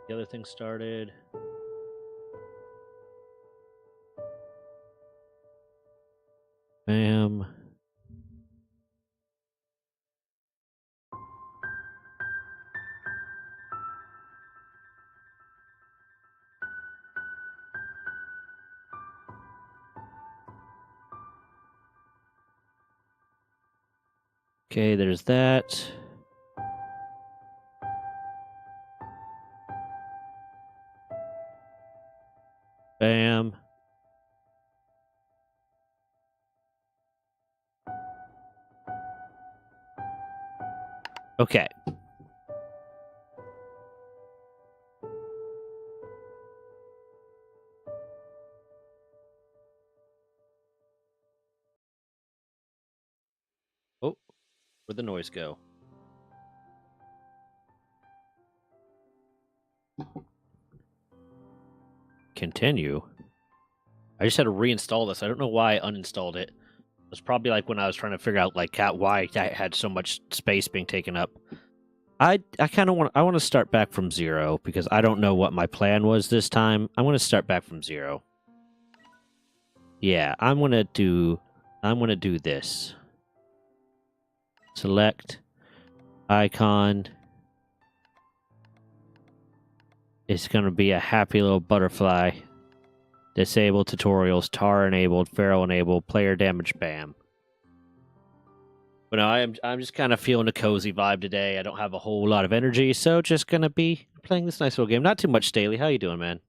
the other thing started. Bam. Okay, there's that. Bam. Okay. Oh, where'd the noise go? Continue. I just had to reinstall this. I don't know why I uninstalled it. It was probably like when I was trying to figure out like why I had so much space being taken up. I kind of want to start back from zero because I don't know what my plan was this time. I want to start back from zero. Yeah, I'm gonna do this. Select icon. It's gonna be a happy little butterfly. Disable tutorials, tar enabled, feral enabled, player damage, bam. But no, I'm just kind of feeling a cozy vibe today. I don't have a whole lot of energy, so just gonna be playing this nice little game. Not too much, Staley. How you doing, man?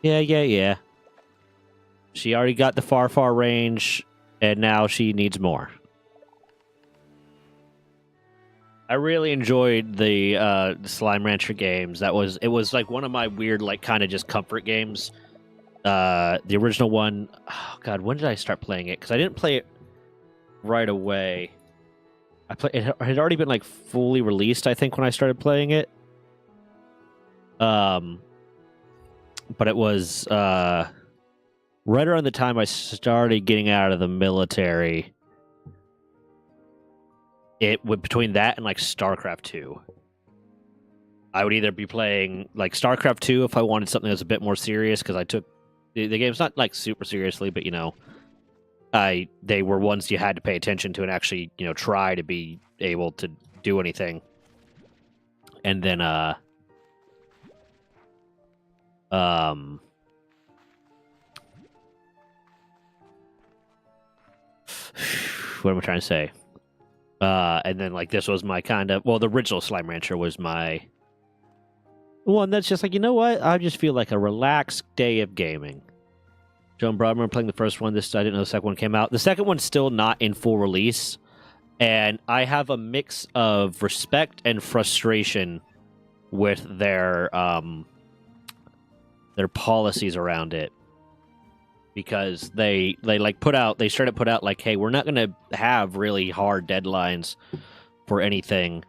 Yeah. She already got the far range, and now she needs more. I really enjoyed the Slime Rancher games. It was like one of my weird, like, kind of just comfort games. The original one, oh god, when did I start playing it? Because I didn't play it right away. It had already been like fully released, I think, when I started playing it. But it was right around the time I started getting out of the military. Between that and like StarCraft 2. I would either be playing like StarCraft 2 if I wanted something that's a bit more serious, because I took the game's not like super seriously, but they were ones you had to pay attention to and actually, try to be able to do anything. And then what am I trying to say? And then like this was my kind of, well, the original Slime Rancher was my one that's just like, you know what? I just feel like a relaxed day of gaming. Joan Broadman playing the first one. I didn't know the second one came out. The second one's still not in full release, and I have a mix of respect and frustration with their policies around it, because they straight up put out like, hey, we're not going to have really hard deadlines for anything.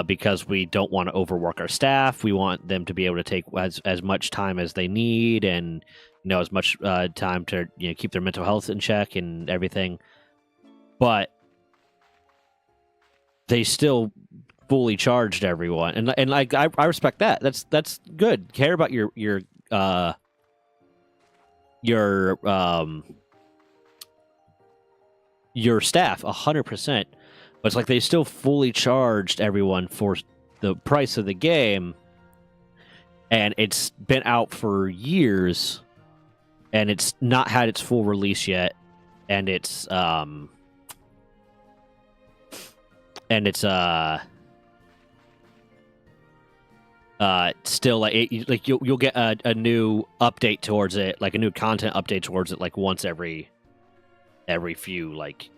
Because we don't want to overwork our staff. We want them to be able to take as much time as they need, and as much time to keep their mental health in check and everything. But they still fully charged everyone, and like I respect that. That's good. Care about your staff 100%. But it's like they still fully charged everyone for the price of the game, and it's been out for years, and it's not had its full release yet, and it's still like you'll get a new update towards it, like a new content update towards it, like once every few like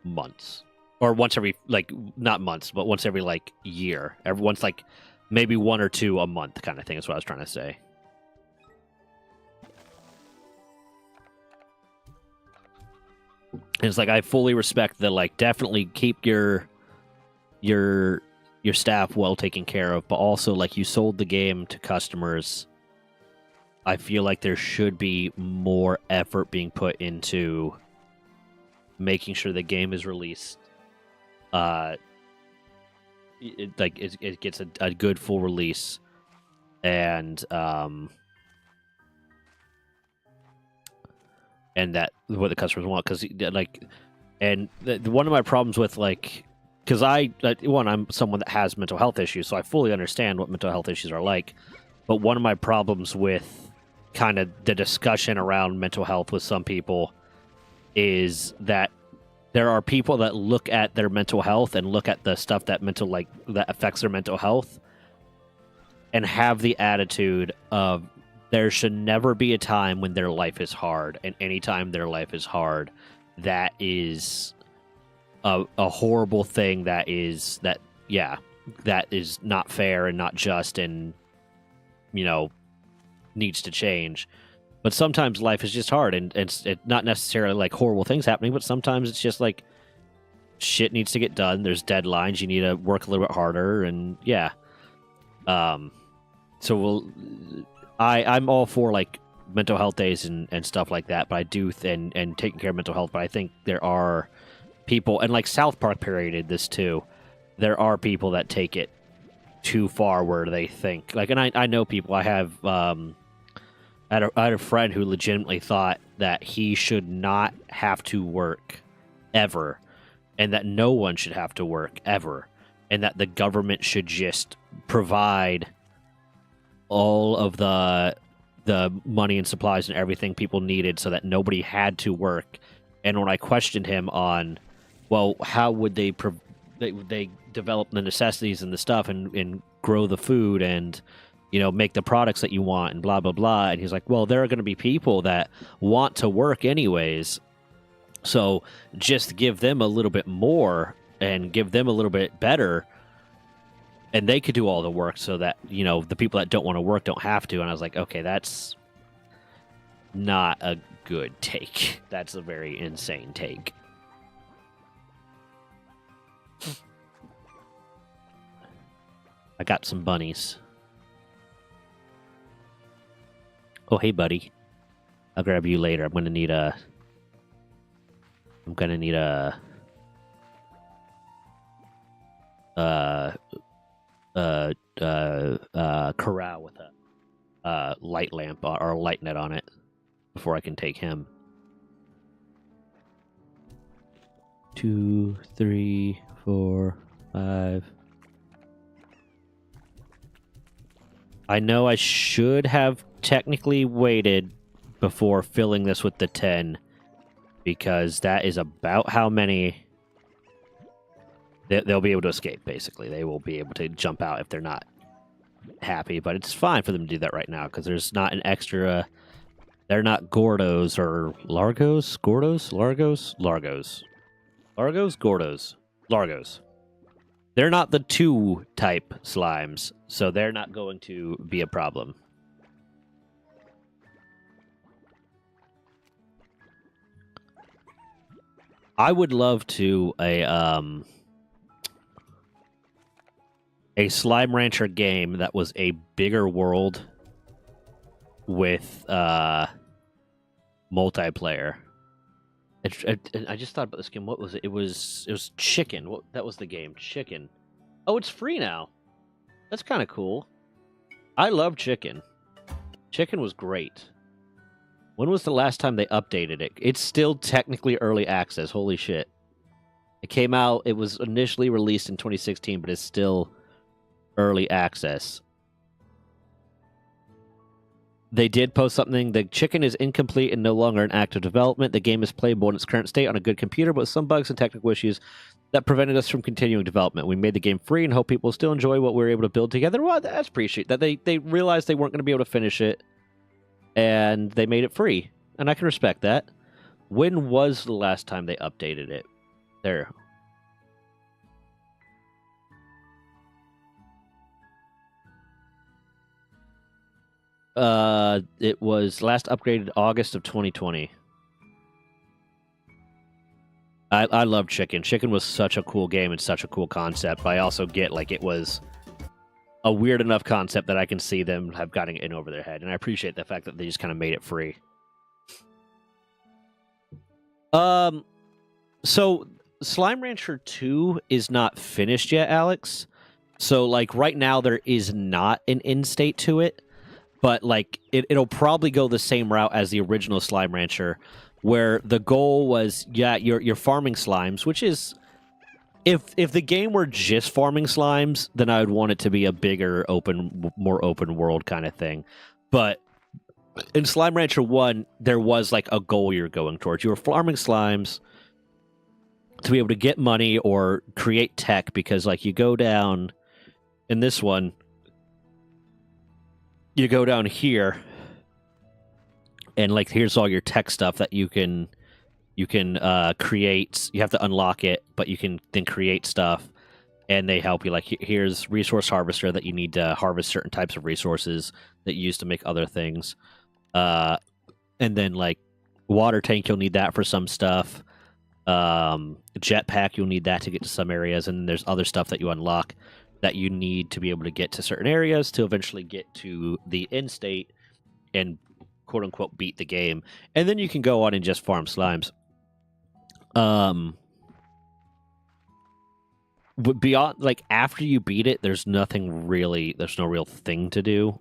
months. Or once every, like, not months, but once every, like, year. Once, like, maybe one or two a month kind of thing is what I was trying to say. And it's like, I fully respect the, like, definitely keep your staff well taken care of, but also, like, you sold the game to customers. I feel like there should be more effort being put into making sure the game is released it gets a good full release, and that what the customers want, because one of my problems with because I'm someone that has mental health issues, so I fully understand what mental health issues are like. But one of my problems with kind of the discussion around mental health with some people is that there are people that look at their mental health and look at the stuff that that affects their mental health and have the attitude of there should never be a time when their life is hard, and anytime their life is hard, that is a horrible thing. That is not fair and not just, and needs to change. But sometimes life is just hard, and it's not necessarily like horrible things happening, but sometimes it's just like shit needs to get done. There's deadlines. You need to work a little bit harder, and so I'm all for like mental health days and stuff like that, but I do and taking care of mental health. But I think there are people, and like South Park parodied this too. There are people that take it too far, where they think and I know people. I had a friend who legitimately thought that he should not have to work ever, and that no one should have to work ever, and that the government should just provide all of the money and supplies and everything people needed so that nobody had to work. And when I questioned him on, well, how would they develop the necessities and the stuff and grow the food and make the products that you want and blah blah blah, and he's like, well, there are going to be people that want to work anyways, so just give them a little bit more and give them a little bit better, and they could do all the work so that the people that don't want to work don't have to. And I was like, okay, that's not a good take. That's a very insane take. I got some bunnies. Oh, hey, buddy. I'll grab you later. I'm gonna need a corral with a light lamp or a light net on it before I can take him. 2, 3, 4, 5. I know I should have technically waited before filling this with the 10, because that is about how many they'll be able to escape, basically. They will be able to jump out if they're not happy, but it's fine for them to do that right now because there's not an extra. They're not Gordos or Largos? Gordos? Largos? Largos. Largos? Gordos. Largos. They're not the 2 type slimes, so they're not going to be a problem. I would love to a Slime Rancher game that was a bigger world with multiplayer. I just thought about this game. What was it? It was Chicken. That was the game. Chicken. Oh, it's free now. That's kind of cool. I love Chicken. Chicken was great. When was the last time they updated it? It's still technically early access. Holy shit. It came out, it was initially released in 2016, but it's still early access. They did post something. The Chicken is incomplete and no longer in active development. The game is playable in its current state on a good computer, but with some bugs and technical issues that prevented us from continuing development. We made the game free and hope people still enjoy what we were able to build together. Well, that's appreciate that. They realized they weren't going to be able to finish it, and they made it free. And I can respect that. When was the last time they updated it? There. It was last upgraded August of 2020. I love Chicken. Chicken was such a cool game and such a cool concept. But I also get it was a weird enough concept that I can see them have gotten it in over their head, and I appreciate the fact that they just kind of made it free. So Slime Rancher 2 is not finished yet, Alex. So like right now there is not an end state to it, but like it'll probably go the same route as the original Slime Rancher, where the goal was you're farming slimes, which is if the game were just farming slimes, then I would want it to be a bigger more open world kind of thing. But in Slime Rancher 1, there was like a goal you're going towards. You were farming slimes to be able to get money or create tech, because like you go down in this one, you go down here and like here's all your tech stuff that you can create. You have to unlock it, but you can then create stuff and they help you. Like here's resource harvester that you need to harvest certain types of resources that you use to make other things. And then like water tank, you'll need that for some stuff. Jetpack, you'll need that to get to some areas, and there's other stuff that you unlock that you need to be able to get to certain areas to eventually get to the end state and quote unquote beat the game. And then you can go on and just farm slimes. But beyond, like, after you beat it, there's no real thing to do.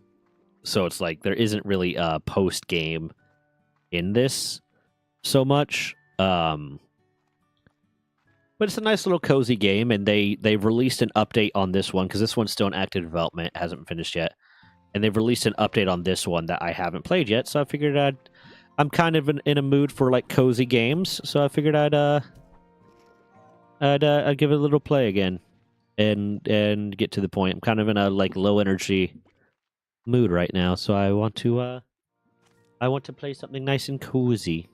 So it's like there isn't really a post game in this so much. But it's a nice little cozy game, and they've released an update on this one because this one's still in active development, hasn't been finished yet. And they've released an update on this one that I haven't played yet, so I figured I'm kind of in a mood for like cozy games, so I figured I'd give it a little play again, and get to the point. I'm kind of in a like low energy mood right now, so I want to play something nice and cozy.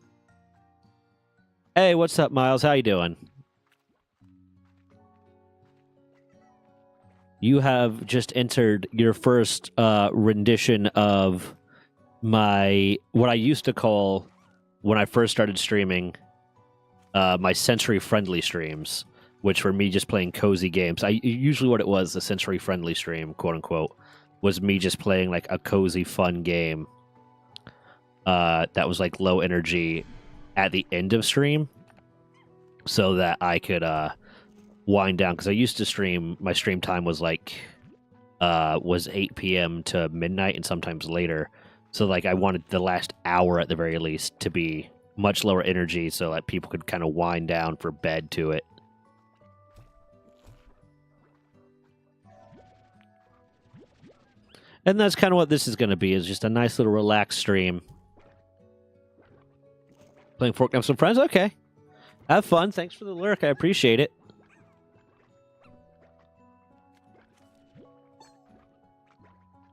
Hey, what's up, Miles? How you doing? You have just entered your first rendition of what I used to call, when I first started streaming, my sensory-friendly streams, which were me just playing cozy games. Usually what it was, the sensory-friendly stream, quote-unquote, was me just playing like a cozy, fun game that was like low energy at the end of stream so that I could wind down, because I used to stream, my stream time was like was 8 p.m. to midnight and sometimes later, so like I wanted the last hour at the very least to be much lower energy so that people could kind of wind down for bed to it. And that's kind of what this is going to be, is just a nice little relaxed stream. Playing Fortnite with some friends? Okay. Have fun. Thanks for the lurk. I appreciate it.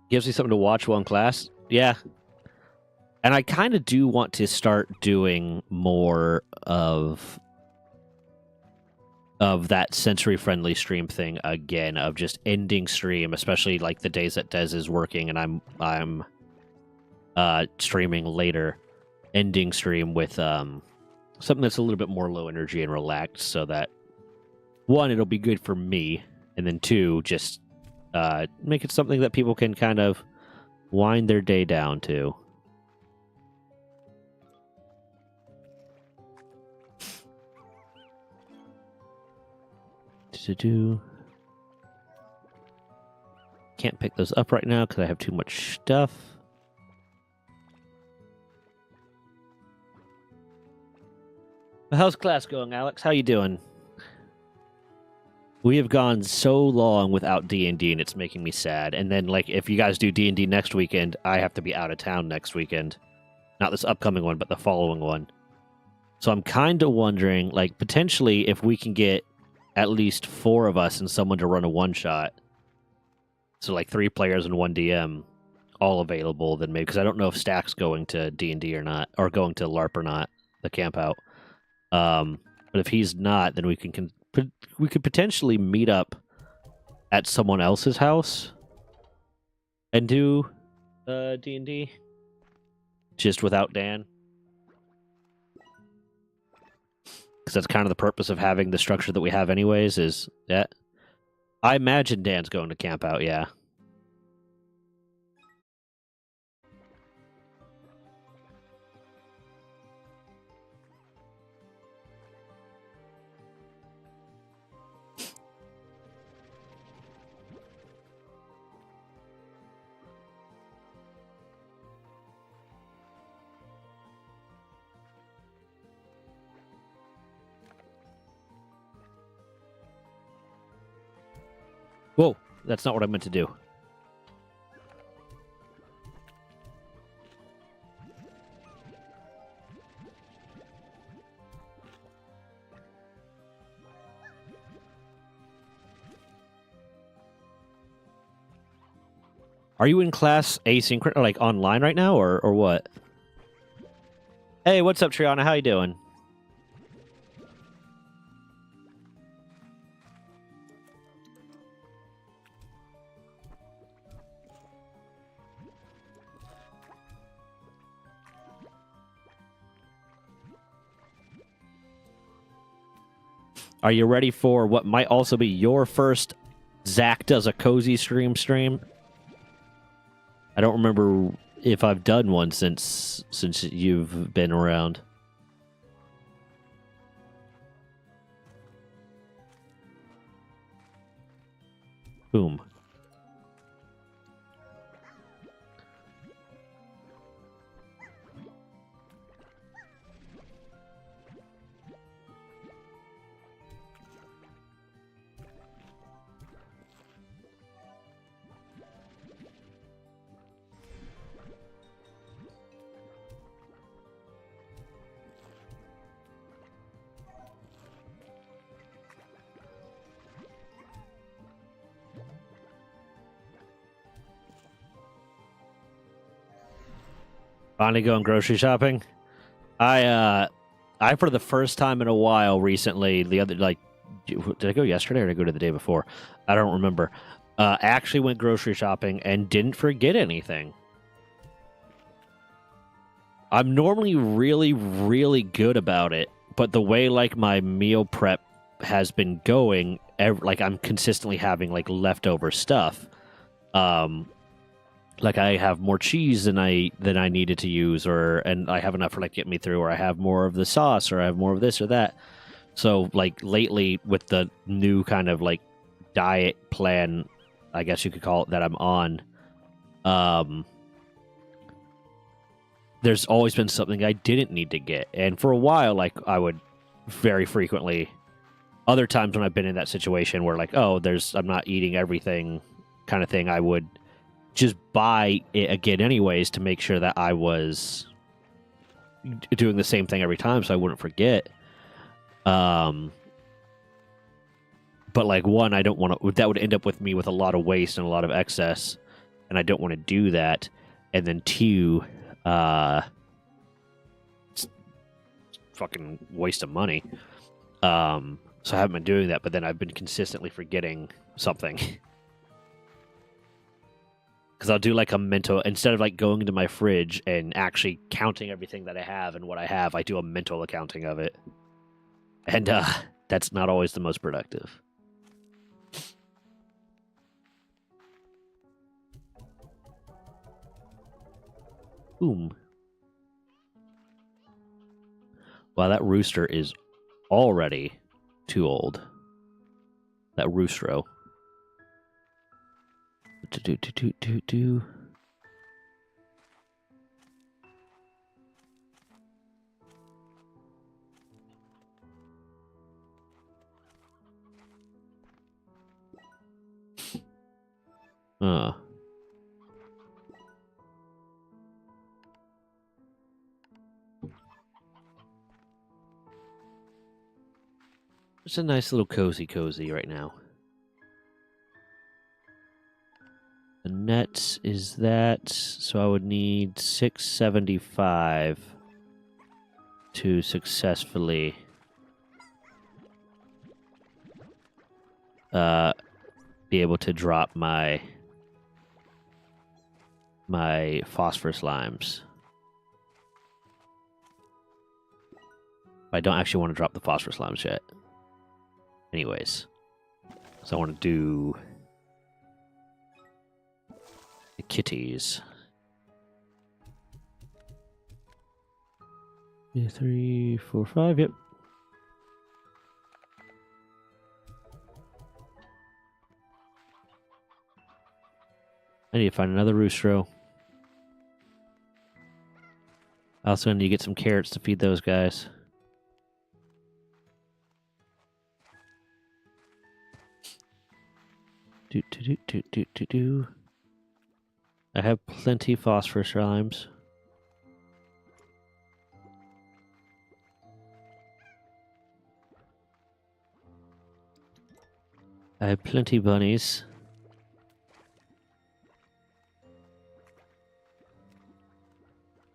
Gives me something to watch while in class. Yeah. And I kind of do want to start doing more of that sensory-friendly stream thing again, of just ending stream, especially like the days that Dez is working and I'm streaming later, ending stream with something that's a little bit more low energy and relaxed, so that one, it'll be good for me, and then two, just make it something that people can kind of wind their day down to. Can't pick those up right now because I have too much stuff. How's class going, Alex? How you doing? We have gone so long without D&D, and it's making me sad. And then, like, if you guys do D&D next weekend, I have to be out of town next weekend. Not this upcoming one, but the following one. So I'm kind of wondering, like, potentially if we can get at least 4 of us and someone to run a one-shot. So, like, 3 players and 1 DM all available, then maybe, because I don't know if Stack's going to D&D or not, or going to LARP or not, the camp out. But if he's not, then we could potentially meet up at someone else's house and do D&D just without Dan. Because that's kind of the purpose of having the structure that we have anyways, is that I imagine Dan's going to camp out, yeah. That's not what I meant to do. Are you in class asynchronous, like online right now, or what? Hey, what's up, Triana? How you doing? Are you ready for what might also be your first Zach Does a Cozy stream? I don't remember if I've done one since you've been around. Boom. Finally going grocery shopping. I for the first time in a while recently, the other did I go yesterday or did I go to the day before? I don't remember. Actually went grocery shopping and didn't forget anything. I'm normally really, really good about it, but the way like my meal prep has been going, like I'm consistently having like leftover stuff. Like I have more cheese than I needed to use, and I have enough for like get me through, or I have more of the sauce, or I have more of this or that. So like lately with the new kind of like diet plan, I guess you could call it, that I'm on, there's always been something I didn't need to get. And for a while, like I would very frequently, other times when I've been in that situation where like, oh, I'm not eating everything kind of thing, I would just buy it again anyways to make sure that I was doing the same thing every time so I wouldn't forget. But like one, I don't want to, that would end up with me with a lot of waste and a lot of excess, and I don't want to do that. And then two, it's fucking waste of money. So I haven't been doing that, but then I've been consistently forgetting something. Because I'll do like a mental, instead of like going into my fridge and actually counting everything that I have and what I have, I do a mental accounting of it. And that's not always the most productive. Boom. Wow, that rooster is already too old. That roostro. Do. It's a nice little cozy right now. The net is that, so I would need 675 to successfully be able to drop my phosphorus limes. I don't actually want to drop the phosphorus limes yet. Anyways, so I want to do the kitties. 3, 4, 5, yep. I need to find another roostro. I also need to get some carrots to feed those guys. Do. I have plenty phosphorus rhymes. I have plenty bunnies.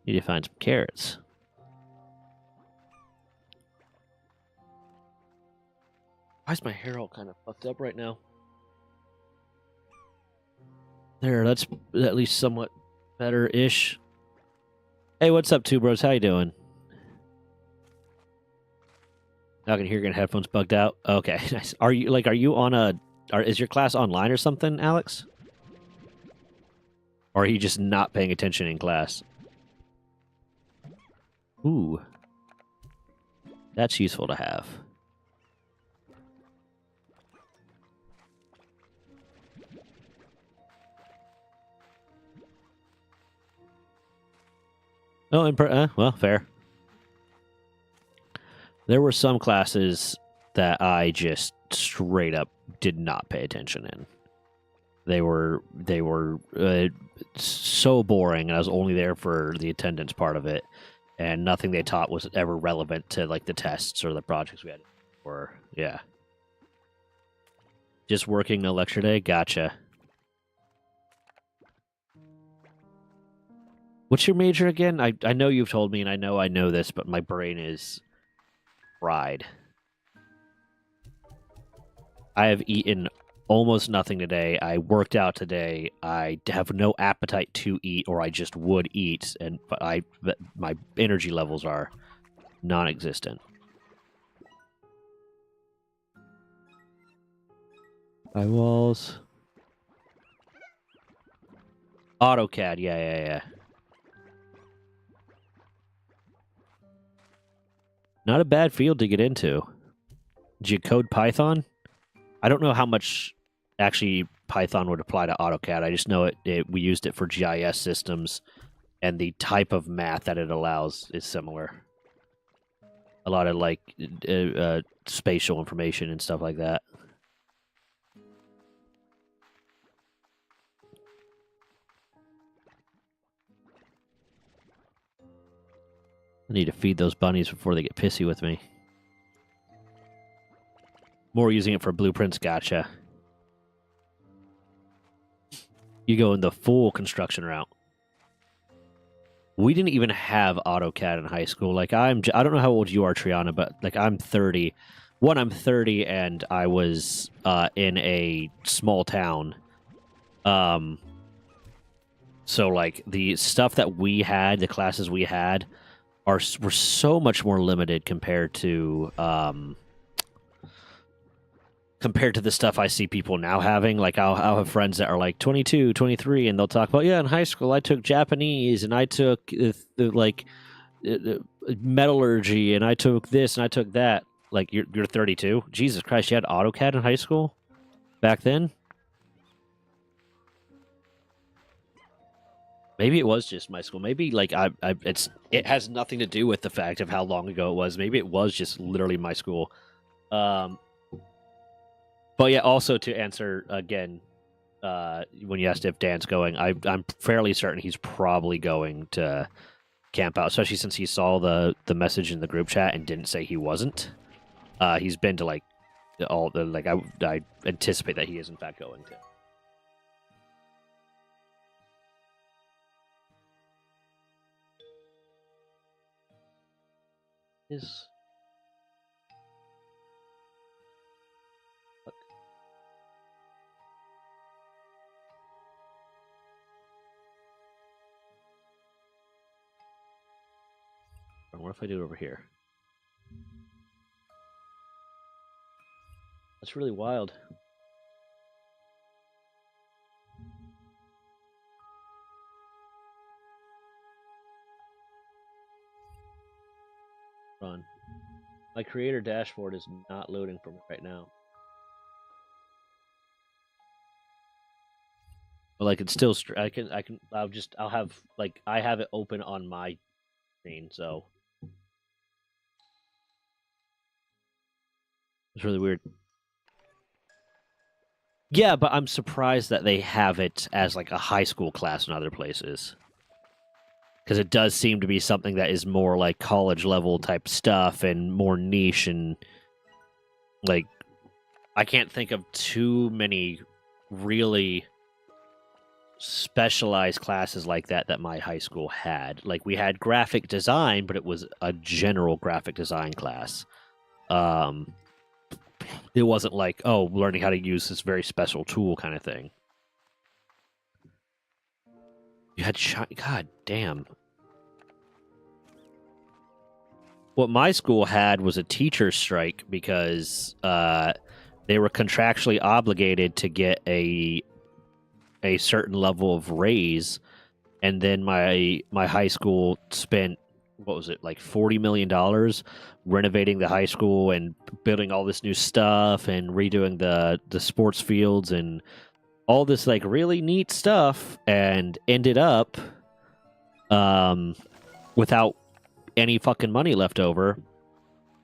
Need to find some carrots. Why is my hair all kind of fucked up right now? There, that's at least somewhat better-ish. Hey, what's up, Two Bros? How you doing? I can hear your headphones bugged out. Okay, nice. Are you on a... is your class online or something, Alex? Or are you just not paying attention in class? Ooh. That's useful to have. Oh, well, fair. There were some classes that I just straight up did not pay attention in. They were so boring, and I was only there for the attendance part of it, and nothing they taught was ever relevant to like the tests or the projects we had. Or yeah, just working a lecture day. Gotcha. What's your major again? I know you've told me, and I know this, but my brain is fried. I have eaten almost nothing today. I worked out today. I have no appetite to eat, or I just would eat, but my energy levels are non-existent. Firewalls. AutoCAD, yeah. Not a bad field to get into. Did you code Python? I don't know how much actually Python would apply to AutoCAD. I just know we used it for GIS systems, and the type of math that it allows is similar. A lot of like spatial information and stuff like that. I need to feed those bunnies before they get pissy with me. More using it for blueprints, gotcha. You go in the full construction route. We didn't even have AutoCAD in high school. Like I don't know how old you are, Triana, but like I'm 30. I'm 30, and I was in a small town. So like the stuff that we had, the classes we had, were so much more limited compared to the stuff I see people now having. Like I'll have friends that are like 22, 23, and they'll talk about, yeah, in high school I took Japanese, and I took metallurgy, and I took this, and I took that. Like you're 32. Jesus Christ, you had AutoCAD in high school back then? Maybe it was just my school. Maybe like it has nothing to do with the fact of how long ago it was. Maybe it was just literally my school. But yeah, also to answer again, when you asked if Dan's going, I'm fairly certain he's probably going to camp out, especially since he saw the message in the group chat and didn't say he wasn't. He's been to like all the like I anticipate that he is in fact going to. Is what if I do it over here? That's really wild. Run. My creator dashboard is not loading for me right now. But like it's still I'll have like I have it open on my screen, so it's really weird. Yeah, but I'm surprised that they have it as like a high school class in other places. Because it does seem to be something that is more like college level type stuff and more niche, and like I can't think of too many really specialized classes like that my high school had. Like we had graphic design, but it was a general graphic design class. Um, it wasn't like, oh, learning how to use this very special tool kind of thing. You had God damn. What my school had was a teacher strike because they were contractually obligated to get a certain level of raise, and then my high school spent, what was it, like $40 million renovating the high school and building all this new stuff and redoing the sports fields and all this like really neat stuff, and ended up without any fucking money left over.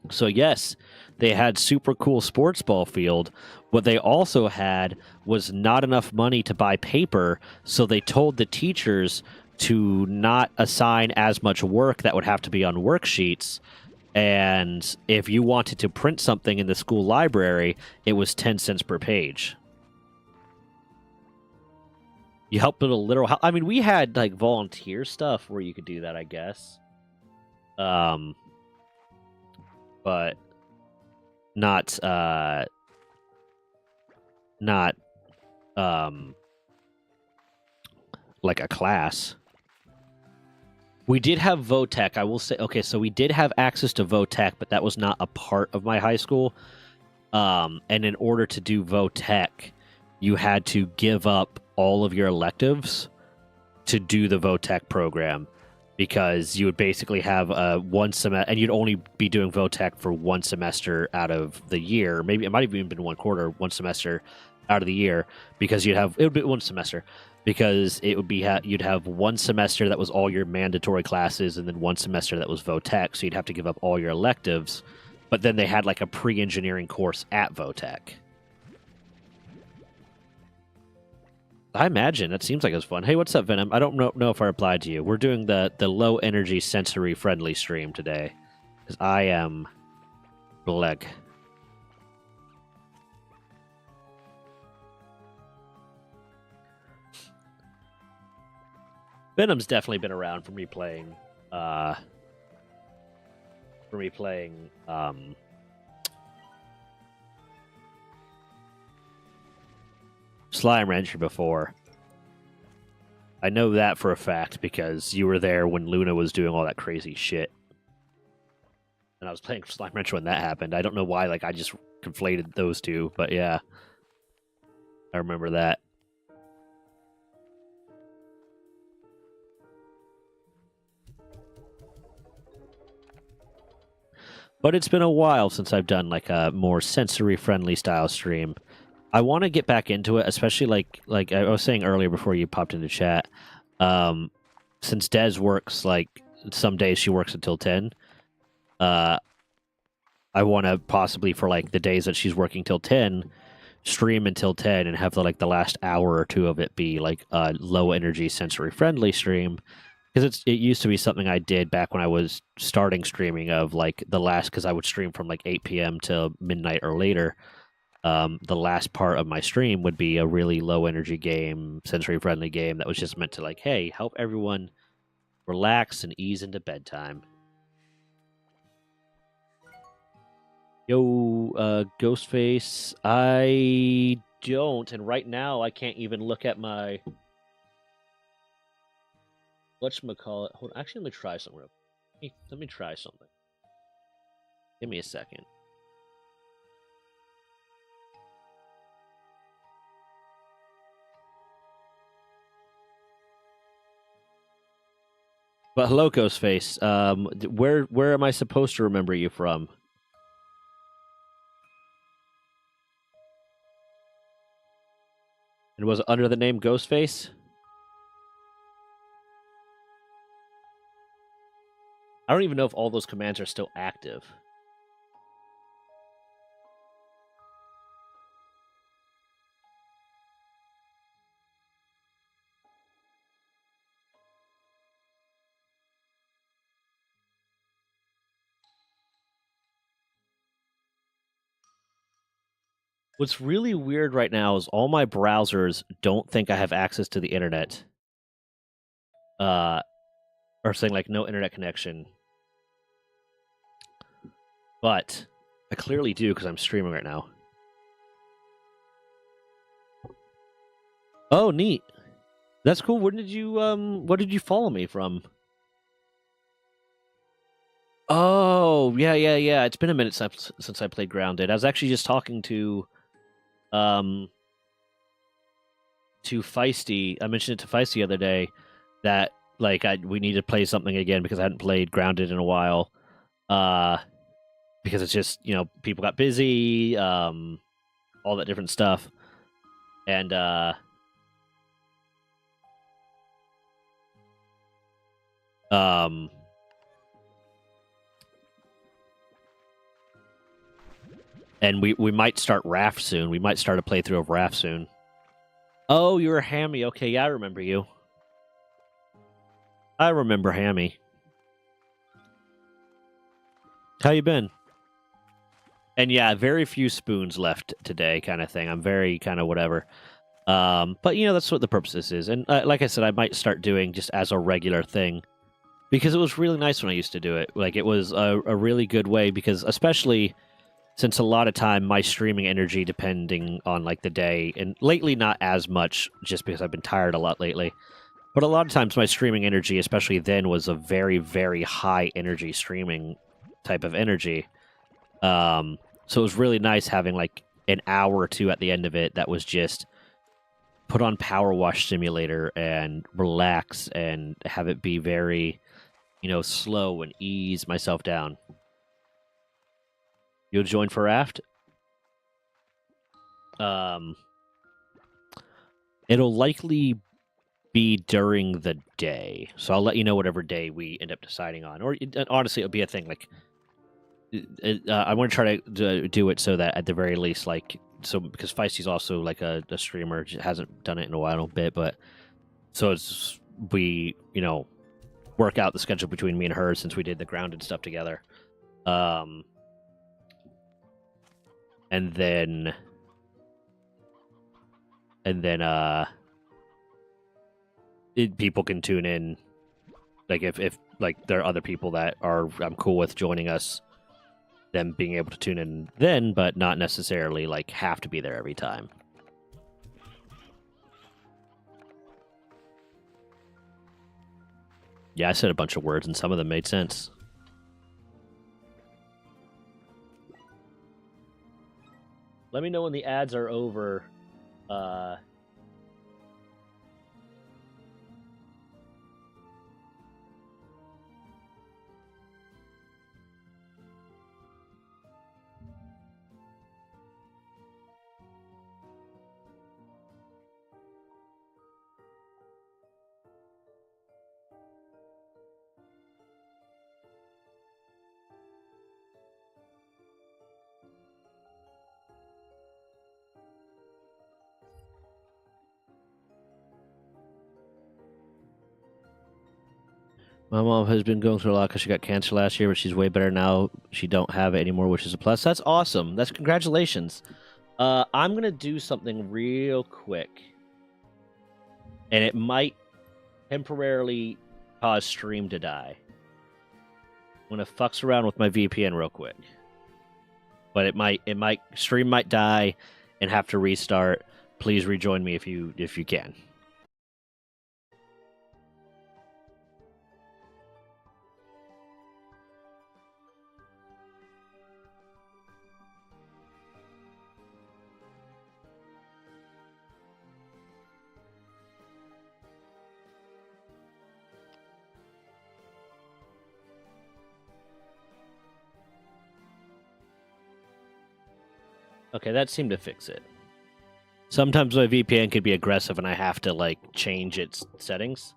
So yes, they had super cool sports ball field. What they also had was not enough money to buy paper, so they told the teachers to not assign as much work that would have to be on worksheets. And if you wanted to print something in the school library, it was 10 cents per page. You helped build a literal house. I mean, we had like volunteer stuff where you could do that, I guess. But not not like a class. We did have Votech. I will say, okay, so we did have access to Votech, but that was not a part of my high school. And in order to do Votech, you had to give up all of your electives to do the Votech program, because you would basically have one semester, and you'd only be doing Votech for one semester out of the year. Maybe it might have even been one semester out of the year, because it would be one semester, because it would be you'd have one semester that was all your mandatory classes, and then one semester that was Votech. So you'd have to give up all your electives, but then they had like a pre-engineering course at Votech. I imagine that seems like it was fun. Hey, what's up, Venom? I don't know if I replied to you. We're doing the low energy sensory friendly stream today, because I am Bleg. Venom's definitely been around for me playing. Slime Rancher before. I know that for a fact because you were there when Luna was doing all that crazy shit. And I was playing Slime Rancher when that happened. I don't know why, like, I just conflated those two, but yeah. I remember that. But it's been a while since I've done, like, a more sensory-friendly style stream. I want to get back into it, especially like I was saying earlier before you popped into chat. Since Des works, like, some days she works until 10, I want to possibly, for like the days that she's working till 10, stream until 10 and have the last hour or two of it be like a low energy sensory friendly stream, because it used to be something I did back when I was starting streaming, of like because I would stream from like 8 p.m. to midnight or later. The last part of my stream would be a really low energy game, sensory friendly game that was just meant to, like, hey, help everyone relax and ease into bedtime. Yo, Ghostface, I don't, and right now I can't even look at my whatchamacallit. Hold on, actually, let me try something. Let me try something. Give me a second. But hello, Ghostface. Where am I supposed to remember you from? And was it under the name Ghostface? I don't even know if all those commands are still active. What's really weird right now is all my browsers don't think I have access to the internet. Or saying like no internet connection. But I clearly do because I'm streaming right now. Oh, neat. That's cool. What did you follow me from? Oh, yeah. It's been a minute since I played Grounded. I was actually just talking to Feisty. I mentioned it to Feisty the other day that like we need to play something again because I hadn't played Grounded in a while. Because it's just, people got busy, all that different stuff. And and we might start Raft soon. We might start a playthrough of Raft soon. Oh, you're a Hammy. Okay, yeah, I remember you. I remember Hammy. How you been? And yeah, very few spoons left today, kind of thing. I'm very kind of whatever. But that's what the purpose of this is. And like I said, I might start doing just as a regular thing because it was really nice when I used to do it. Like it was a really good way because especially since a lot of time my streaming energy depending on like the day, and lately not as much just because I've been tired a lot lately. But a lot of times my streaming energy, especially then, was a very, very high energy streaming type of energy. So it was really nice having like an hour or two at the end of it that was just put on Power Wash Simulator and relax and have it be very, slow and ease myself down. You'll join for Raft? It'll likely be during the day, so I'll let you know whatever day we end up deciding on. Or honestly, it'll be a thing like I want to try to do it so that at the very least, like, so because Feisty's also like a streamer, hasn't done it in a while, a bit, but so it's we work out the schedule between me and her since we did the Grounded stuff together, and then people can tune in, like if like there are other people that I'm cool with joining us, them being able to tune in then, but not necessarily like have to be there every time. Yeah, I said a bunch of words and some of them made sense. Let me know when the ads are over. My mom has been going through a lot because she got cancer last year, but she's way better now. She don't have it anymore, which is a plus. That's awesome. That's congratulations. I'm gonna do something real quick, and it might temporarily cause stream to die. I'm gonna fucks around with my VPN real quick, but it might stream might die and have to restart. Please rejoin me if you can. Okay, that seemed to fix it. Sometimes my VPN could be aggressive and I have to like change its settings.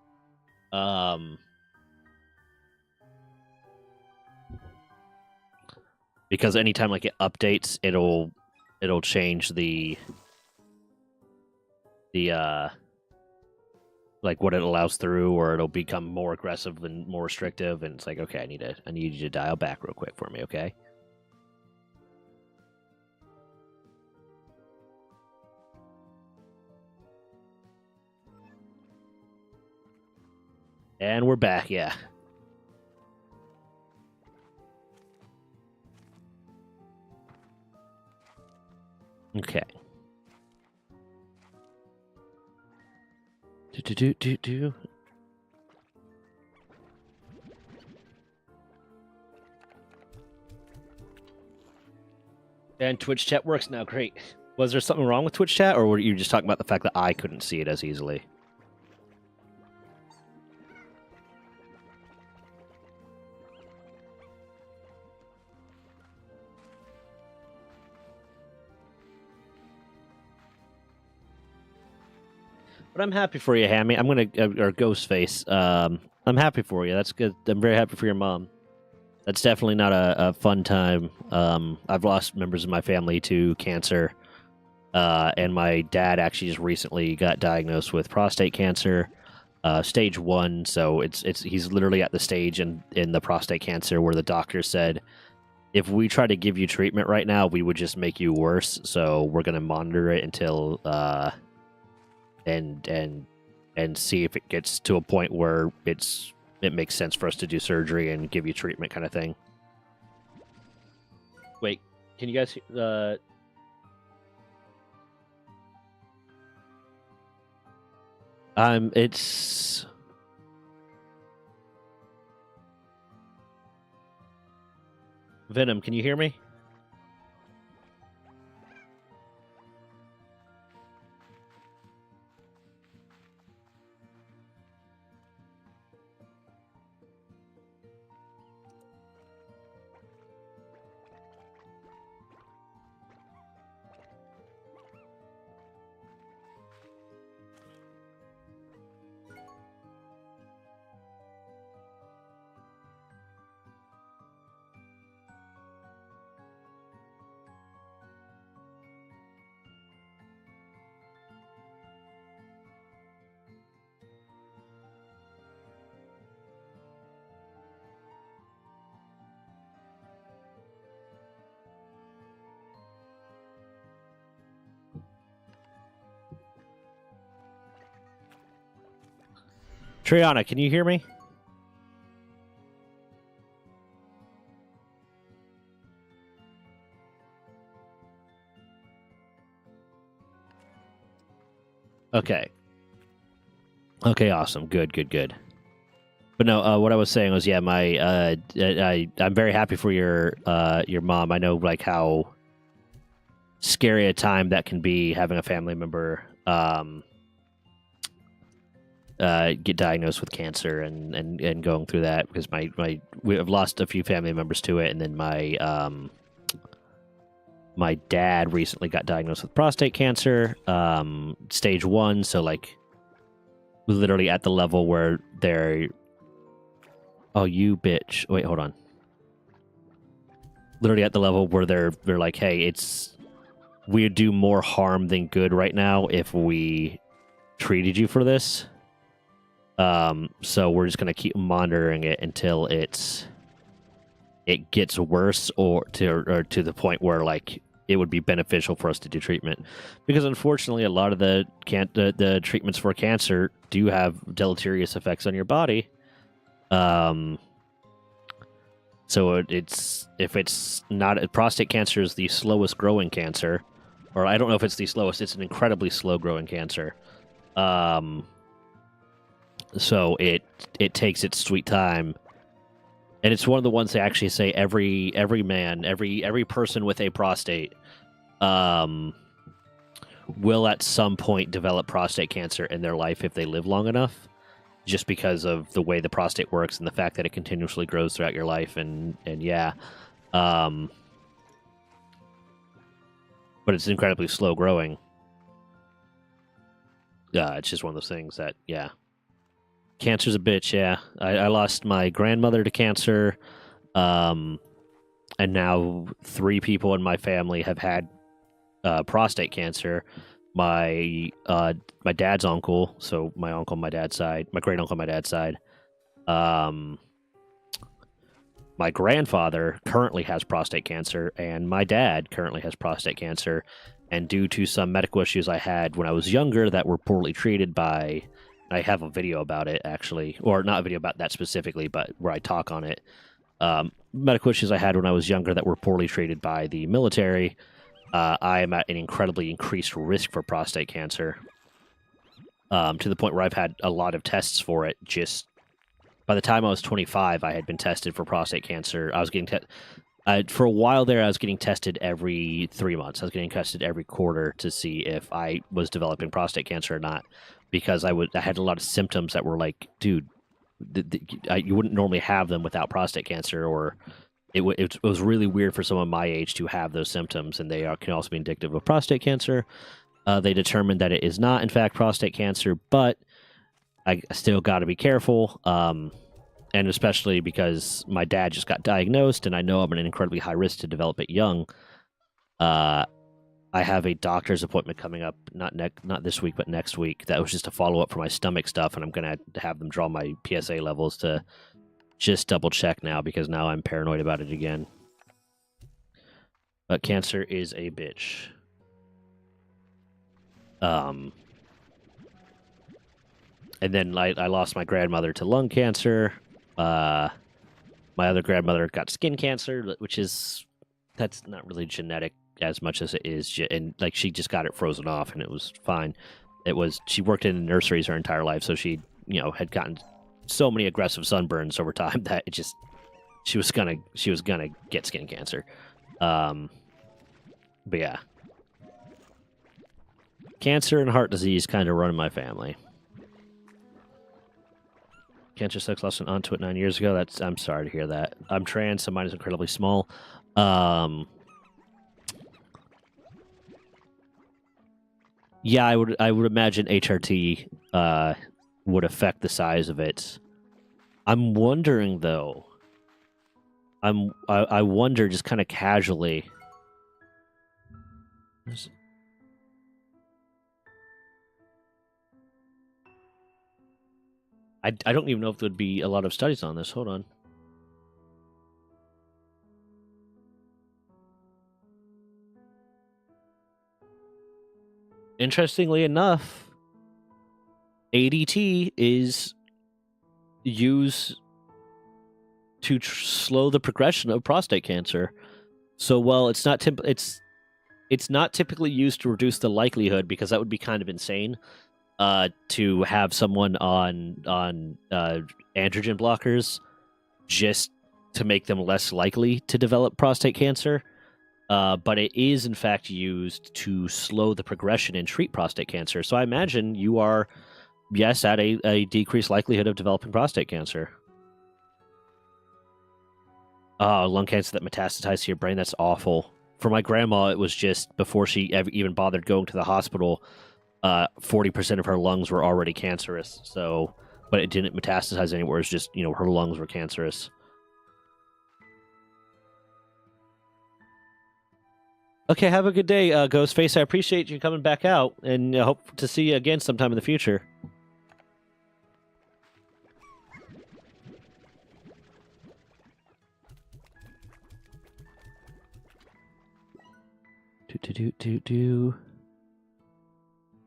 Because anytime like it updates, it'll change the like what it allows through, or it'll become more aggressive and more restrictive, and it's like, okay, I need you to dial back real quick for me, okay? And we're back, yeah. Okay. Do. And Twitch chat works now. Great. Was there something wrong with Twitch chat, or were you just talking about the fact that I couldn't see it as easily? But I'm happy for you, Hammy. I'm gonna or Ghostface. I'm happy for you. That's good. I'm very happy for your mom. That's definitely not a fun time. I've lost members of my family to cancer, and my dad actually just recently got diagnosed with prostate cancer, stage 1. So he's literally at the stage in the prostate cancer where the doctor said, if we try to give you treatment right now, we would just make you worse. So we're gonna monitor it until and see if it gets to a point where it makes sense for us to do surgery and give you treatment, kind of thing. Wait, can you guys it's Venom, can you hear me? Triana, can you hear me? Okay. Okay, awesome. Good. But no, what I was saying was, yeah, I'm very happy for your mom. I know like how scary a time that can be, having a family member get diagnosed with cancer and going through that, because we have lost a few family members to it, and then my dad recently got diagnosed with prostate cancer, stage 1. So like literally at the level where they're, oh you bitch, wait, hold on, literally at the level where they're like, hey, we do more harm than good right now if we treated you for this. So we're just gonna keep monitoring it until it gets worse, or to the point where like it would be beneficial for us to do treatment, because unfortunately a lot of the treatments for cancer do have deleterious effects on your body. So if it's not, prostate cancer is the slowest growing cancer, or I don't know if it's the slowest. It's an incredibly slow growing cancer. So it takes its sweet time, and it's one of the ones they actually say every person with a prostate will at some point develop prostate cancer in their life if they live long enough, just because of the way the prostate works and the fact that it continuously grows throughout your life, and yeah, but it's incredibly slow growing. It's just one of those things that, yeah. Cancer's a bitch, yeah. I lost my grandmother to cancer, and now 3 people in my family have had prostate cancer. My dad's uncle, so my uncle on my dad's side, my great uncle on my dad's side. My grandfather currently has prostate cancer, and my dad currently has prostate cancer. And due to some medical issues I had when I was younger that were poorly treated by I have a video about it actually, or not a video about that specifically, but where I talk on it. Medical issues I had when I was younger that were poorly treated by the military. I am at an incredibly increased risk for prostate cancer, to the point where I've had a lot of tests for it. Just by the time I was 25, I had been tested for prostate cancer. I was getting for a while there, I was getting tested every 3 months. I was getting tested every quarter to see if I was developing prostate cancer or not, because I had a lot of symptoms that were like, dude, you wouldn't normally have them without prostate cancer, or it was really weird for someone my age to have those symptoms, and they can also be indicative of prostate cancer. They determined that it is not, in fact, prostate cancer, but I still got to be careful, and especially because my dad just got diagnosed, and I know I'm at an incredibly high risk to develop it young. I have a doctor's appointment coming up, not this week, but next week. That was just a follow-up for my stomach stuff, and I'm going to have them draw my PSA levels to just double-check now, because now I'm paranoid about it again. But cancer is a bitch. And then I lost my grandmother to lung cancer. My other grandmother got skin cancer, that's not really genetic as much as it is, and like she just got it frozen off, and it was fine. She worked in nurseries her entire life, so she had gotten so many aggressive sunburns over time that she was gonna get skin cancer. But yeah, cancer and heart disease kind of run in my family. Cancer sex lost an aunt to it 9 years ago. I'm sorry to hear that. I'm trans, so mine is incredibly small. Yeah, I would imagine HRT would affect the size of it. I'm wondering though. I wonder just kind of casually. I don't even know if there would be a lot of studies on this. Hold on. Interestingly enough, ADT is used to slow the progression of prostate cancer. So while it's not typically used to reduce the likelihood, because that would be kind of insane. To have someone on androgen blockers just to make them less likely to develop prostate cancer. But it is, in fact, used to slow the progression and treat prostate cancer. So I imagine you are, yes, at a decreased likelihood of developing prostate cancer. Lung cancer that metastasized to your brain, that's awful. For my grandma, it was just before she even bothered going to the hospital, 40% of her lungs were already cancerous. So, but it didn't metastasize anywhere. It's just, her lungs were cancerous. Okay, have a good day, Ghostface. I appreciate you coming back out, and hope to see you again sometime in the future.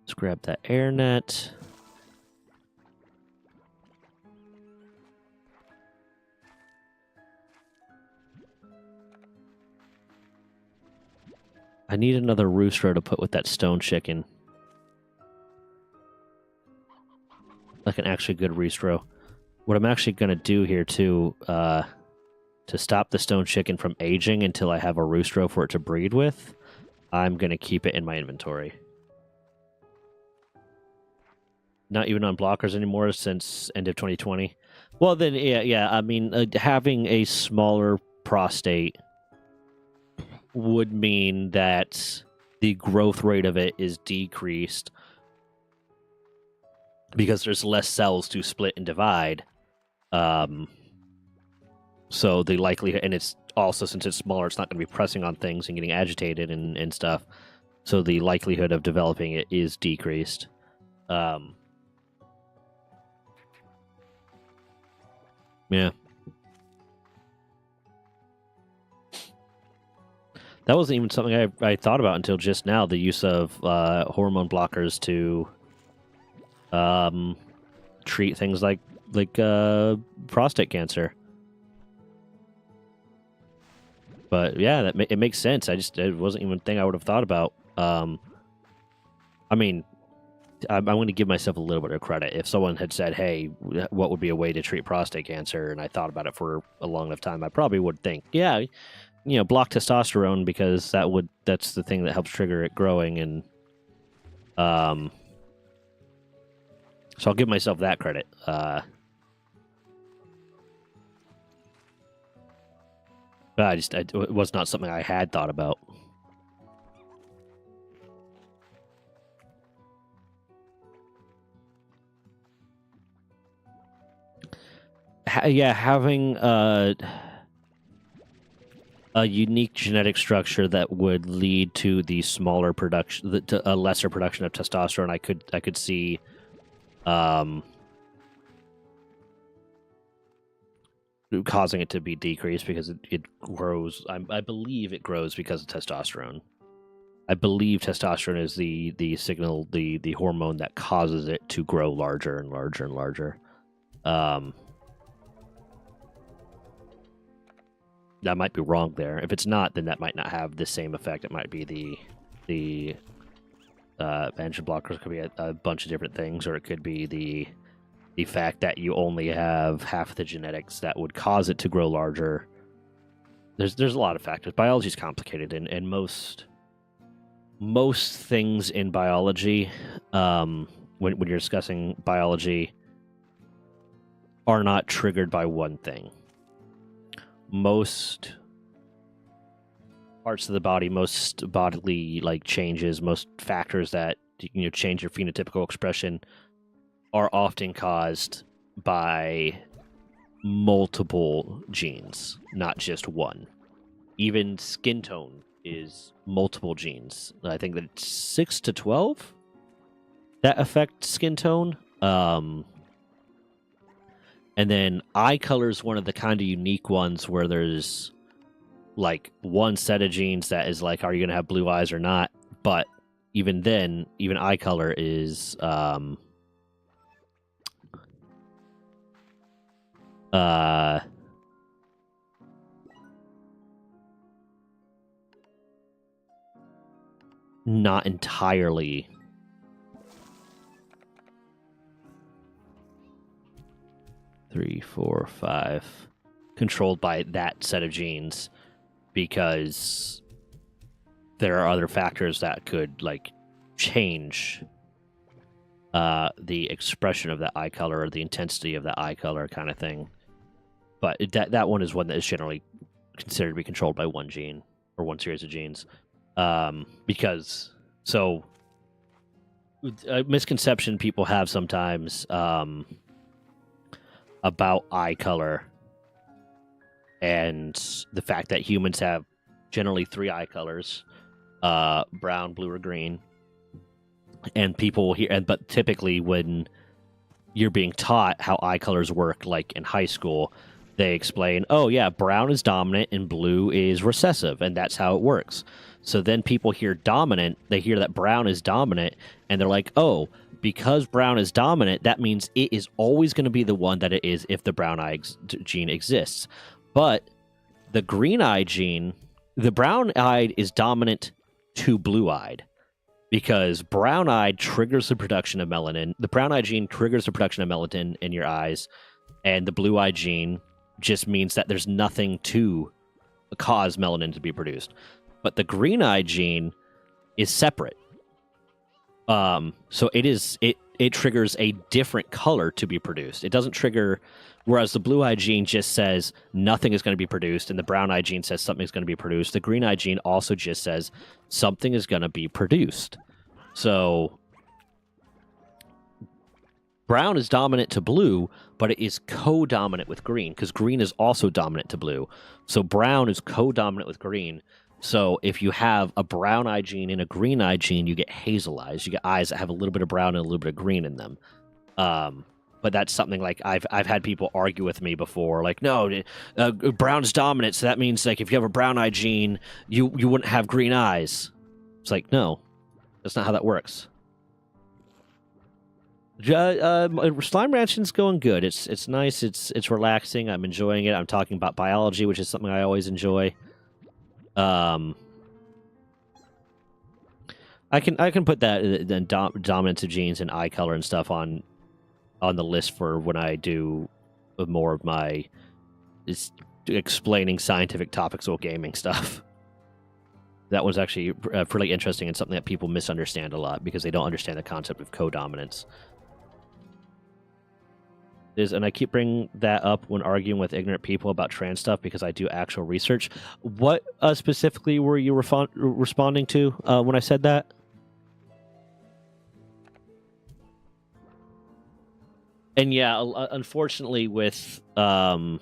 Let's grab that air net. I need another rooster to put with that stone chicken. Like an actually good rooster. What I'm actually going to do here, too, to stop the stone chicken from aging until I have a rooster for it to breed with, I'm going to keep it in my inventory. Not even on blockers anymore since end of 2020. Well, then, yeah. I mean, having a smaller prostate would mean that the growth rate of it is decreased because there's less cells to split and divide. So the likelihood, and it's also, since it's smaller, it's not going to be pressing on things and getting agitated and stuff. So the likelihood of developing it is decreased. Yeah. That wasn't even something I thought about until just now, the use of hormone blockers to treat things like prostate cancer. But yeah, it makes sense. It wasn't even a thing I would have thought about. I mean, I'm going to give myself a little bit of credit. If someone had said, "Hey, what would be a way to treat prostate cancer?" and I thought about it for a long enough time, I probably would think, yeah, block testosterone, because that's the thing that helps trigger it growing, and so I'll give myself that credit. But it was not something I had thought about. Having a unique genetic structure that would lead to the smaller production, to a lesser production of testosterone, I could see. Causing it to be decreased, because it grows. I believe it grows because of testosterone. I believe testosterone is the signal, the hormone that causes it to grow larger and larger and larger. That might be wrong there. If it's not, then that might not have the same effect. It might be the androgen blockers. Could be a bunch of different things, or it could be the fact that you only have half of the genetics that would cause it to grow larger. There's a lot of factors. Biology is complicated, and most things in biology, when you're discussing biology, are not triggered by one thing. Most parts of the body, most bodily changes, most factors that change your phenotypical expression are often caused by multiple genes, not just one. Even skin tone is multiple genes. I think that it's 6 to 12 that affect skin tone. And then eye color is one of the kind of unique ones where there's one set of genes that is are you going to have blue eyes or not? But even then, even eye color is not entirely three, four, five controlled by that set of genes, because there are other factors that could change the expression of that eye color, or the intensity of that eye color, kind of thing. But that one is one that is generally considered to be controlled by one gene, or one series of genes. Because a misconception people have sometimes about eye color, and the fact that humans have generally 3 eye colors: brown, blue, or green. And people here, but typically when you're being taught how eye colors work, in high school, they explain, oh yeah, brown is dominant and blue is recessive, and that's how it works. So then people hear dominant, they hear that brown is dominant, and they're like, oh, because brown is dominant, that means it is always going to be the one that it is if the brown eye gene exists. But the green eye gene, the brown-eyed is dominant to blue-eyed, because brown-eyed triggers the production of melanin. The brown eye gene triggers the production of melanin in your eyes, and the blue eye gene just means that there's nothing to cause melanin to be produced. But the green eye gene is separate. So it triggers a different color to be produced. It doesn't trigger, whereas the blue eye gene just says nothing is going to be produced, and the brown eye gene says something is going to be produced. The green eye gene also just says something is going to be produced. So brown is dominant to blue, but it is co-dominant with green, because green is also dominant to blue. So brown is co-dominant with green. So if you have a brown eye gene and a green eye gene, you get hazel eyes. You get eyes that have a little bit of brown and a little bit of green in them. But that's something I've had people argue with me before. No, brown is dominant, so that means if you have a brown eye gene, you wouldn't have green eyes. It's no, that's not how that works. Slime Ranching's going good. It's nice. It's relaxing. I'm enjoying it. I'm talking about biology, which is something I always enjoy. I can put that the dominance of genes and eye color and stuff on the list for when I do more of my explaining scientific topics or gaming stuff. That was actually pretty interesting and something that people misunderstand a lot because they don't understand the concept of codominance. And I keep bringing that up when arguing with ignorant people about trans stuff because I do actual research. What specifically were you responding to when I said that? And yeah, unfortunately, with a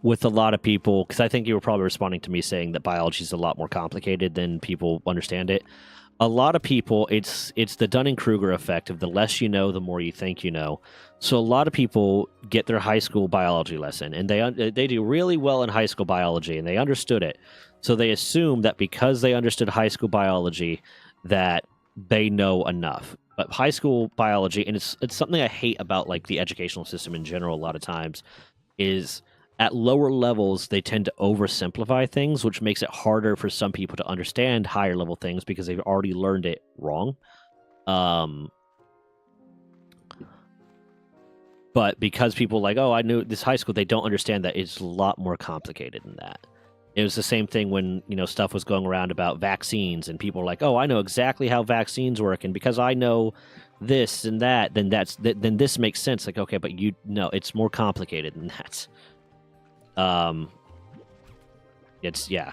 lot of people, because I think you were probably responding to me saying that biology is a lot more complicated than people understand it. A lot of people, it's the Dunning-Kruger effect of the less you know, the more you think you know. So a lot of people get their high school biology lesson, and they do really well in high school biology, and they understood it. So they assume that because they understood high school biology, that they know enough. But high school biology, and it's something I hate about like the educational system in general a lot of times, is at lower levels, they tend to oversimplify things, which makes it harder for some people to understand higher level things because they've already learned it wrong. But because people like, oh, I knew this high school, they don't understand that it's a lot more complicated than that. It was the same thing when, stuff was going around about vaccines and people were like, oh, I know exactly how vaccines work. And because I know this and that, then then this makes sense. Like, okay, but it's more complicated than that. Yeah.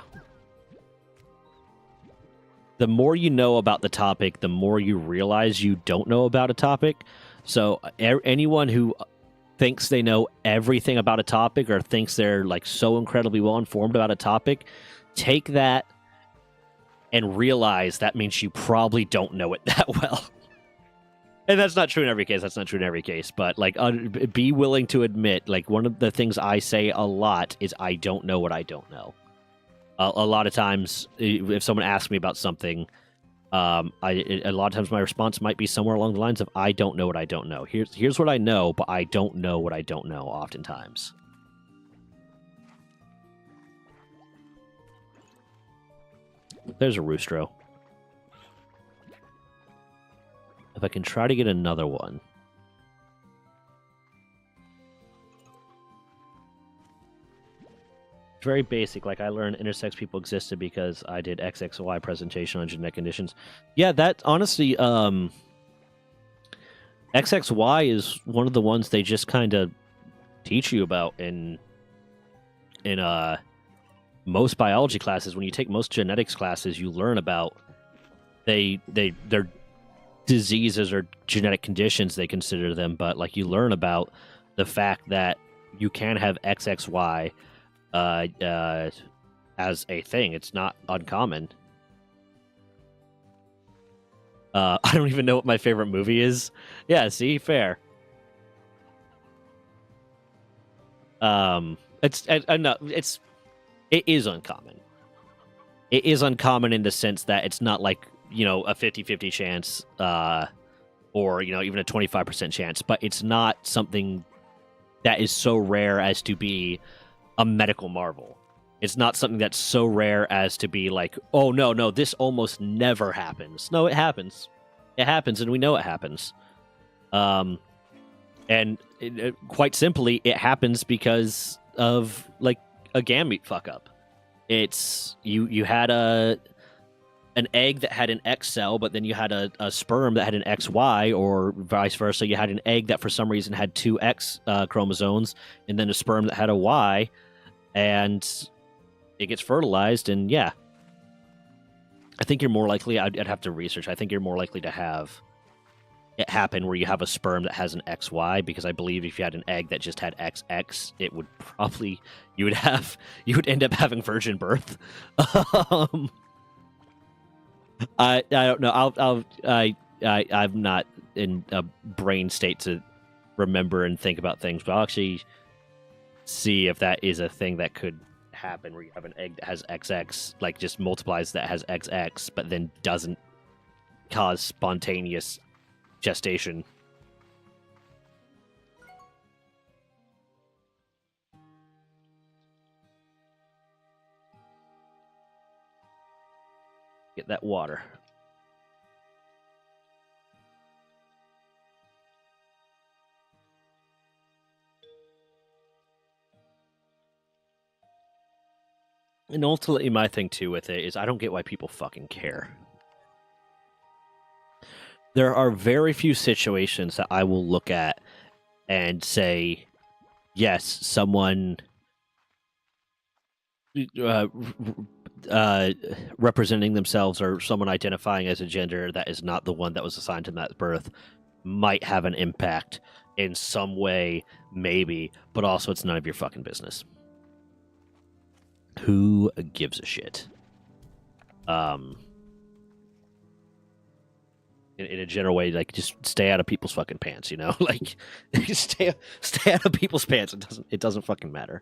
The more you know about the topic, the more you realize you don't know about a topic. So anyone who thinks they know everything about a topic or thinks they're like so incredibly well informed about a topic, take that and realize that means you probably don't know it that well. And that's not true in every case. But like, be willing to admit, like, one of the things I say a lot is I don't know what I don't know. A lot of times, if someone asks me about something, a lot of times my response might be somewhere along the lines of I don't know what I don't know. Here's what I know, but I don't know what I don't know. Oftentimes. There's a roostro. If I can try to get another one. It's very basic. Like, I learned intersex people existed because I did XXY presentation on genetic conditions. Yeah, that, honestly, XXY is one of the ones they just kind of teach you about in most biology classes. When you take most genetics classes, you learn about they're diseases or genetic conditions, they consider them, but like you learn about the fact that you can have XXY as a thing. It's not uncommon. I don't even know what my favorite movie is. Yeah, see, fair. It is uncommon. It is uncommon in the sense that it's not like, a 50-50 chance, or, even a 25% chance, but it's not something that is so rare as to be a medical marvel. It's not something that's so rare as to be like, oh, no, this almost never happens. No, it happens. It happens, and we know it happens. And quite simply, it happens because of, like, a gamete fuck-up. It's, you had an egg that had an X cell, but then you had a sperm that had an XY, or vice versa. You had an egg that for some reason had two X chromosomes, and then a sperm that had a Y, and it gets fertilized, and yeah. I think you're more likely, I'd have to research, I think you're more likely to have it happen where you have a sperm that has an XY, because I believe if you had an egg that just had XX, it would probably, you would end up having virgin birth. I don't know. I'm not in a brain state to remember and think about things, but I'll actually see if that is a thing that could happen where you have an egg that has XX, like just multiplies that has XX, but then doesn't cause spontaneous gestation. Get that water. And ultimately, my thing too with it is I don't get why people fucking care. There are very few situations that I will look at and say, yes, someone representing themselves or someone identifying as a gender that is not the one that was assigned to them at birth might have an impact in some way, maybe, but also it's none of your fucking business. Who gives a shit? In a general way, like just stay out of people's fucking pants, you know? Like stay out of people's pants. It doesn't fucking matter.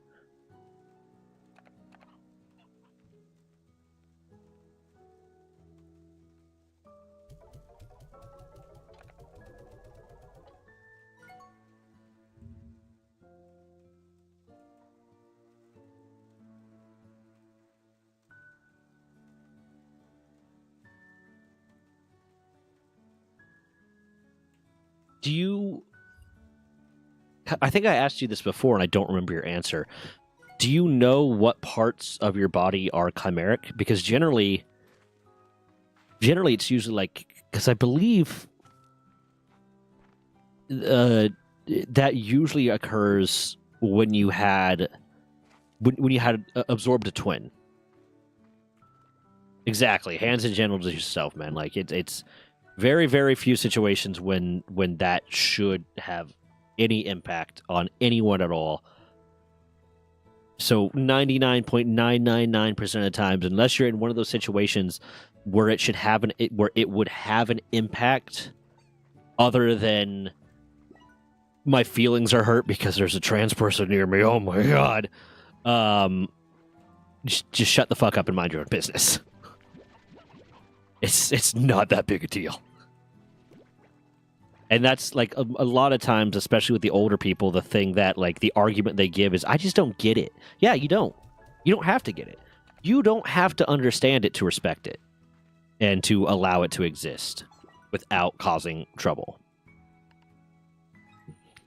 Do you... I think I asked you this before and I don't remember your answer. Do you know what parts of your body are chimeric? Because generally it's usually like, because I believe that usually occurs when you had absorbed a twin. Exactly, hands and genitals yourself, man. Like it's very, very few situations when that should have any impact on anyone at all. So 99.999% of the times, unless you're in one of those situations where it should have where it would have an impact, other than my feelings are hurt because there's a trans person near me. Oh my god! Just shut the fuck up and mind your own business. It's not that big a deal. And that's like a lot of times, especially with the older people, the thing that like the argument they give is, I just don't get it. Yeah, you don't. You don't have to get it. You don't have to understand it to respect it and to allow it to exist without causing trouble.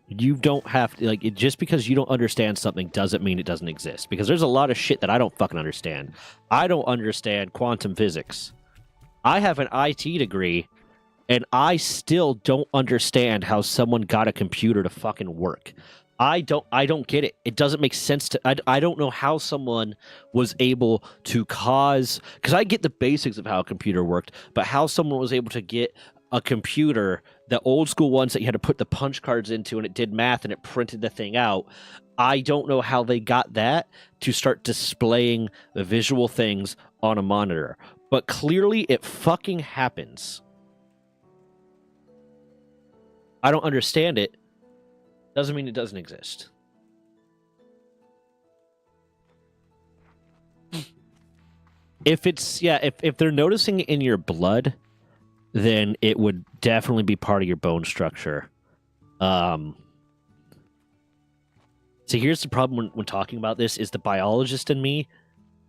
You don't have to, like, just because you don't understand something doesn't mean it doesn't exist. Because there's a lot of shit that I don't fucking understand. I don't understand quantum physics. I have an IT degree, and I still don't understand how someone got a computer to fucking work. I don't get it. It doesn't make sense to... I don't know how someone was able to cause... Because I get the basics of how a computer worked, but how someone was able to get a computer, the old school ones that you had to put the punch cards into and it did math and it printed the thing out. I don't know how they got that to start displaying the visual things on a monitor. But clearly it fucking happens. I don't understand it. Doesn't mean it doesn't exist. If it's... Yeah, if they're noticing it in your blood, then it would definitely be part of your bone structure. See, here's the problem when talking about this is the biologist in me,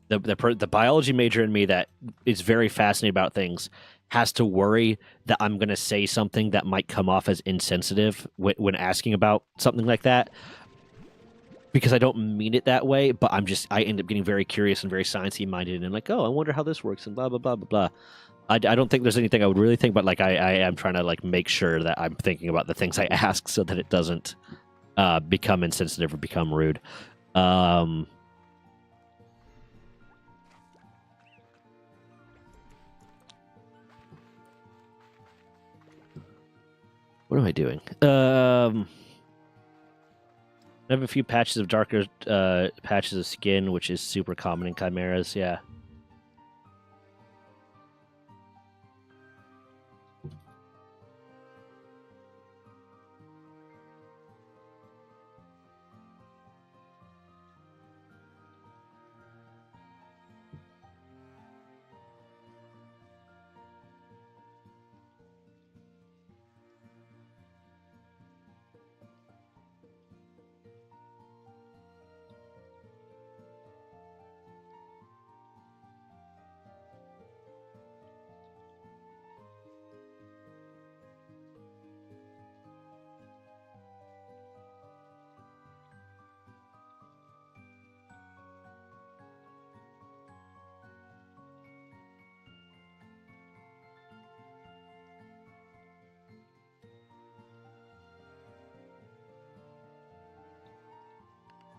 the biology major in me that is very fascinated about things, has to worry that I'm going to say something that might come off as insensitive when asking about something like that. Because I don't mean it that way, but I end up getting very curious and very sciencey minded and like, oh, I wonder how this works and blah, blah, blah, blah, blah. I don't think there's anything I would really think, but like I am trying to like make sure that I'm thinking about the things I ask so that it doesn't become insensitive or become rude. What am I doing? I have a few patches of darker patches of skin, which is super common in chimeras. Yeah.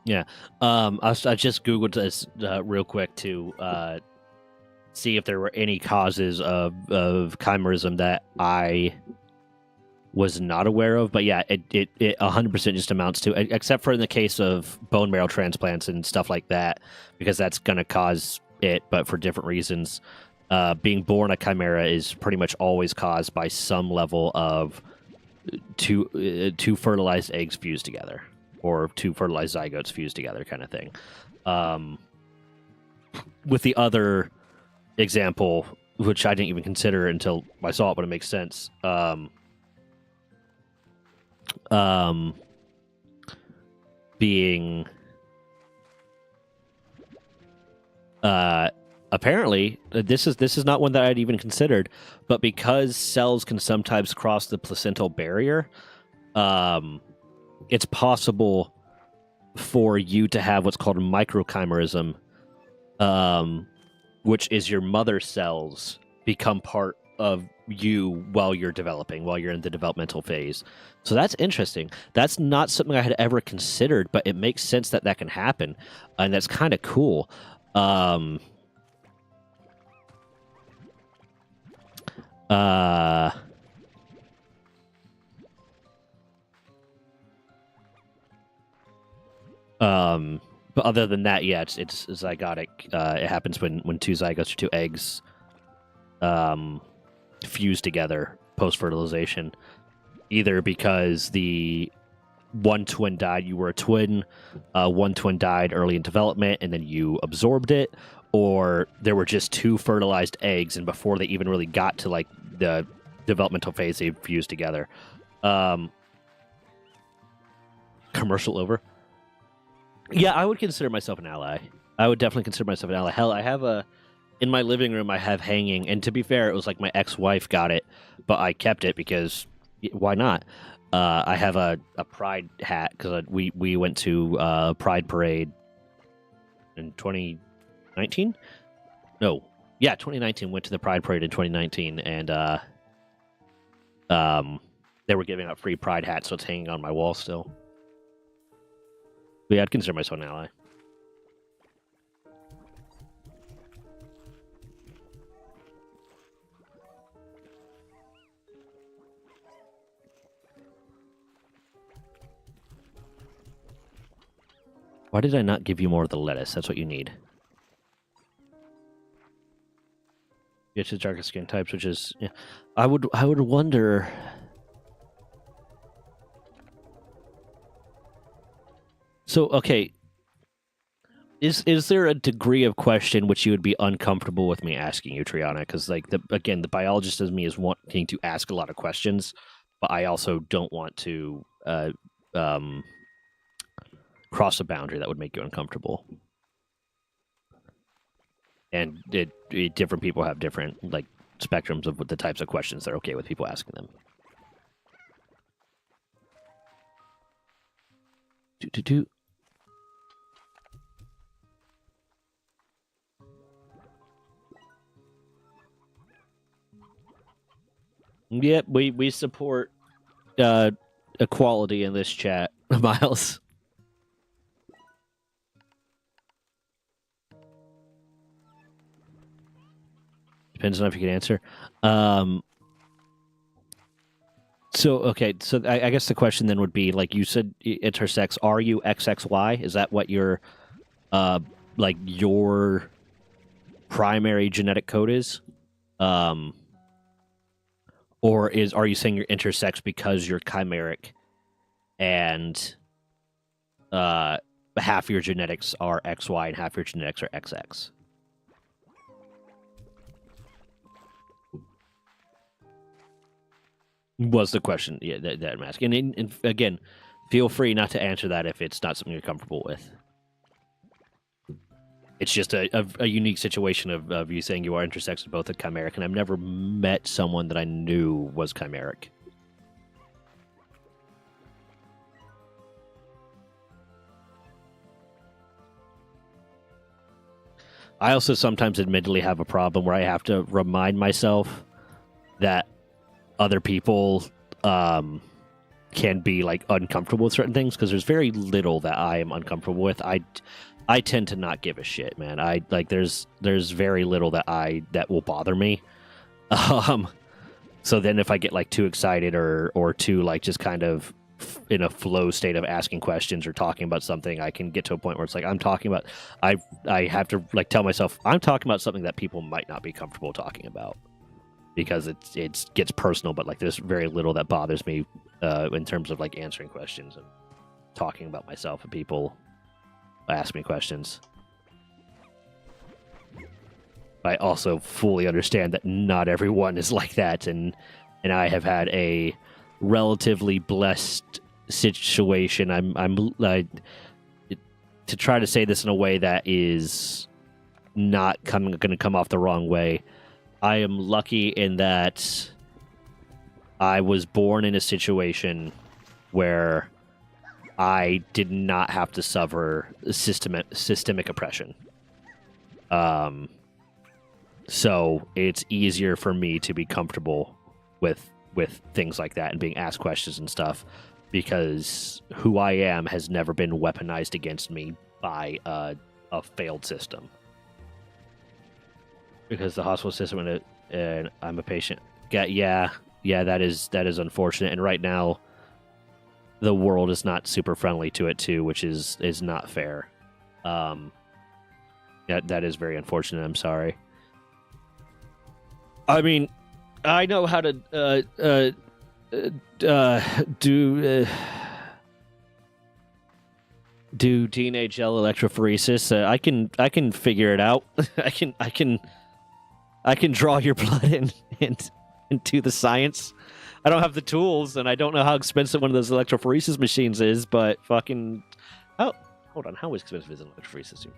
Yeah. I just googled this real quick to see if there were any causes of chimerism that I was not aware of. But yeah, it 100% just amounts to, except for in the case of bone marrow transplants and stuff like that, because that's going to cause it, but for different reasons. Being born a chimera is pretty much always caused by some level of two fertilized eggs fused together, or two fertilized zygotes fused together, kind of thing. With the other example, which I didn't even consider until I saw it, but it makes sense. Being apparently this is not one that I'd even considered, but because cells can sometimes cross the placental barrier, it's possible for you to have what's called microchimerism, which is your mother cells become part of you while you're developing, while you're in the developmental phase. So that's interesting. That's not something I had ever considered, but it makes sense that that can happen, and that's kind of cool. But other than that, yeah, it's zygotic. It happens when two zygotes or two eggs fuse together post fertilization, either because the one twin died, you were a twin, one twin died early in development, and then you absorbed it, or there were just two fertilized eggs, and before they even really got to like the developmental phase, they fused together. Commercial over. Yeah, I would consider myself an ally. I would definitely consider myself an ally. Hell, I have in my living room, I have hanging, and to be fair, it was like my ex-wife got it, but I kept it because why not? I have a Pride hat because we went to Pride Parade in 2019. No, yeah, 2019. Went to the Pride Parade in 2019, and they were giving out free Pride hats, so it's hanging on my wall still. But yeah, I'd consider myself an ally. Why did I not give you more of the lettuce? That's what you need. Get to darker skin types, which is, yeah. I would wonder. So okay, is there a degree of question which you would be uncomfortable with me asking you, Triana? Because like the biologist in me is wanting to ask a lot of questions, but I also don't want to cross a boundary that would make you uncomfortable. And different people have different like spectrums of the types of questions they're okay with people asking them. Yep, we support equality in this chat, Miles. Depends on if you can answer. So okay, so I guess the question then would be, like you said, intersex. Are you XXY? Is that what your like your primary genetic code is? Or are you saying you're intersex because you're chimeric and half your genetics are XY and half your genetics are XX? Was the question that I'm asking. And again, feel free not to answer that if it's not something you're comfortable with. It's just a unique situation of you saying you are intersex with both a chimeric, and I've never met someone that I knew was chimeric. I also sometimes admittedly have a problem where I have to remind myself that other people can be like uncomfortable with certain things, because there's very little that I am uncomfortable with. I tend to not give a shit, man. I like there's very little that will bother me. So then if I get like too excited or too like just kind of in a flow state of asking questions or talking about something, I can get to a point where it's like I'm talking about I have to like tell myself I'm talking about something that people might not be comfortable talking about, because it gets personal, but like there's very little that bothers me in terms of like answering questions and talking about myself and people ask me questions. I also fully understand that not everyone is like that, and I have had a relatively blessed situation. To try to say this in a way that is not going to come off the wrong way. I am lucky in that I was born in a situation where I did not have to suffer systemic oppression. So it's easier for me to be comfortable with things like that and being asked questions and stuff, because who I am has never been weaponized against me by a failed system. Because the hospital system and I'm a patient. Yeah, that is unfortunate. And right now, the world is not super friendly to it too, which is not fair. That is very unfortunate. I'm sorry. I mean, I know how to do DNA gel electrophoresis. I can figure it out. I can draw your blood and do the science. I don't have the tools, and I don't know how expensive one of those electrophoresis machines is, but fucking... Oh, hold on. How expensive is an electrophoresis?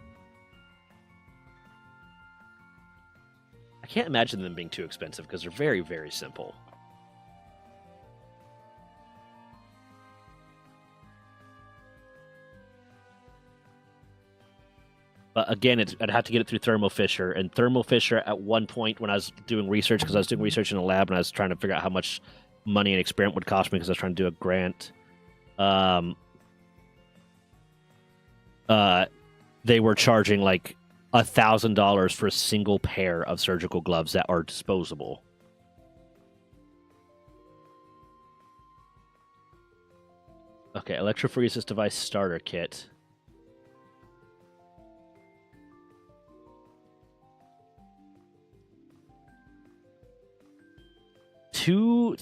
I can't imagine them being too expensive, because they're very, very simple. But again, I'd have to get it through Thermo Fisher. And Thermo Fisher, at one point when I was doing research, because I was doing research in a lab and I was trying to figure out how much money an experiment would cost me because I was trying to do a grant, they were charging like $1,000 for a single pair of surgical gloves that are disposable. Okay, electrophoresis device starter kit. To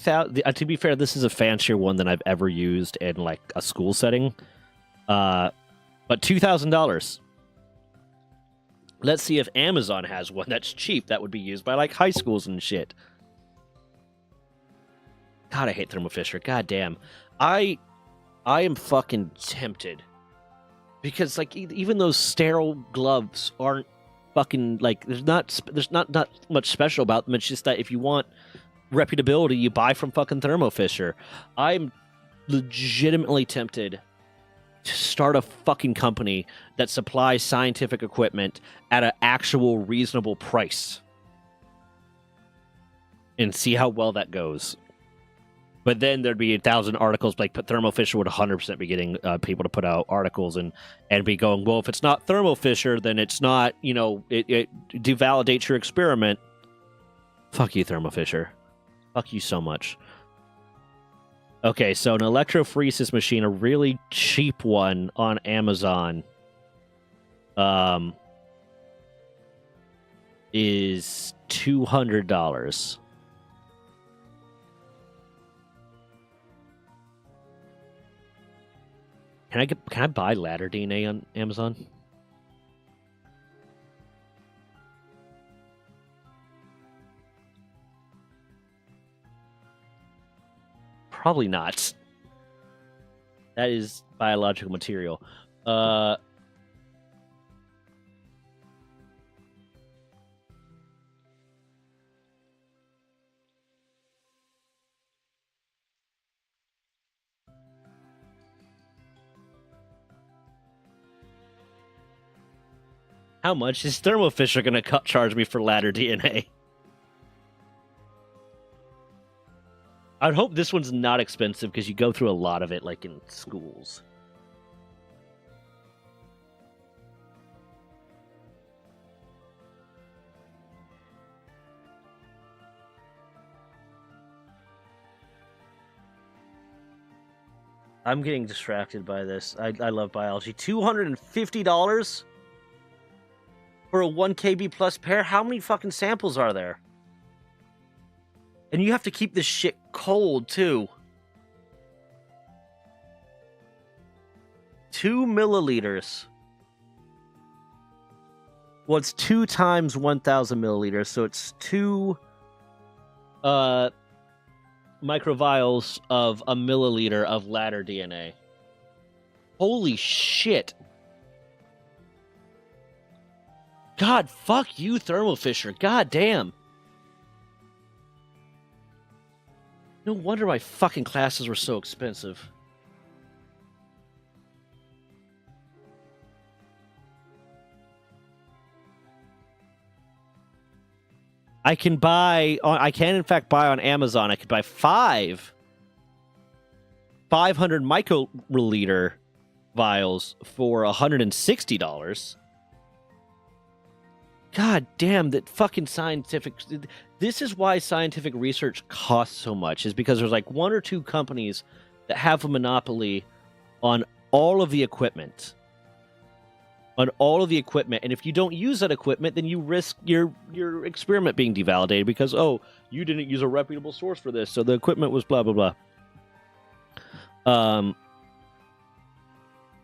be fair, this is a fancier one than I've ever used in like a school setting. But $2,000. Let's see if Amazon has one that's cheap that would be used by like high schools and shit. God, I hate Thermo Fisher. God damn. I am fucking tempted, because like even those sterile gloves aren't fucking like there's not much special about them. It's just that if you want reputability, you buy from fucking Thermo Fisher. I'm legitimately tempted to start a fucking company that supplies scientific equipment at an actual reasonable price and see how well that goes. But then there'd be 1,000 articles, like Thermo Fisher would 100% be getting people to put out articles and be going, well, if it's not Thermo Fisher, then it's not, it devalidates your experiment. Fuck you, Thermo Fisher. Fuck you so much. Okay, so an electrophoresis machine, a really cheap one on Amazon, is $200. Can I buy ladder DNA on Amazon? Probably not. That is biological material. How much is Thermo Fisher going to charge me for ladder DNA? I'd hope this one's not expensive because you go through a lot of it, like in schools. I'm getting distracted by this. I love biology. $250 for a 1 KB plus pair? How many fucking samples are there? And you have to keep this shit cold, too. 2 milliliters. Well, it's 2 times 1,000 milliliters, so it's 2 microvials of a milliliter of ladder DNA. Holy shit. God, fuck you, Thermo Fisher. God damn. No wonder my fucking classes were so expensive. I can in fact buy on Amazon. I could buy 5 500 microliter vials for $160. God damn, that fucking scientific... This is why scientific research costs so much, is because there's like 1 or 2 companies that have a monopoly on all of the equipment. And if you don't use that equipment, then you risk your experiment being devalidated because, oh, you didn't use a reputable source for this, so the equipment was blah, blah, blah.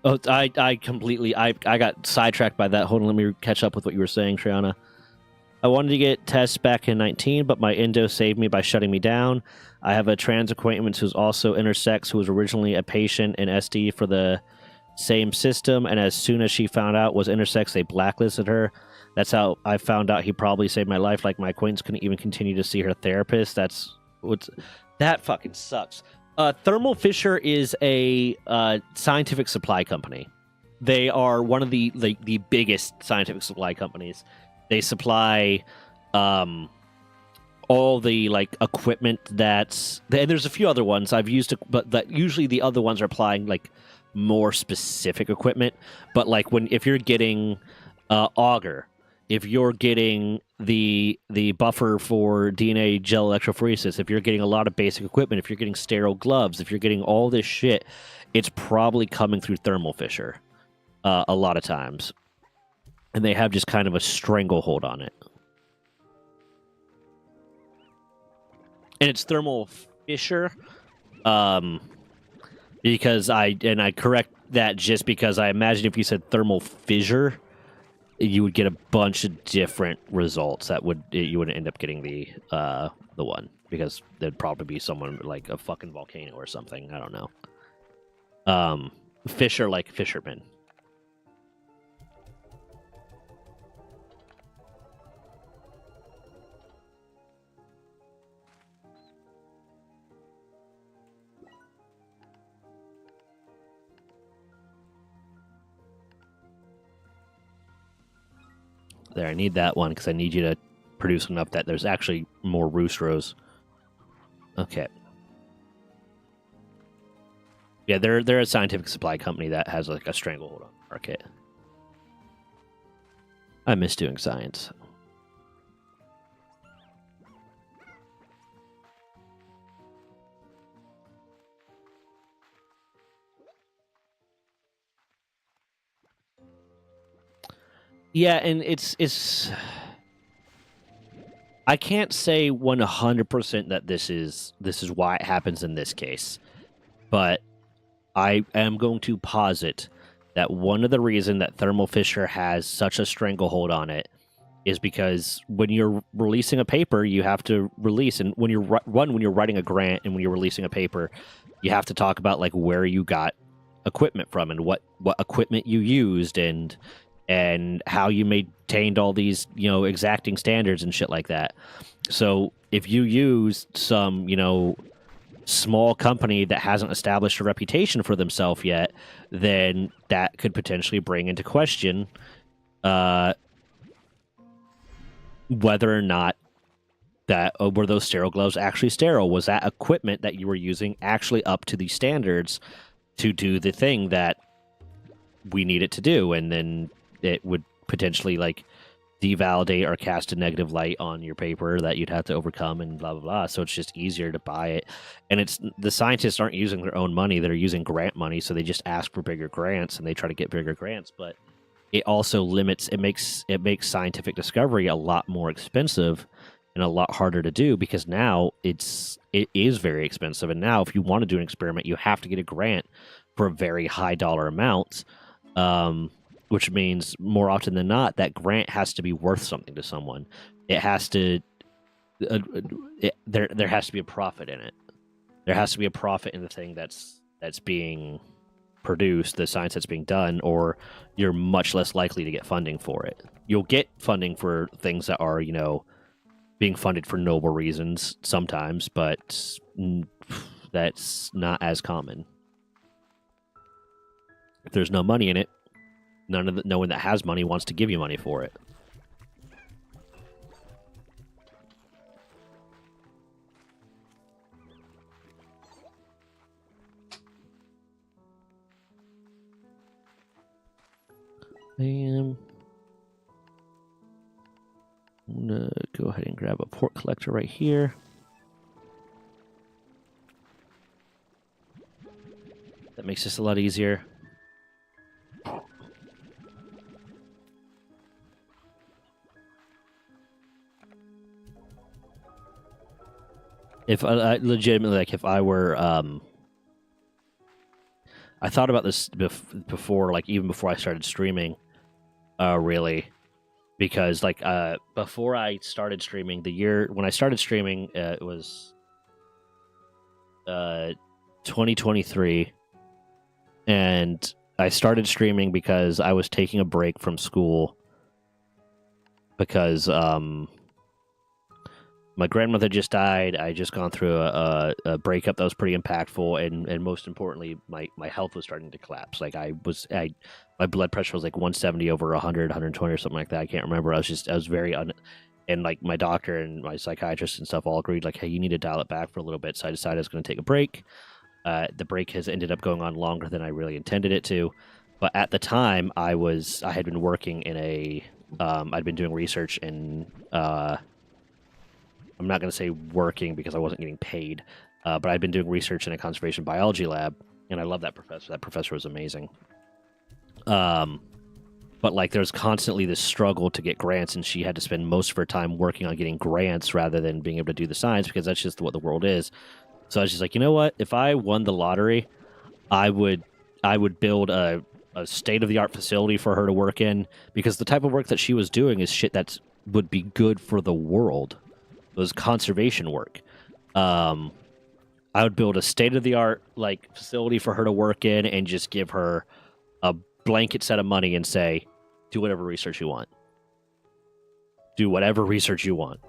I got sidetracked by that. Hold on, let me catch up with what you were saying, Triana. I wanted to get tests back in 19, but my endo saved me by shutting me down. I have a trans acquaintance who's also intersex, who was originally a patient in SD for the same system, and as soon as she found out was intersex, they blacklisted her. That's how I found out he probably saved my life. Like, my acquaintance couldn't even continue to see her therapist. That fucking sucks. Thermo Fisher is a scientific supply company. They are one of the biggest scientific supply companies. They supply all the like equipment and there's a few other ones I've used, but that usually the other ones are applying like more specific equipment. But like if you're getting auger, if you're getting the buffer for DNA gel electrophoresis, if you're getting a lot of basic equipment, if you're getting sterile gloves, if you're getting all this shit, it's probably coming through Thermo Fisher a lot of times. And they have just kind of a stranglehold on it. And it's Thermo Fisher. Because I correct that just because I imagine if you said thermal fissure, you would get a bunch of different results. You wouldn't end up getting the one, because there'd probably be someone like a fucking volcano or something. I don't know. Fisher like fisherman. There, I need that one because I need you to produce enough that there's actually more roost rows. Okay. Yeah, they're a scientific supply company that has like a stranglehold on the market. I miss doing science. Yeah, and it's I can't say 100% that this is why it happens in this case, but I am going to posit that one of the reasons that Thermo Fisher has such a stranglehold on it is because when you're releasing a paper, you have to release, and when you're writing a grant and when you're releasing a paper, you have to talk about like where you got equipment from and what equipment you used and how you maintained all these, exacting standards and shit like that. So if you use some, small company that hasn't established a reputation for themselves yet, then that could potentially bring into question whether or not that were those sterile gloves actually sterile? Was that equipment that you were using actually up to the standards to do the thing that we need it to do? And then it would potentially like devalidate or cast a negative light on your paper that you'd have to overcome and blah blah blah. So it's just easier to buy it. And it's the scientists aren't using their own money, they're using grant money, so they just ask for bigger grants and they try to get bigger grants. But it also limits, it makes scientific discovery a lot more expensive and a lot harder to do, because now it is very expensive. And now if you want to do an experiment, you have to get a grant for a very high dollar amount, which means more often than not that grant has to be worth something to someone. It has to there has to be a profit in it. There has to be a profit in the thing that's being produced, the science that's being done, or you're much less likely to get funding for it. You'll get funding for things that are, being funded for noble reasons sometimes, but that's not as common. If there's no money in it, no one that has money wants to give you money for it. And I'm gonna go ahead and grab a port collector right here. That makes this a lot easier. If I legitimately, like, if I were, I thought about this before, like, even before I started streaming, really, because, like, before I started streaming, the year when I started streaming, it was 2023, and I started streaming because I was taking a break from school because, my grandmother just died. I just gone through a breakup that was pretty impactful, and most importantly, my health was starting to collapse. Like my blood pressure was like 170 over 100, 120 or something like that. I can't remember. I was very and like my doctor and my psychiatrist and stuff all agreed, like, hey, you need to dial it back for a little bit. So I decided I was going to take a break. The break has ended up going on longer than I really intended it to, but at the time I had been working in a I'd been doing research in I'm not going to say working because I wasn't getting paid, but I'd been doing research in a conservation biology lab, and I love that professor. That professor was amazing. But like, there's constantly this struggle to get grants, and she had to spend most of her time working on getting grants rather than being able to do the science, because that's just what the world is. So I was just like, you know what? If I won the lottery, I would build a state-of-the-art facility for her to work in, because the type of work that she was doing is shit that would be good for the world. It was conservation work. I would build a state-of-the-art like facility for her to work in, and just give her a blanket set of money and say, do whatever research you want. Do whatever research you want.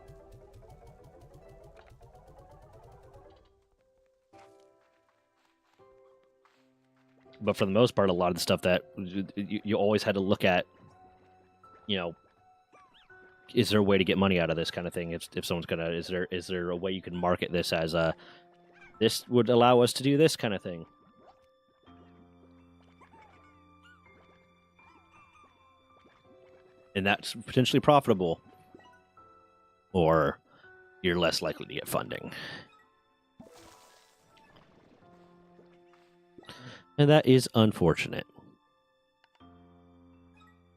But for the most part, a lot of the stuff that you always had to look at, is there a way to get money out of this kind of thing? If someone's gonna, is there a way you can market this as this would allow us to do this kind of thing? And that's potentially profitable, or you're less likely to get funding. And that is unfortunate.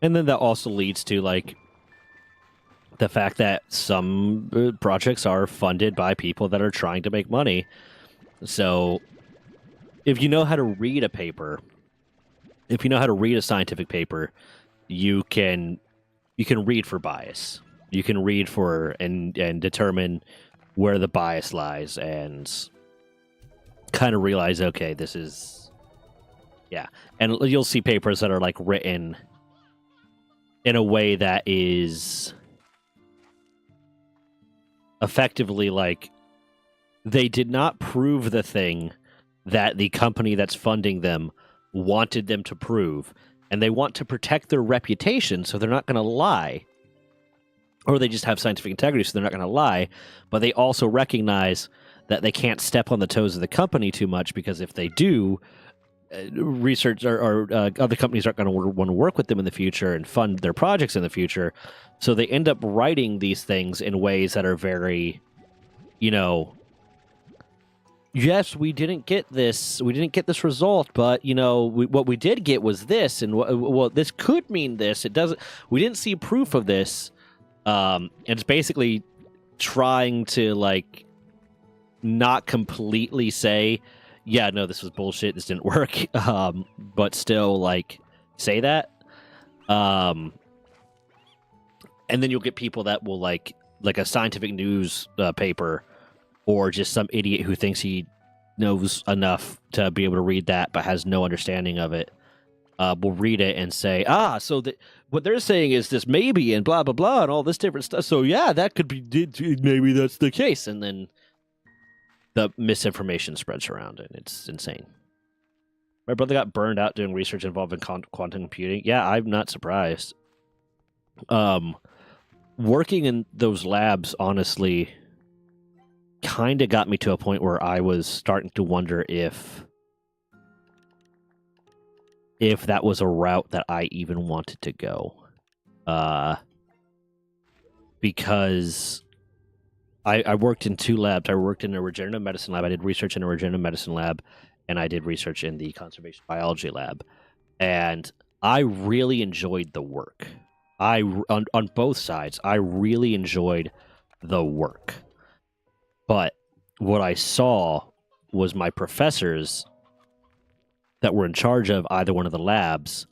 And then that also leads to, like, the fact that some projects are funded by people that are trying to make money. So if you know how to read a paper, if you know how to read a scientific paper, you can read for bias. You can read for and determine where the bias lies, and kind of realize, okay, this is, yeah. And you'll see papers that are like written in a way that is effectively like they did not prove the thing that the company that's funding them wanted them to prove, and they want to protect their reputation, so they're not going to lie or they just have scientific integrity, so they're not going to lie. But they also recognize that they can't step on the toes of the company too much, because if they do, research or other companies aren't going to want to work with them in the future and fund their projects in the future. So they end up writing these things in ways that are very, yes, we didn't get this result, but what we did get was this, and well, this could mean this. It doesn't. We didn't see proof of this. And it's basically trying to not completely say, yeah, no, this was bullshit, this didn't work, but still say that. And then you'll get people that will like a scientific news paper, or just some idiot who thinks he knows enough to be able to read that but has no understanding of it, will read it and say, so what they're saying is this maybe and blah blah blah and all this different stuff, so yeah, that could be, maybe that's the case, and then the misinformation spreads around, and it's insane. My brother got burned out doing research involving quantum computing. Yeah, I'm not surprised. Working in those labs, honestly, kind of got me to a point where I was starting to wonder if that was a route that I even wanted to go. Because I worked in two labs. I worked in a regenerative medicine lab. I did research in a regenerative medicine lab, and I did research in the conservation biology lab. And I really enjoyed the work. On both sides, I really enjoyed the work. But what I saw was my professors that were in charge of either one of the labs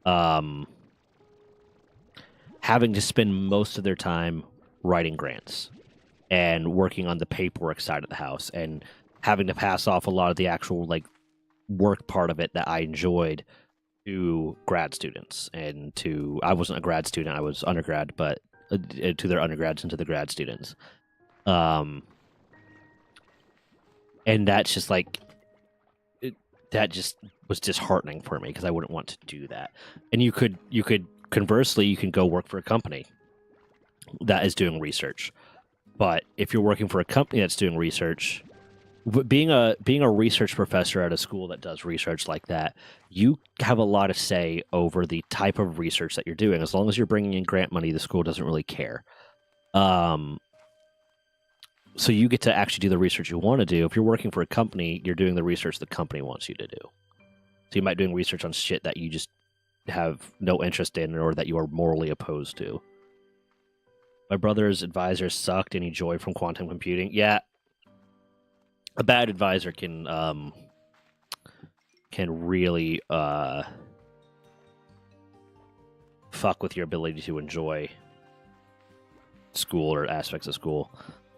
having to spend most of their time writing grants and working on the paperwork side of the house, and having to pass off a lot of the actual work part of it that I enjoyed to grad students, and I wasn't a grad student, I was undergrad, but to their undergrads and to the grad students. And that's just that just was disheartening for me, because I wouldn't want to do that. And you could conversely, you can go work for a company that is doing research. But if you're working for a company that's doing research, being a research professor at a school that does research like that, you have a lot of say over the type of research that you're doing. As long as you're bringing in grant money, the school doesn't really care. So you get to actually do the research you want to do. If you're working for a company, you're doing the research the company wants you to do. So you might be doing research on shit that you just have no interest in, or that you are morally opposed to. My brother's advisor sucked any joy from quantum computing. Yeah, a bad advisor can really fuck with your ability to enjoy school or aspects of school.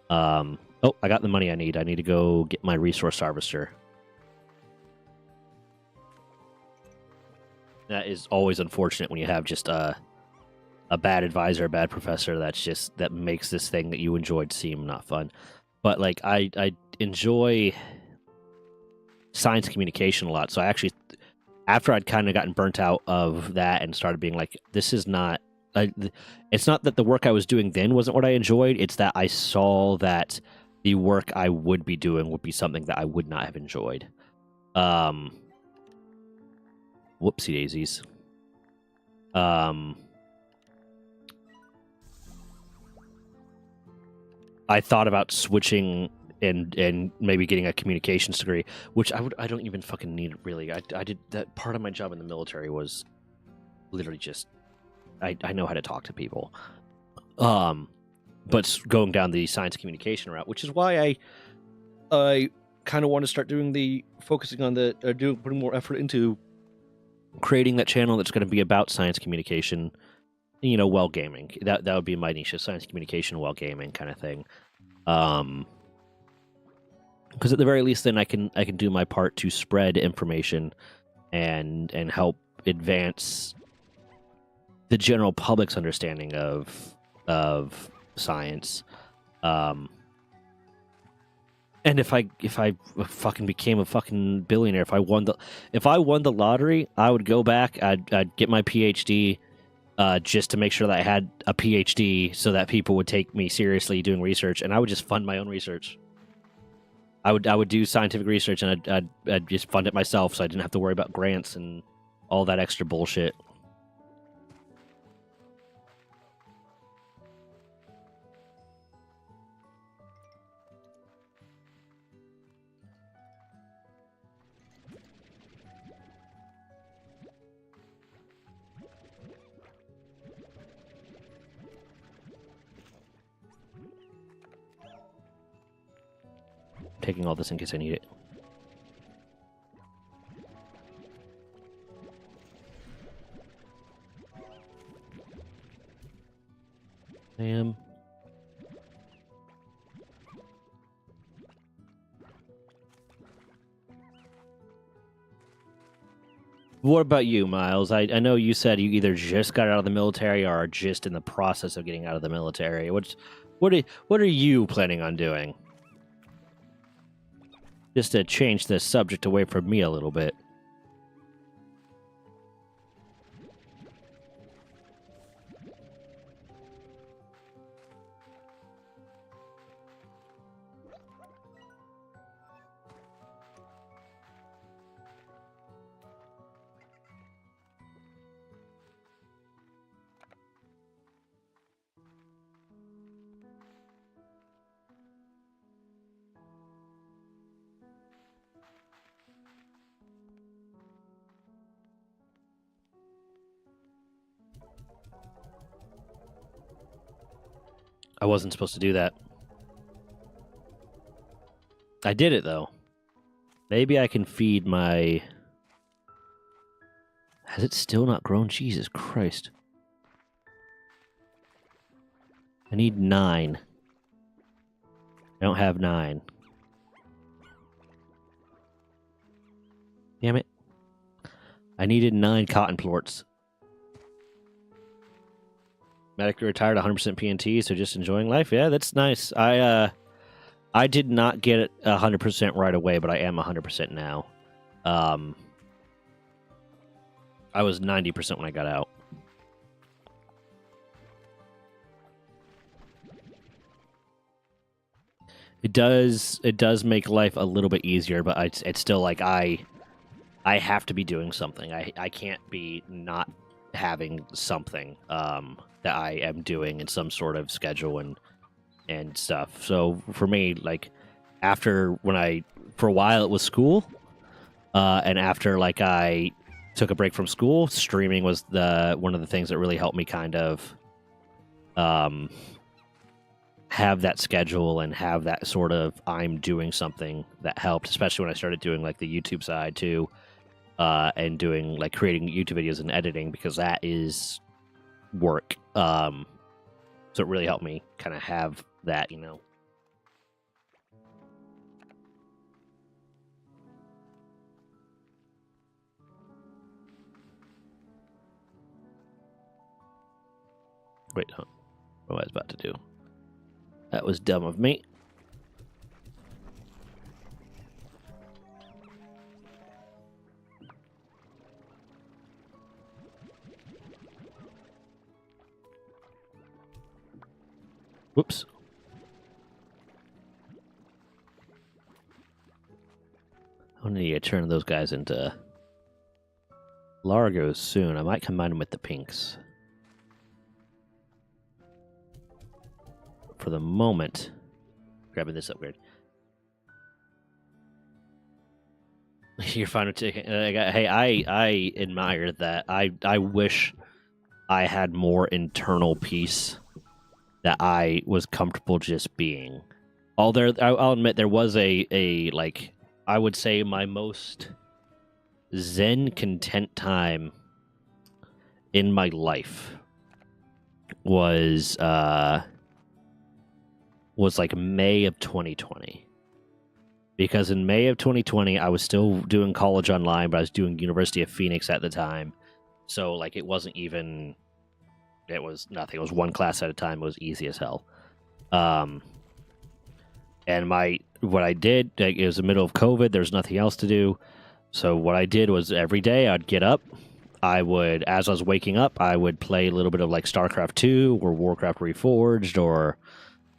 Oh, I got the money I need. I need to go get my resource harvester. That is always unfortunate when you have just a bad advisor, a bad professor that makes this thing that you enjoyed seem not fun. But I enjoy science communication a lot. So I actually, after I'd kind of gotten burnt out of that and started being like, this is not, it's not that the work I was doing then wasn't what I enjoyed. It's that I saw that the work I would be doing would be something that I would not have enjoyed. Whoopsie daisies. I thought about switching and maybe getting a communications degree, which I don't even fucking need, really. I did that. Part of my job in the military was literally just I know how to talk to people. But going down the science communication route, which is why I kind of want to start focusing on putting more effort into creating that channel that's going to be about science communication, while gaming. That would be my niche, science communication while gaming kind of thing. Because at the very least, then I can do my part to spread information and help advance the general public's understanding of science. And if I fucking became a fucking billionaire, if I won the lottery, I would go back. I'd get my PhD. just to make sure that I had a PhD so that people would take me seriously doing research, and I would just fund my own research. I would do scientific research, and I'd just fund it myself, so I didn't have to worry about grants and all that extra bullshit. Taking all this in case I need it. Damn. What about you, Miles? I know you said you either just got out of the military or are just in the process of getting out of the military. What are you planning on doing? Just to change the subject away from me a little bit. I wasn't supposed to do that. I did it, though. Maybe I can feed my... Has it still not grown? Jesus Christ. I need 9. I don't have 9. Damn it. I needed 9 cotton plorts. Medically retired, 100% PNT, so just enjoying life. Yeah, that's nice. I did not get it 100% right away, but I am 100% now. I was 90% when I got out. It does make life a little bit easier, but it's still like I have to be doing something. I can't be not having something that I am doing in some sort of schedule and stuff. So for me, like for a while it was school, and after like I took a break from school, streaming was one of the things that really helped me kind of have that schedule and have that sort of I'm doing something that helped, especially when I started doing like the YouTube side too, and doing like creating YouTube videos and editing, because that is work. So it really helped me kind of have that, you know. Wait, huh? What was I about to do? That was dumb of me. Whoops. I need to turn those guys into Largos soon. I might combine them with the pinks. For the moment, grabbing this upgrade. You're fine with taking. Hey, I admire that. I wish I had more internal peace that I was comfortable just being. I'll admit there was a like, I would say my most zen content time in my life was like May of 2020. Because in May of 2020, I was still doing college online, but I was doing University of Phoenix at the time. So, like, it wasn't even... It was nothing. It was one class at a time. It was easy as hell. And what I did, like, it was the middle of COVID. There was nothing else to do. So what I did was every day I'd get up, I would, as I was waking up, I would play a little bit of like StarCraft 2 or Warcraft Reforged or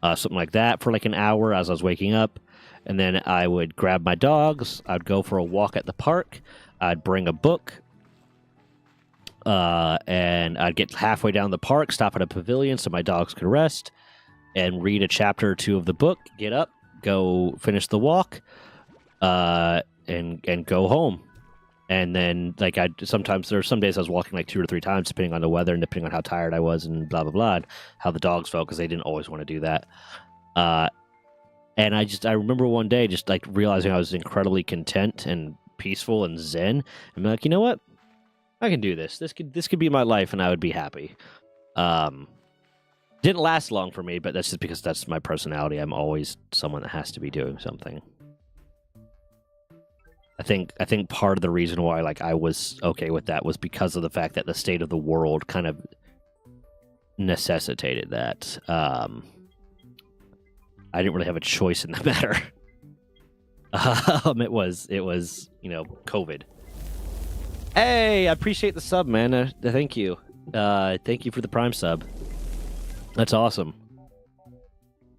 something like that for like an hour as I was waking up. And then I would grab my dogs. I'd go for a walk at the park. I'd bring a book. And I'd get halfway down the park, stop at a pavilion so my dogs could rest, and read a chapter or two of the book, get up, go finish the walk, and go home. And then, like, sometimes there's some days I was walking like 2 or 3 times, depending on the weather and depending on how tired I was and blah, blah, blah, and how the dogs felt because they didn't always want to do that. And I remember one day just like realizing I was incredibly content and peaceful and zen. And like, you know what? I can do this. This could be my life and I would be happy. Didn't last long for me, but that's just because that's my personality. I'm always someone that has to be doing something. I think part of the reason why like I was okay with that was because of the fact that the state of the world kind of necessitated that. I didn't really have a choice in the matter. It was COVID. Hey, I appreciate the sub, man. Thank you. Thank you for the Prime sub. That's awesome.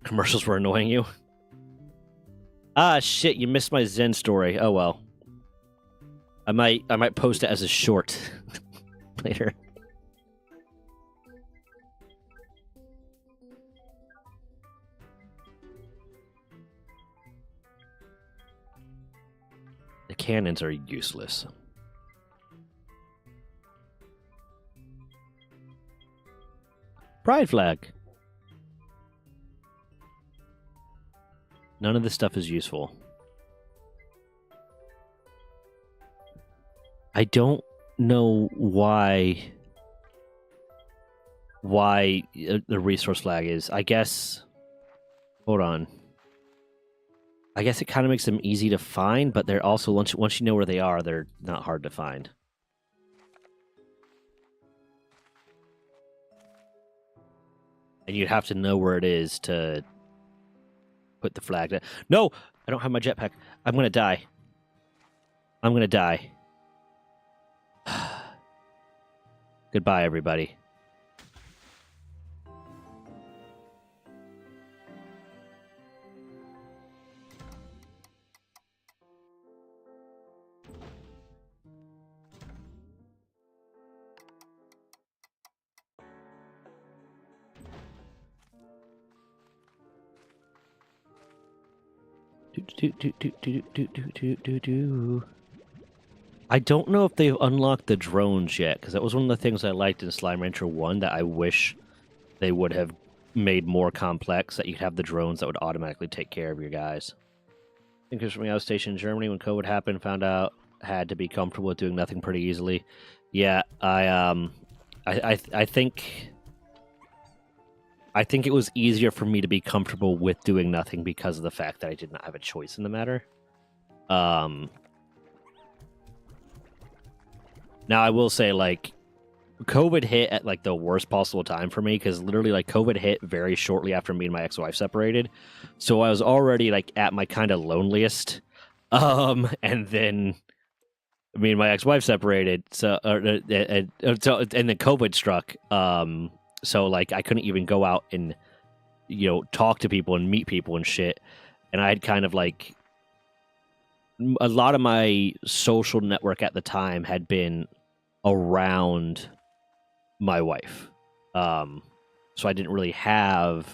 Commercials were annoying you. Ah, shit! You missed my Zen story. Oh well. I might post it as a short later. The cannons are useless. Pride flag. None of this stuff is useful. I don't know why the resource flag is. I guess... Hold on. I guess it kind of makes them easy to find, but they're also, once you know where they are, they're not hard to find. And you'd have to know where it is to put the flag down. No! I don't have my jetpack. I'm gonna die. I'm gonna die. Goodbye, everybody. I don't know if they've unlocked the drones yet, because that was one of the things I liked in Slime Rancher 1 that I wish they would have made more complex, that you'd have the drones that would automatically take care of your guys. I think it was from I was stationed in Germany when COVID happened, found out had to be comfortable with doing nothing pretty easily. Yeah, I think it was easier for me to be comfortable with doing nothing because of the fact that I did not have a choice in the matter. Now, I will say, like, COVID hit at, like, the worst possible time for me, because literally, like, COVID hit very shortly after me and my ex-wife separated. So I was already, like, at my kind of loneliest. And then me and my ex-wife separated, so and then COVID struck. So, like, I couldn't even go out and, talk to people and meet people and shit. And I had kind of, like, a lot of my social network at the time had been around my wife. So I didn't really have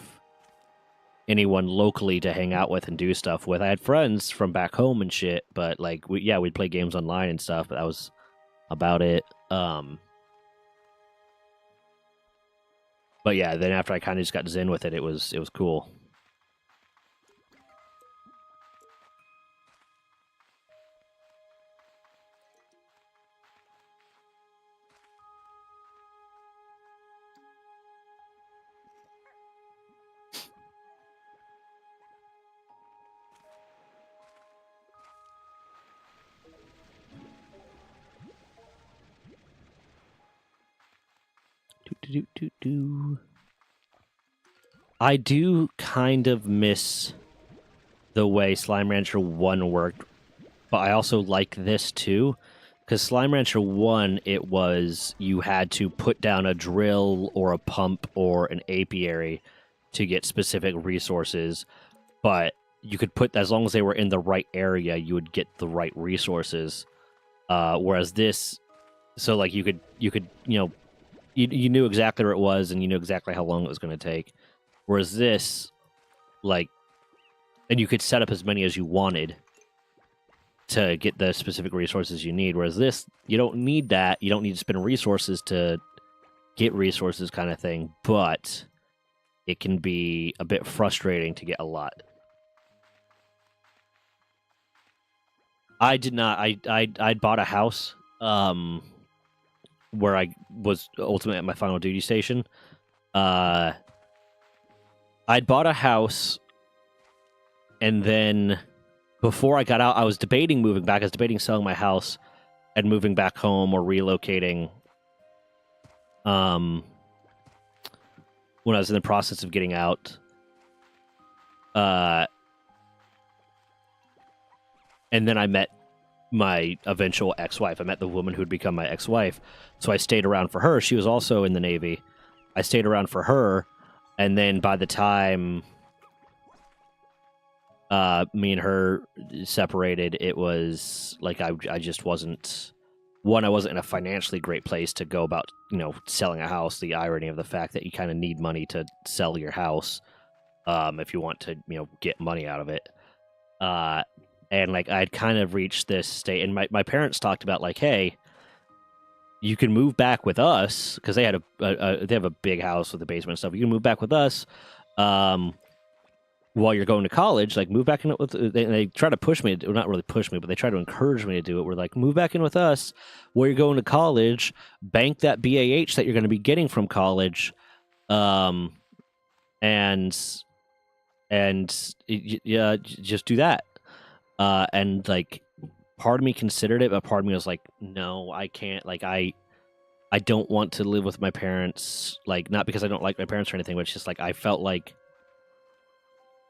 anyone locally to hang out with and do stuff with. I had friends from back home and shit, but, like, we'd play games online and stuff, but that was about it. But yeah, then after I kind of just got zen with it, it was cool. I do kind of miss the way Slime Rancher 1 worked, but I also like this too, Because Slime Rancher 1, it was you had to put down a drill or a pump or an apiary to get specific resources, but you could put, as long as they were in the right area, you would get the right resources. Whereas this, so like you could you knew exactly where it was and you knew exactly how long it was going to take. Whereas this, like, and you could set up as many as you wanted to get the specific resources you need. Whereas this, you don't need that. You don't need to spend resources to get resources kind of thing. But it can be a bit frustrating to get a lot. I did not. I bought a house where I was ultimately at my final duty station. I'd bought a house, and then before I got out, I was debating moving back. I was debating selling my house and moving back home or relocating. When I was in the process of getting out, and then I met my eventual ex-wife. I met the woman who would become my ex-wife. So I stayed around for her. She was also in the Navy. I stayed around for her, and then by the time me and her separated, it was like I just wasn't. One, I wasn't in a financially great place to go about, selling a house. The irony of the fact that you kind of need money to sell your house, if you want to, get money out of it. And like I'd kind of reached this state, and my parents talked about like, hey, you can move back with us because they had they have a big house with a basement and stuff. You can move back with us. While you're going to college, like move back in with. They try to push me, well, not really push me, but they try to encourage me to do it. We're like, move back in with us while you're going to college. Bank that BAH that you're going to be getting from college, and yeah, just do that. And like, part of me considered it, but part of me was like, no, I can't. Like, I don't want to live with my parents. Like, not because I don't like my parents or anything, but it's just like I felt like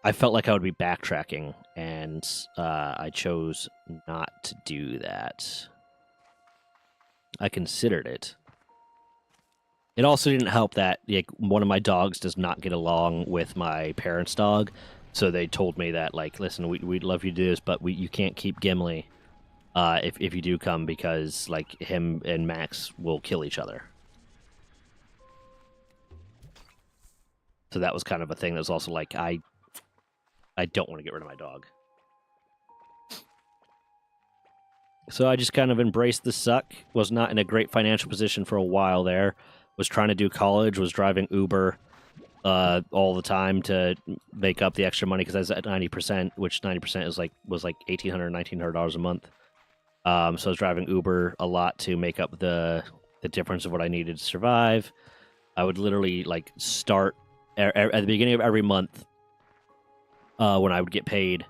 I would be backtracking, and I chose not to do that. I considered it. It also didn't help that like one of my dogs does not get along with my parents' dog, so they told me that like, listen, we'd love you to do this, but you can't keep Gimli if you do come, because like him and Max will kill each other. So that was kind of a thing that was also like I don't want to get rid of my dog. So I just kind of embraced the suck. Was not in a great financial position for a while there. Was trying to do college. Was driving Uber all the time to make up the extra money because I was at 90%, which 90% was like $1,800, $1,900 a month. So I was driving Uber a lot to make up the difference of what I needed to survive. I would literally like start at the beginning of every month. When I would get paid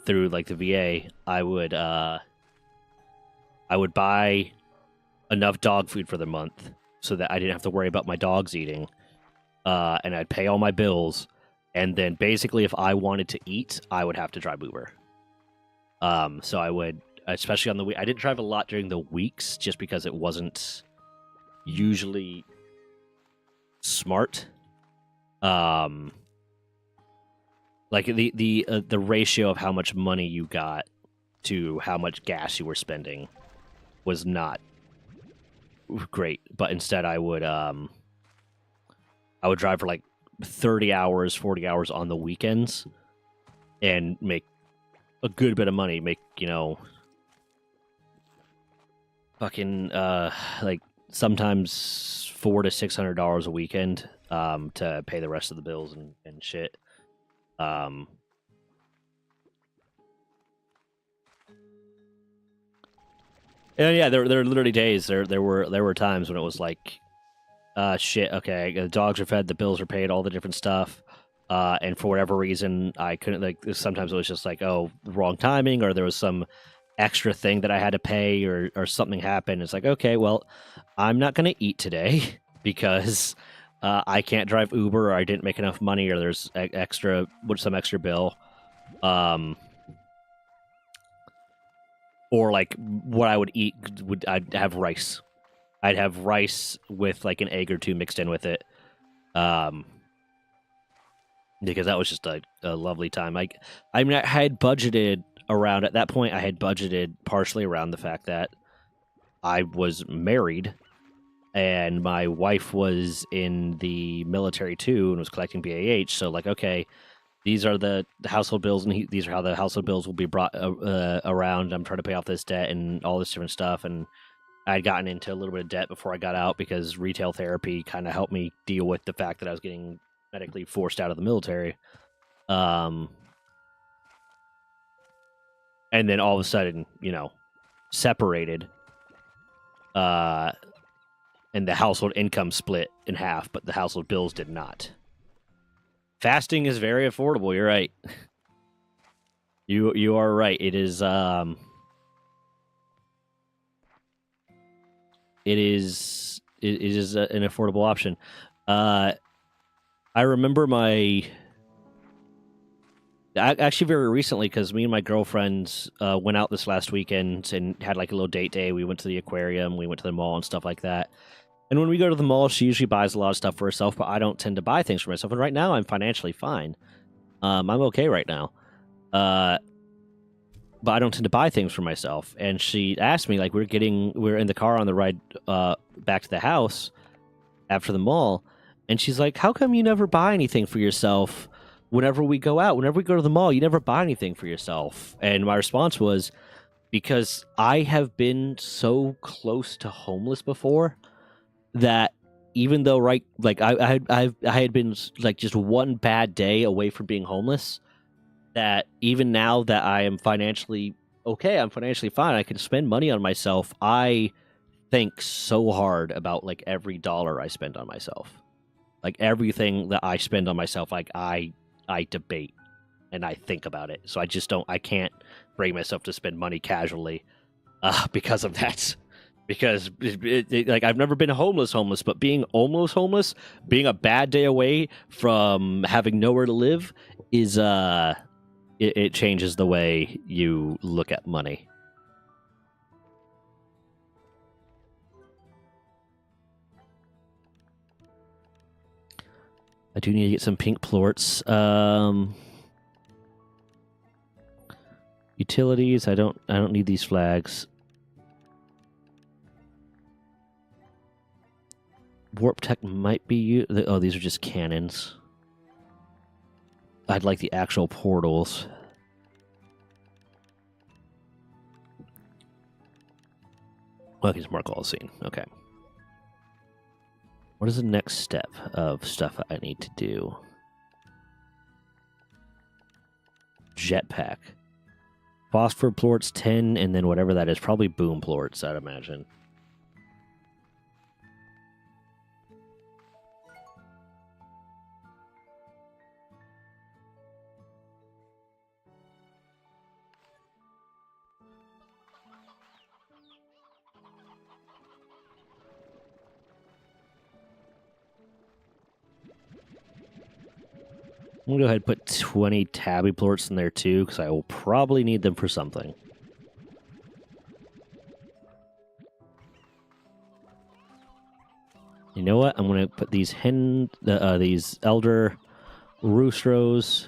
through like the VA, I would buy enough dog food for the month so that I didn't have to worry about my dogs eating, and I'd pay all my bills. And then basically, if I wanted to eat, I would have to drive Uber. So I would, especially on the week, I didn't drive a lot during the weeks just because it wasn't usually smart. Like the ratio of how much money you got to how much gas you were spending was not great. But instead, I would drive for like 30 hours, 40 hours on the weekends, and make a good bit of money. Make fucking like sometimes $400 to $600 a weekend to pay the rest of the bills and shit. And yeah, there were literally days. There were times when it was like, shit. Okay, the dogs are fed, the bills are paid, all the different stuff. And for whatever reason, I couldn't. Like sometimes it was just like, oh, wrong timing, or there was some extra thing that I had to pay, or something happened. It's like, okay, well, I'm not gonna eat today because I can't drive Uber, or I didn't make enough money, or there's some extra bill. or like what I would eat I'd have rice. I'd have rice with like an egg or two mixed in with it. Um, because that was just a lovely time. Like, I mean, I had budgeted around at that point. I had budgeted partially around the fact that I was married and my wife was in the military too and was collecting BAH. So, like, okay, these are the household bills, and these are how the household bills will be brought around. I'm trying to pay off this debt and all this different stuff, and I'd gotten into a little bit of debt before I got out because retail therapy kind of helped me deal with the fact that I was getting medically forced out of the military. And then all of a sudden, separated, uh, and the household income split in half, but the household bills did not. Fasting is very affordable. You're right. You are right. It is an affordable option. I remember actually very recently, because me and my girlfriends went out this last weekend and had like a little date day. We went to the aquarium, we went to the mall and stuff like that. And when we go to the mall, she usually buys a lot of stuff for herself, but I don't tend to buy things for myself. And right now, I'm financially fine. I'm okay right now. But I don't tend to buy things for myself. And she asked me, like, we're in the car on the ride back to the house after the mall, and she's like, "How come you never buy anything for yourself whenever we go out? Whenever we go to the mall, you never buy anything for yourself?" And my response was, because I have been so close to homeless before that even though I had been like just one bad day away from being homeless, that even now that I am financially okay, I'm financially fine, I can spend money on myself. I think so hard about like every dollar I spend on myself. Like everything that I spend on myself, like I debate and I think about it. So I can't bring myself to spend money casually because of that. Because like I've never been homeless, but being almost homeless, being a bad day away from having nowhere to live is it changes the way you look at money. I do need to get some pink plorts. Utilities. I don't need these flags. Warp tech might be oh, these are just cannons. I'd like the actual portals. Okay, it's more Coliseum. Okay. What is the next step of stuff I need to do? Jetpack. Phosphor plorts 10, and then whatever that is. Probably boom plorts, I'd imagine. I'm going to go ahead and put 20 tabby plorts in there too, because I will probably need them for something. You know what? I'm going to put these these elder roostros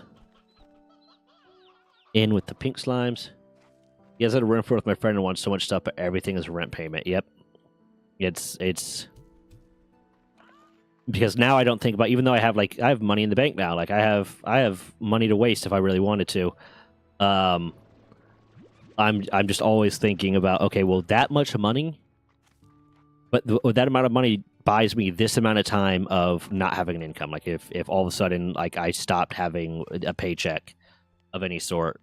in with the pink slimes. You guys had a run for with my friend and wants so much stuff, but everything is rent payment. Yep. It's because now I don't think about, even though I have money in the bank now, like I have money to waste if I really wanted to. I'm just always thinking about, okay, well, that much money, but that amount of money buys me this amount of time of not having an income. Like if all of a sudden like I stopped having a paycheck of any sort,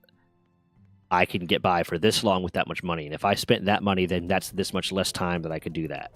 I can get by for this long with that much money. And if I spent that money, then that's this much less time that I could do that.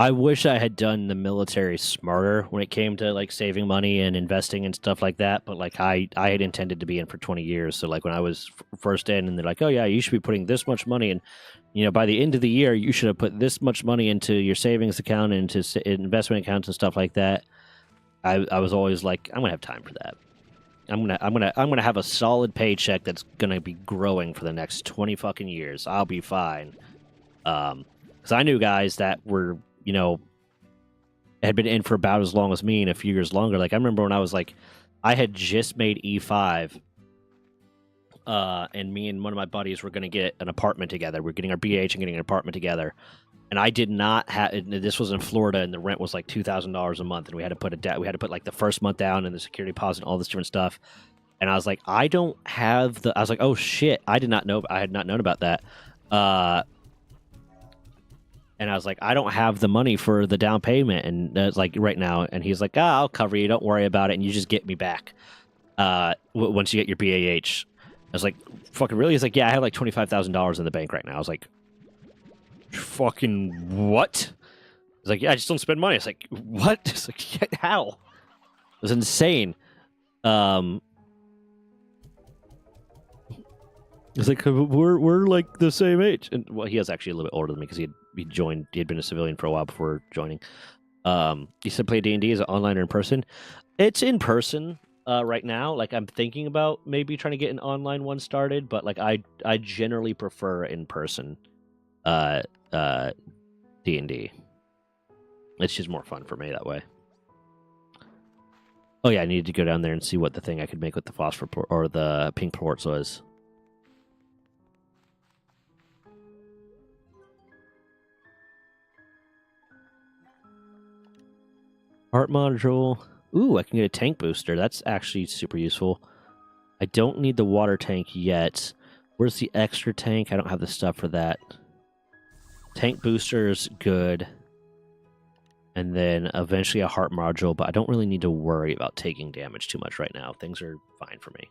I wish I had done the military smarter when it came to like saving money and investing and stuff like that. But like I had intended to be in for 20 years. So like when I was first in, and they're like, oh yeah, you should be putting this much money in. You know, by the end of the year, you should have put this much money into your savings account and into investment accounts and stuff like that. I was always like, I'm gonna have time for that. I'm gonna have a solid paycheck that's gonna be growing for the next 20 fucking years. I'll be fine. Because I knew guys that were, you know, had been in for about as long as me and a few years longer. Like I remember when I was like, I had just made E5, and me and one of my buddies were going to get an apartment together. We're getting our BH and getting an apartment together, and I did not have. This was in Florida, and the rent was like $2,000 a month, and we had to put we had to put like the first month down and the security deposit and all this different stuff. And I was like, I don't have the. I was like, oh shit, I did not know. I had not known about that. And I was like, I don't have the money for the down payment, and it's like right now. And he's like, I'll cover you. Don't worry about it. And you just get me back once you get your BAH. I was like, fucking really? He's like, yeah, I have like $25,000 in the bank right now. I was like, fucking what? He's like, yeah, I just don't spend money. I was like, what? It's like, yeah, how? It was insane. It's like we're like the same age, and well, he was actually a little bit older than me because he had been a civilian for a while before joining. You said play D&D, is it online or in person? It's in person right now. Like I'm thinking about maybe trying to get an online one started, but like I generally prefer in person D&D. It's just more fun for me that way. Oh yeah, I needed to go down there and see what the thing I could make with the phosphor or the pink quartz was. Art module. Ooh, I can get a tank booster. That's actually super useful. I don't need the water tank yet. Where's the extra tank? I don't have the stuff for that. Tank booster's good. And then eventually a heart module, but I don't really need to worry about taking damage too much right now. Things are fine for me.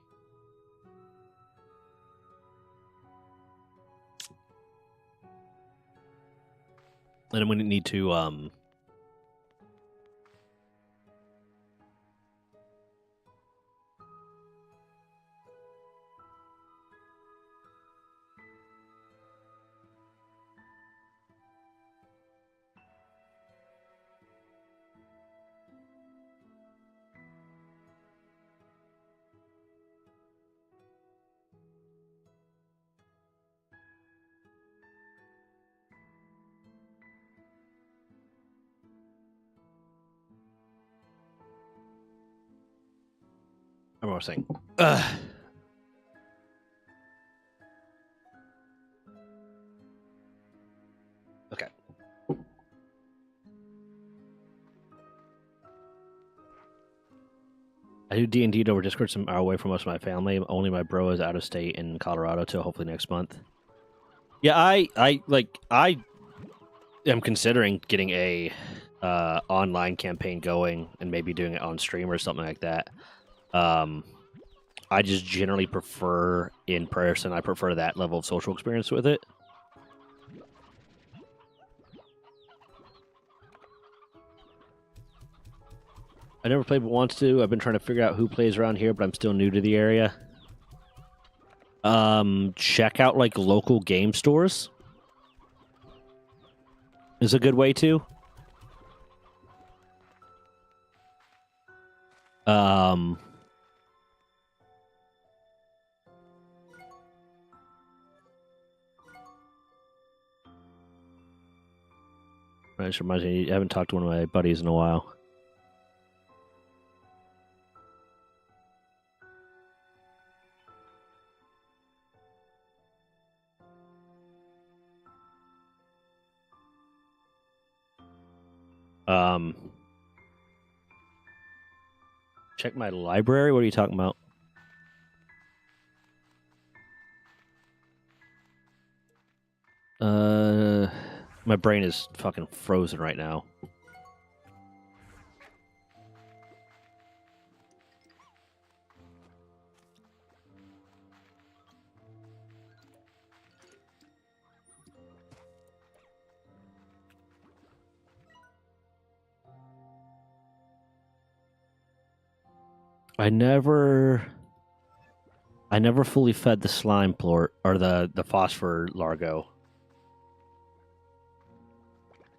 And I'm going to need to I'm almost saying. Okay. I do D&D over Discord some hour away from most of my family. Only my bro is out of state in Colorado till hopefully next month. Yeah, I am considering getting a online campaign going and maybe doing it on stream or something like that. I just generally prefer in person. I prefer that level of social experience with it. I never played but wants to. I've been trying to figure out who plays around here, but I'm still new to the area. Check out like local game stores is a good way to. That just reminds me, I haven't talked to one of my buddies in a while. Check my library? What are you talking about? My brain is fucking frozen right now. I never fully fed the slime plort or the phosphor largo.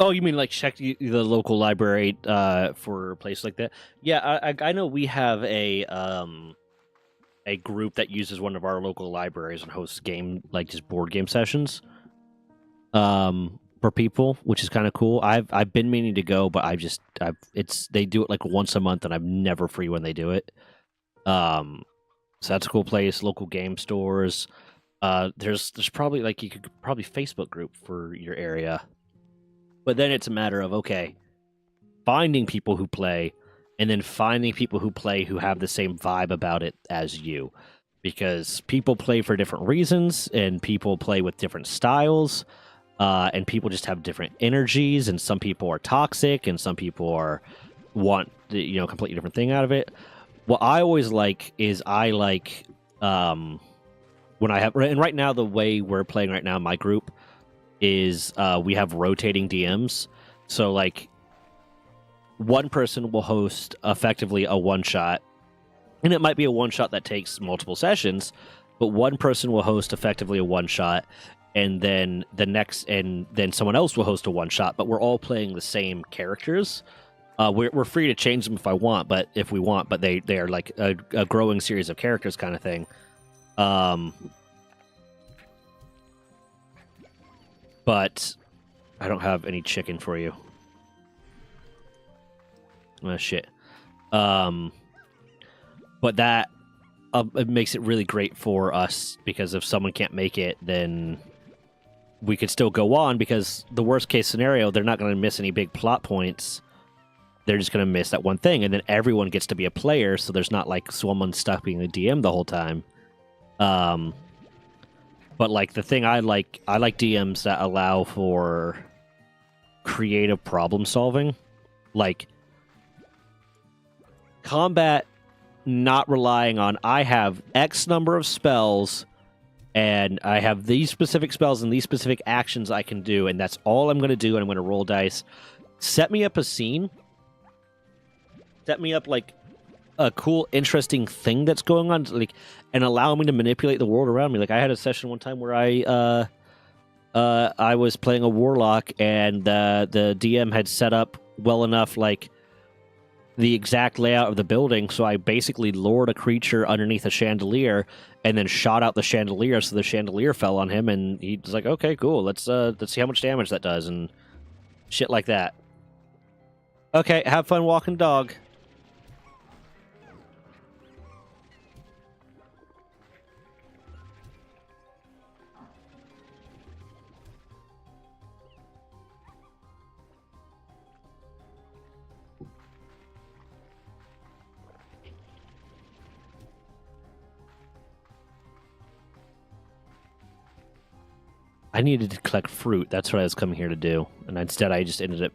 Oh, you mean like check the local library for a place like that? Yeah, I know we have a group that uses one of our local libraries and hosts game like just board game sessions for people, which is kind of cool. I've been meaning to go, but they do it like once a month and I'm never free when they do it. So that's a cool place. Local game stores. There's probably like you could probably Facebook group for your area. But then it's a matter of okay, finding people who play and then finding people who play who have the same vibe about it as you. Because people play for different reasons and people play with different styles. And people just have different energies, and some people are toxic, and some people want a completely different thing out of it. What I always like is when I have, and right now the way we're playing right now in my group is we have rotating DMs. So like one person will host effectively a one shot, and it might be a one shot that takes multiple sessions, but one person will host effectively a one shot, and then then someone else will host a one shot, but we're all playing the same characters. We're free to change them if we want, but they are like a growing series of characters kind of thing. But I don't have any chicken for you. Oh, shit. But that it makes it really great for us because if someone can't make it, then we could still go on because the worst case scenario, they're not going to miss any big plot points. They're just going to miss that one thing, and then everyone gets to be a player, so there's not like someone stuck being a DM the whole time. But like the thing I like DMs that allow for creative problem solving, like combat not relying on I have X number of spells and I have these specific spells and these specific actions I can do, and that's all I'm going to do, and I'm going to roll dice. Set me up a scene. Set me up like a cool, interesting thing that's going on, like, and allow me to manipulate the world around me. Like I had a session one time where I was playing a warlock, and the DM had set up well enough, like the exact layout of the building. So I basically lured a creature underneath a chandelier, and then shot out the chandelier, so the chandelier fell on him, and he was like, "Okay, cool. Let's see how much damage that does," and shit like that. Okay, have fun walking dog. I needed to collect fruit. That's what I was coming here to do. And instead, I just ended up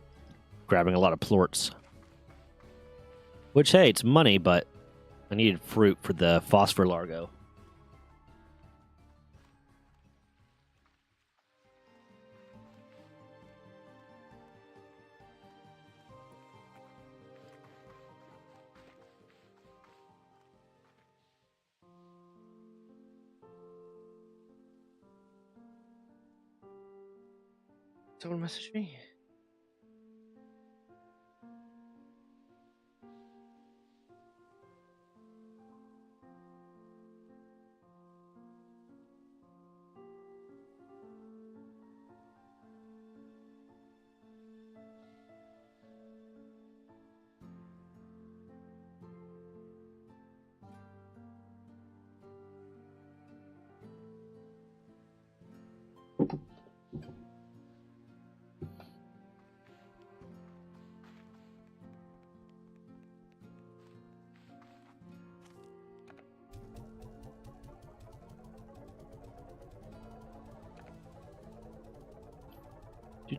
grabbing a lot of plorts. Which, hey, it's money, but I needed fruit for the phosphor largo. Someone messaged me?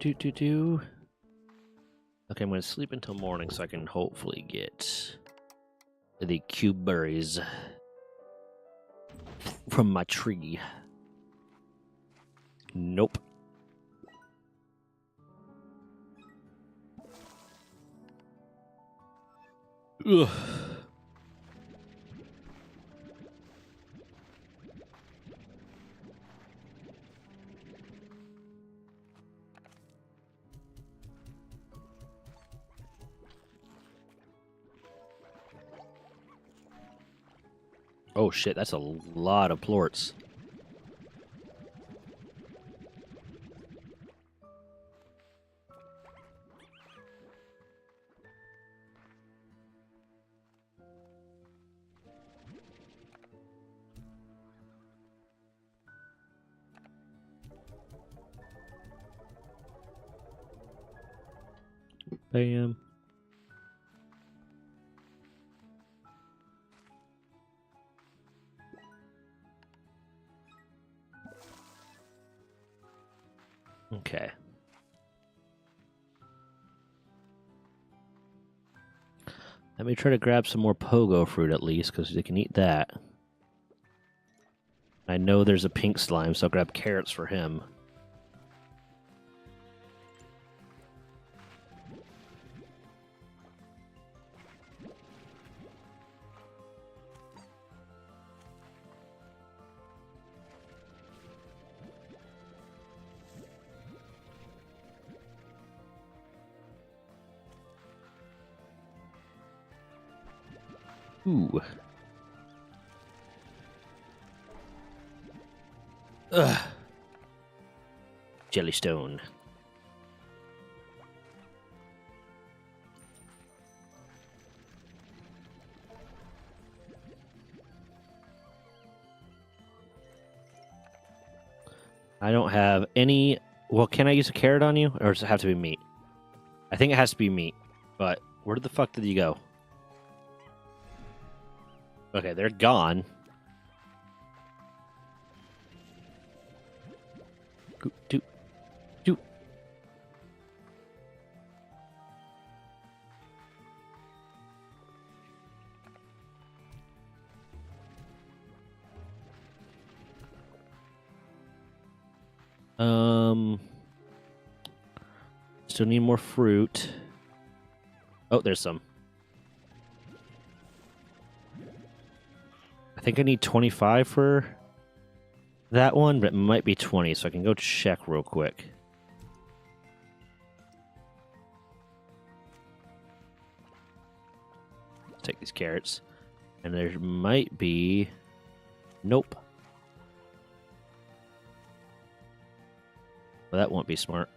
Do. Okay, I'm going to sleep until morning so I can hopefully get the cube berries from my tree. Nope. Ugh. Oh shit, that's a lot of plorts. Bam. Okay. Let me try to grab some more pogo fruit at least, because they can eat that. I know there's a pink slime, so I'll grab carrots for him. Ooh. Ugh. Jellystone. I don't have any... Well, can I use a carrot on you? Or does it have to be meat? I think it has to be meat. But where the fuck did you go? Okay, they're gone. Do. Still need more fruit. Oh, there's some. I think I need 25 for that one, but it might be 20, so I can go check real quick. Take these carrots. And there might be... Nope. Well, that won't be smart.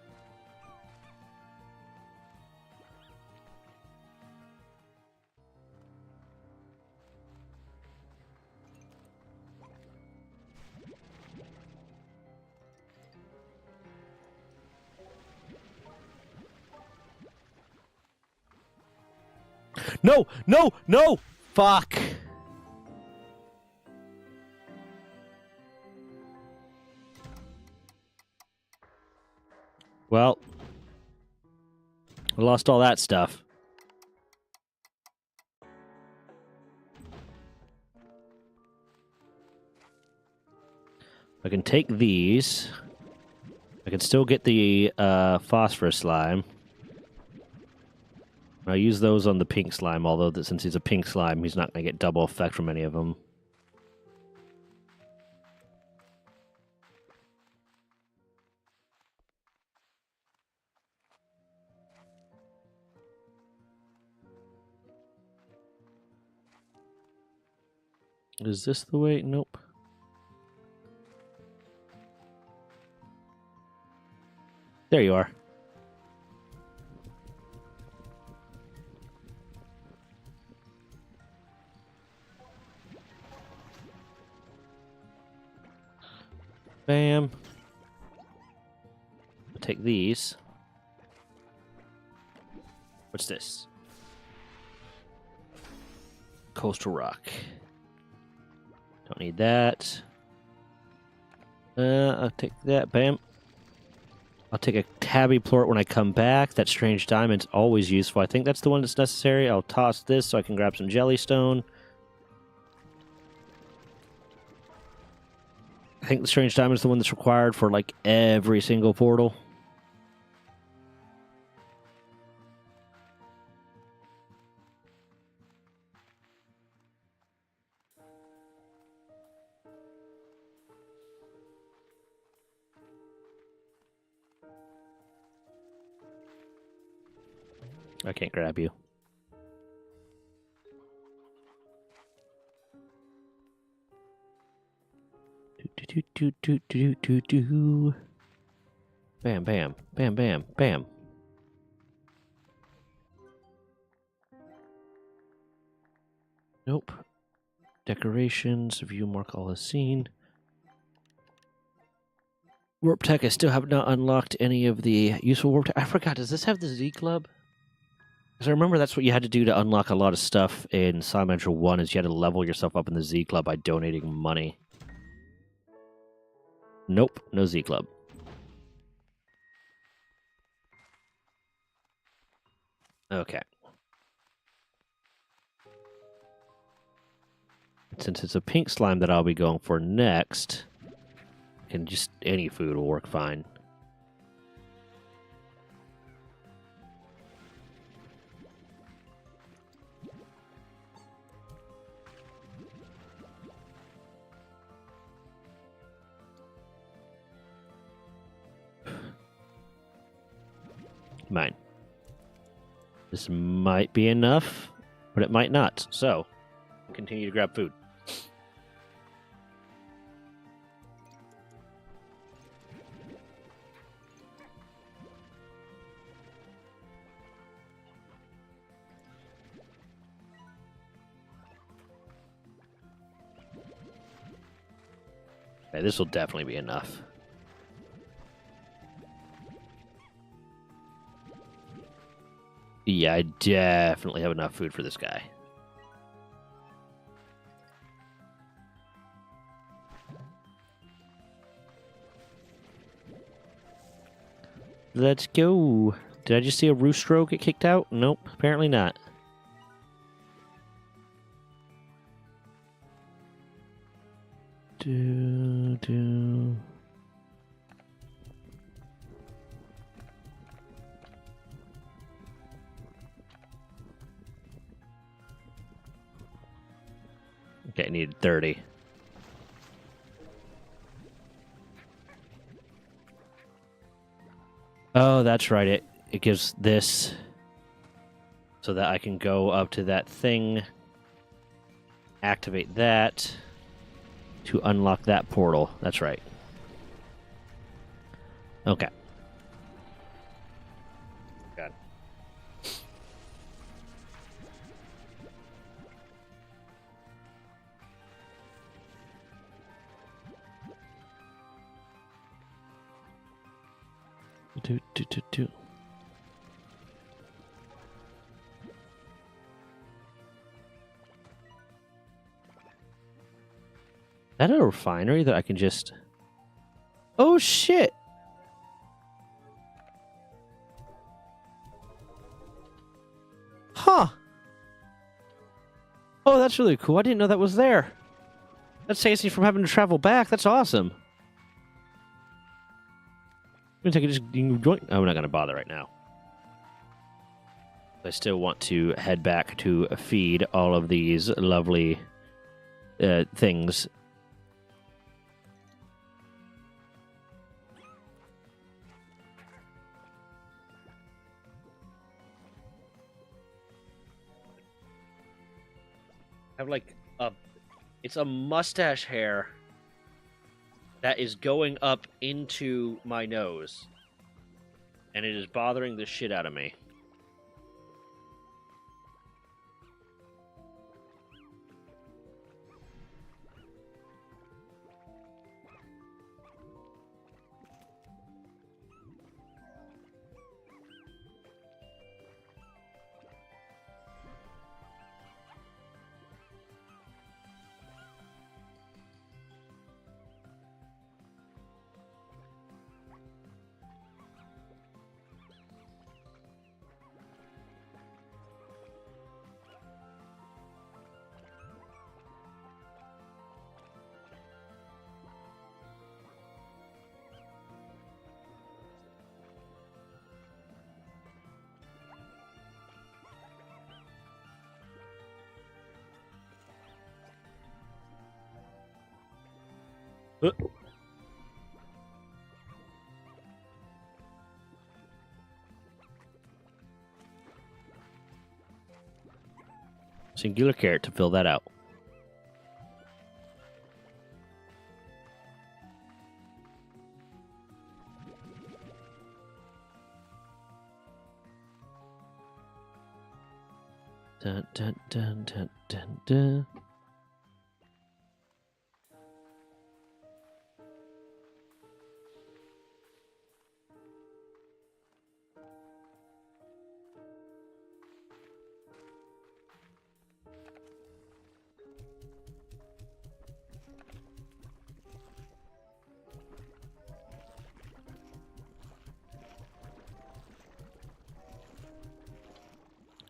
No! No! No! Fuck! Well, I lost all that stuff. I can take these. I can still get the phosphorus slime. I'll use those on the pink slime, although since he's a pink slime, he's not going to get double effect from any of them. Is this the way? Nope. There you are. Bam. I'll take these. What's this? Coastal rock. Don't need that. I'll take that. Bam. I'll take a tabby plort when I come back. That strange diamond's always useful. I think that's the one that's necessary. I'll toss this so I can grab some jellystone. I think the strange diamond's the one that's required for, like, every single portal. I can't grab you. do do do do do. Bam, bam, bam, bam, bam. Nope. Decorations. View mark all as seen. Warp Tech. I still have not unlocked any of the useful Warp Tech. I forgot. Does this have the Z Club? Because I remember that's what you had to do to unlock a lot of stuff in Slime Rancher 1 is you had to level yourself up in the Z Club by donating money. Nope. No Z Club. Okay. Since it's a pink slime that I'll be going for next, and just any food will work fine. Mine. This might be enough, but it might not. So, continue to grab food. Okay, this will definitely be enough. Yeah, I definitely have enough food for this guy. Let's go. Did I just see a Roostro get kicked out? Nope, apparently not. Do. Okay, I needed 30. Oh, that's right. It gives this so that I can go up to that thing, activate that to unlock that portal. That's right. Okay. Got it. Do. Is that a refinery that I can just... Oh, shit! Huh! Oh, that's really cool. I didn't know that was there. That saves me from having to travel back. That's awesome. Means I can just join. Oh, we're not going to bother right now. I still want to head back to feed all of these lovely things. I have like it's a mustache hair that is going up into my nose, and it is bothering the shit out of me. Singular carrot to fill that out. Dun, dun, dun, dun, dun, dun.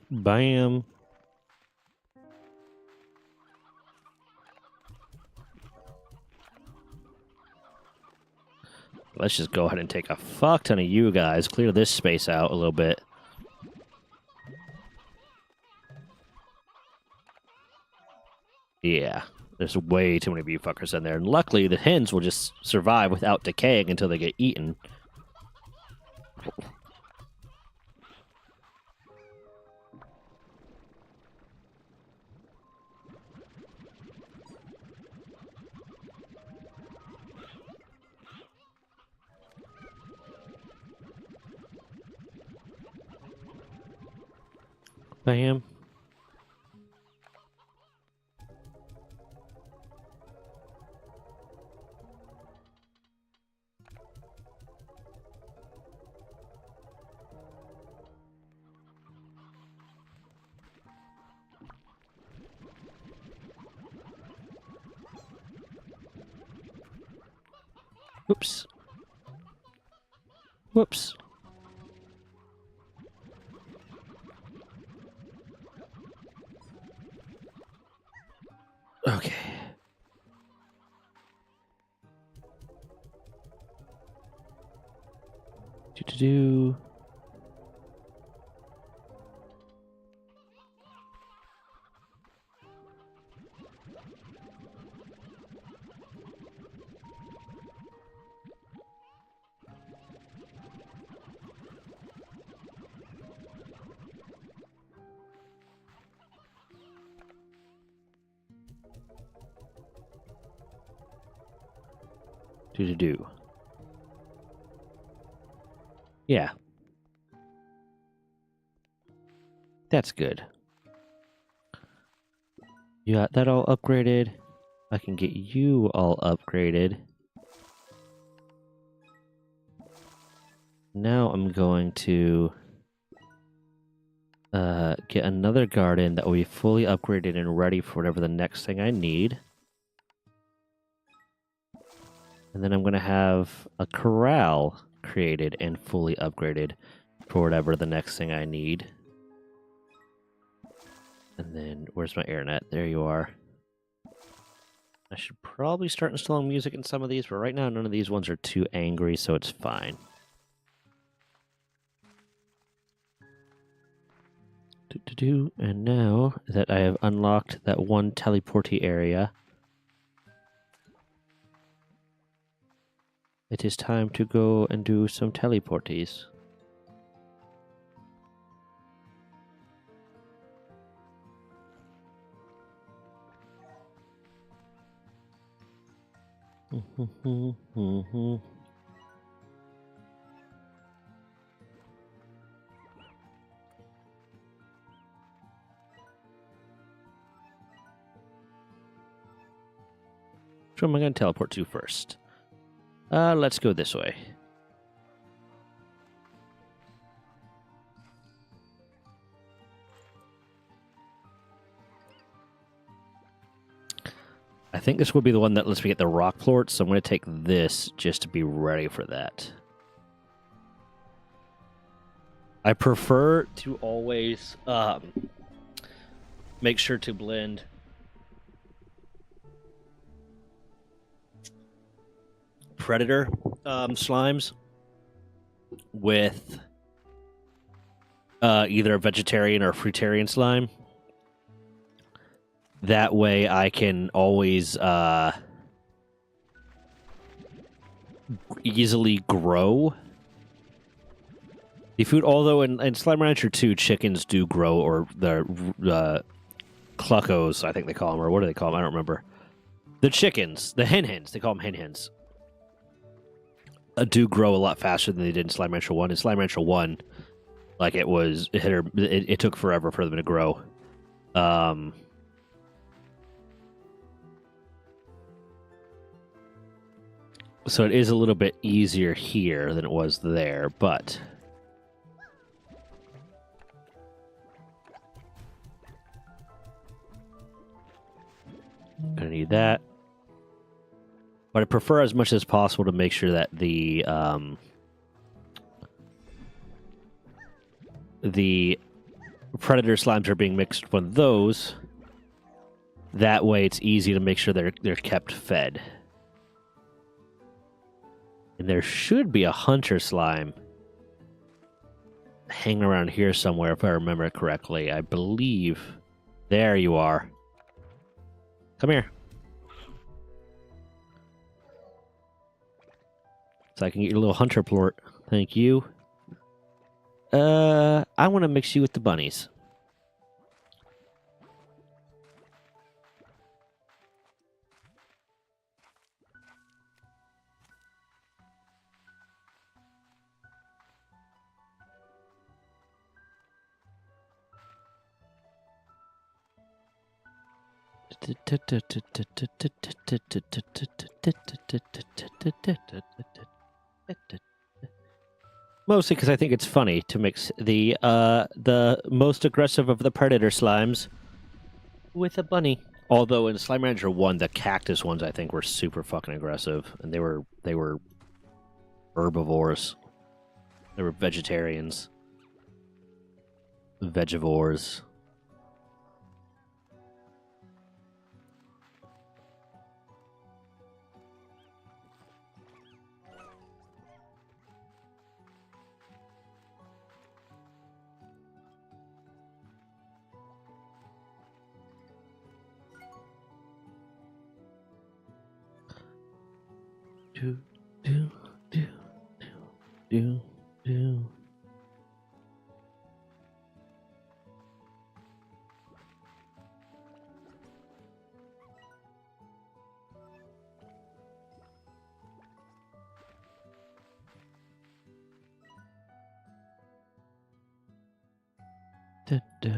Bam. Let's just go ahead and take a fuck ton of you guys. Clear this space out a little bit. Yeah. There's way too many bee fuckers in there. And luckily, the hens will just survive without decaying until they get eaten. Bam. Whoops. Whoops. Okay. Do. Do. Yeah. That's good. You got that all upgraded. I can get you all upgraded. Now I'm going to get another garden that will be fully upgraded and ready for whatever the next thing I need. And then I'm going to have a corral created and fully upgraded for whatever the next thing I need. And then, where's my internet? There you are. I should probably start installing music in some of these, but right now none of these ones are too angry, so it's fine. And now that I have unlocked that one teleporty area, it is time to go and do some teleporties. Which one am I going to teleport to first? Let's go this way. I think this will be the one that lets me get the rock plort, so I'm going to take this just to be ready for that. I prefer to always make sure to blend predator slimes with either a vegetarian or fruitarian slime. That way I can always easily grow the food. Although in Slime Rancher 2, chickens do grow, or the cluckos, I think they call them, or what do they call them? I don't remember. The chickens, the hens, they call them hens. Do grow a lot faster than they did in Slime Rancher 1. In Slime Rancher 1, like it took forever for them to grow. Um, so it is a little bit easier here than it was there, but gonna need that. But I prefer as much as possible to make sure that the predator slimes are being mixed with one of those. That way it's easy to make sure they're kept fed. And there should be a hunter slime hanging around here somewhere, if I remember it correctly. I believe. There you are. Come here. So I can get your little hunter plort. Thank you. I want to mix you with the bunnies. Mostly because I think it's funny to mix the most aggressive of the predator slimes with a bunny. Although in Slime Rancher 1, the cactus ones I think were super fucking aggressive, and they were herbivores. They were vegetarians. Vegivores. Do, do, do, do, do. Da, da.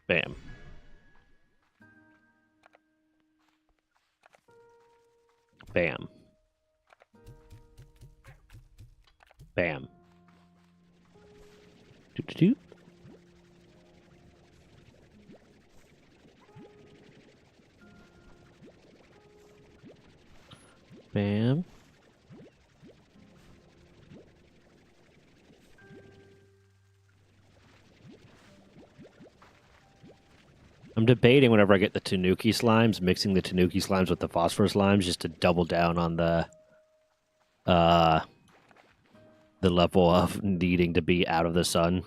Bam. Bam. Bam. Doot, doot, doot. Bam. I'm debating whenever I get the Tanuki slimes, mixing the Tanuki slimes with the phosphorus slimes just to double down on the level of needing to be out of the sun.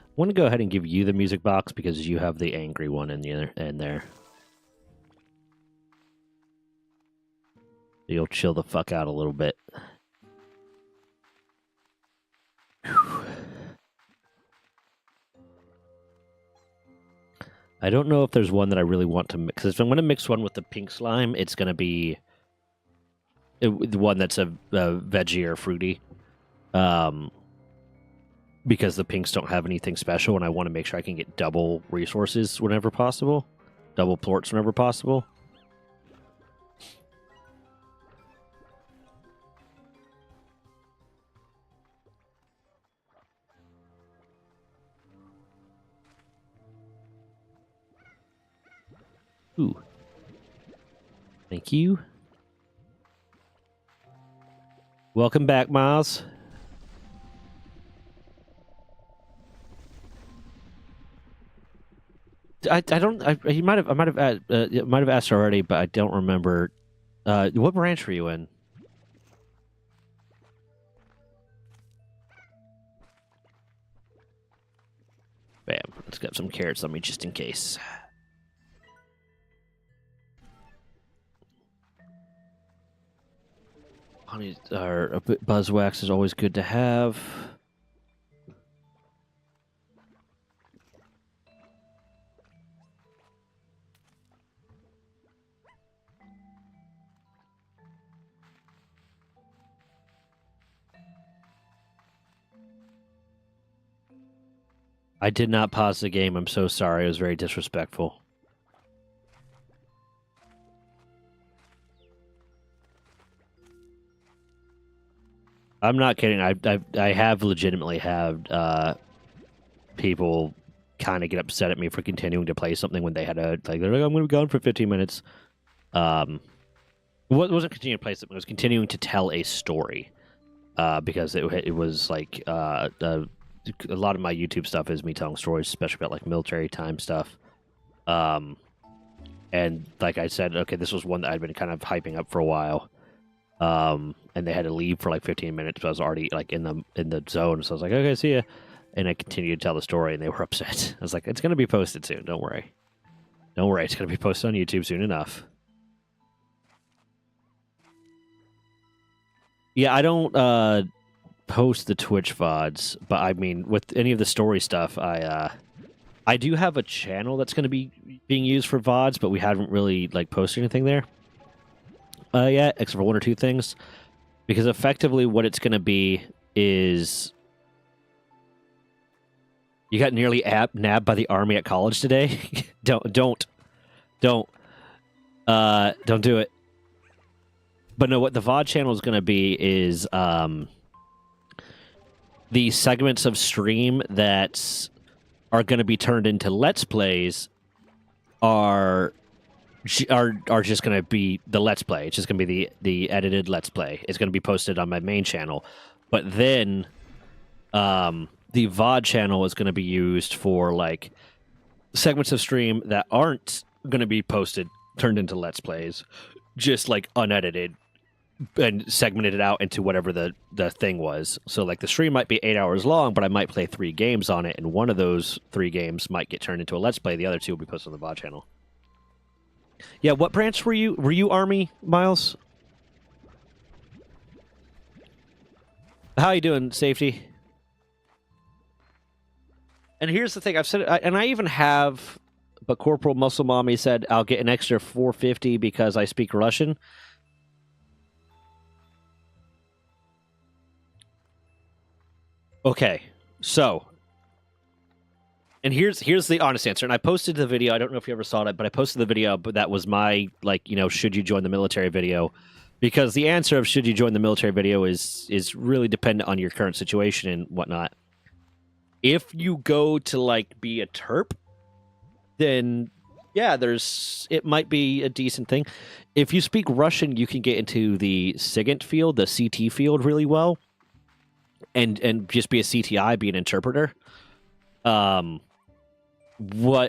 I want to go ahead and give you the music box because you have the angry one in there. You'll chill the fuck out a little bit. I don't know if there's one that I really want to mix. If I'm going to mix one with the pink slime, it's going to be the one that's a veggie or fruity. Because the pinks don't have anything special, and I want to make sure I can get double resources whenever possible. Double plorts whenever possible. Ooh. Thank you. Welcome back, Miles. He might have asked already, but I don't remember. What branch were you in? Bam. Let's get some carrots on me just in case. Honey, or a bit buzzwax is always good to have. I did not pause the game. I'm so sorry. It was very disrespectful. I'm not kidding. I have legitimately had people kind of get upset at me for continuing to play something when they had a like they're like, I'm going to be gone for 15 minutes. It wasn't continuing to play something. It was continuing to tell a story because it was like a lot of my YouTube stuff is me telling stories, especially about like military time stuff. And like I said, okay, this was one that I'd been kind of hyping up for a while. And they had to leave for like 15 minutes, but I was already like in the zone. So I was like, okay, see ya. And I continued to tell the story, and they were upset. I was like, it's going to be posted soon. Don't worry. Don't worry. It's going to be posted on YouTube soon enough. Yeah, I don't post the Twitch VODs, but I mean, with any of the story stuff, I do have a channel that's going to be being used for VODs, but we haven't really like posted anything there yet, except for one or two things. Because effectively what it's going to be is you got nearly nabbed by the army at college today. Don't do it. But no, what the VOD channel is going to be is the segments of stream that are going to be turned into Let's Plays are just going to be the Let's Play. It's just going to be the edited Let's Play. It's going to be posted on my main channel. But then the VOD channel is going to be used for like segments of stream that aren't going to be posted, turned into Let's Plays, just like unedited and segmented it out into whatever the thing was. So like the stream might be 8 hours long, but I might play 3 games on it, and one of those 3 games might get turned into a Let's Play. The other 2 will be posted on the VOD channel. Yeah, what branch were you? Were you Army, Miles? How you doing, Safety? And here's the thing, I've said it, and I even have, but Corporal Muscle Mommy said I'll get an extra $4.50 because I speak Russian. Okay, so, and here's the honest answer. And I posted the video. I don't know if you ever saw it, but I posted the video. But that was my should you join the military video, because the answer of should you join the military video is really dependent on your current situation and whatnot. If you go to like be a terp, then yeah, it might be a decent thing. If you speak Russian, you can get into the SIGINT field, the CT field, really well. And just be a CTI, be an interpreter. What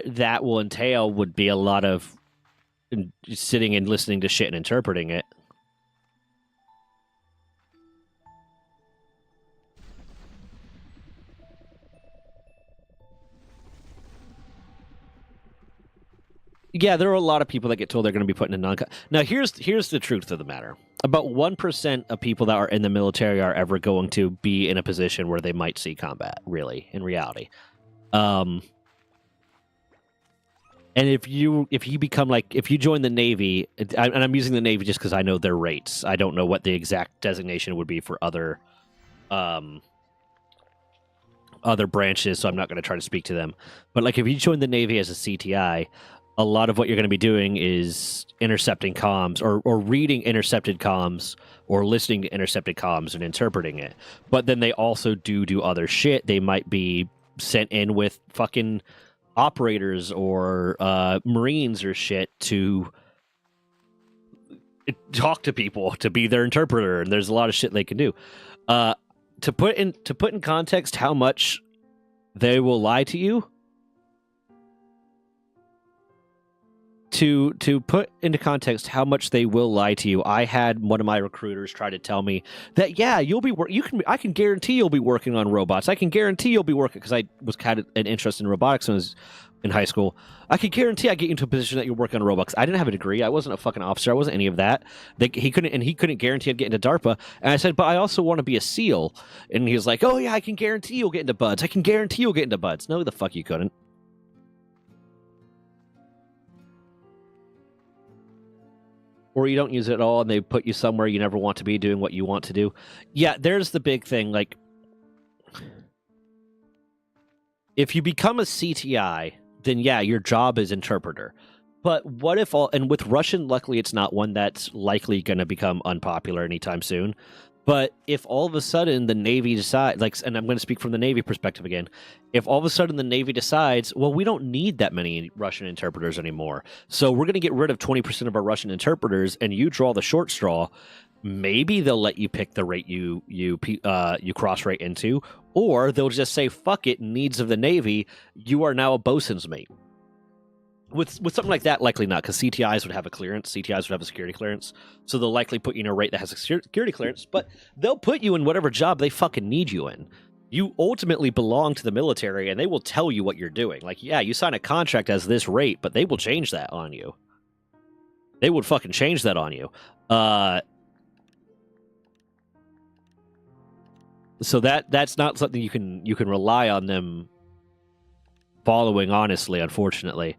that will entail would be a lot of sitting and listening to shit and interpreting it. Yeah, there are a lot of people that get told they're going to be put in a non. Now, here's the truth of the matter. About 1% of people that are in the military are ever going to be in a position where they might see combat, really, in reality. And if you become like, if you join the Navy, and I'm using the Navy just because I know their rates. I don't know what the exact designation would be for other branches, so I'm not going to try to speak to them. But like, if you join the Navy as a CTI, a lot of what you're going to be doing is intercepting comms or reading intercepted comms or listening to intercepted comms and interpreting it. But then they also do other shit. They might be sent in with fucking operators or Marines or shit to talk to people, to be their interpreter. And there's a lot of shit they can do. To put in context how much they will lie to you, to put into context how much they will lie to you, I had one of my recruiters try to tell me that I can guarantee you'll be working on robots. I can guarantee you'll be working, because I was kind of an interest in robotics when I was in high school. I can guarantee I get you into a position that you're working on robots. I didn't have a degree. I wasn't a fucking officer. I wasn't any of that. He couldn't guarantee I'd get into DARPA. And I said, but I also want to be a SEAL. And he was like, oh yeah, I can guarantee you'll get into BUDS. I can guarantee you'll get into BUDS. No, the fuck you couldn't. Or you don't use it at all, and they put you somewhere you never want to be doing what you want to do. Yeah, there's the big thing. Like, if you become a CTI, then yeah, your job is interpreter. But what if and with Russian, luckily it's not one that's likely going to become unpopular anytime soon. But if all of a sudden the Navy decides, and I'm going to speak from the Navy perspective again, if all of a sudden the Navy decides, well, we don't need that many Russian interpreters anymore, so we're going to get rid of 20% of our Russian interpreters, and you draw the short straw, maybe they'll let you pick the rate you cross rate into, or they'll just say, fuck it, needs of the Navy, you are now a bosun's mate. With something like that, likely not, because CTIs would have a clearance. CTIs would have a security clearance. So they'll likely put you in a rate that has a security clearance, but they'll put you in whatever job they fucking need you in. You ultimately belong to the military, and they will tell you what you're doing. Like, yeah, you sign a contract as this rate, but they will change that on you. They would fucking change that on you. So that's not something you can rely on them following honestly, unfortunately.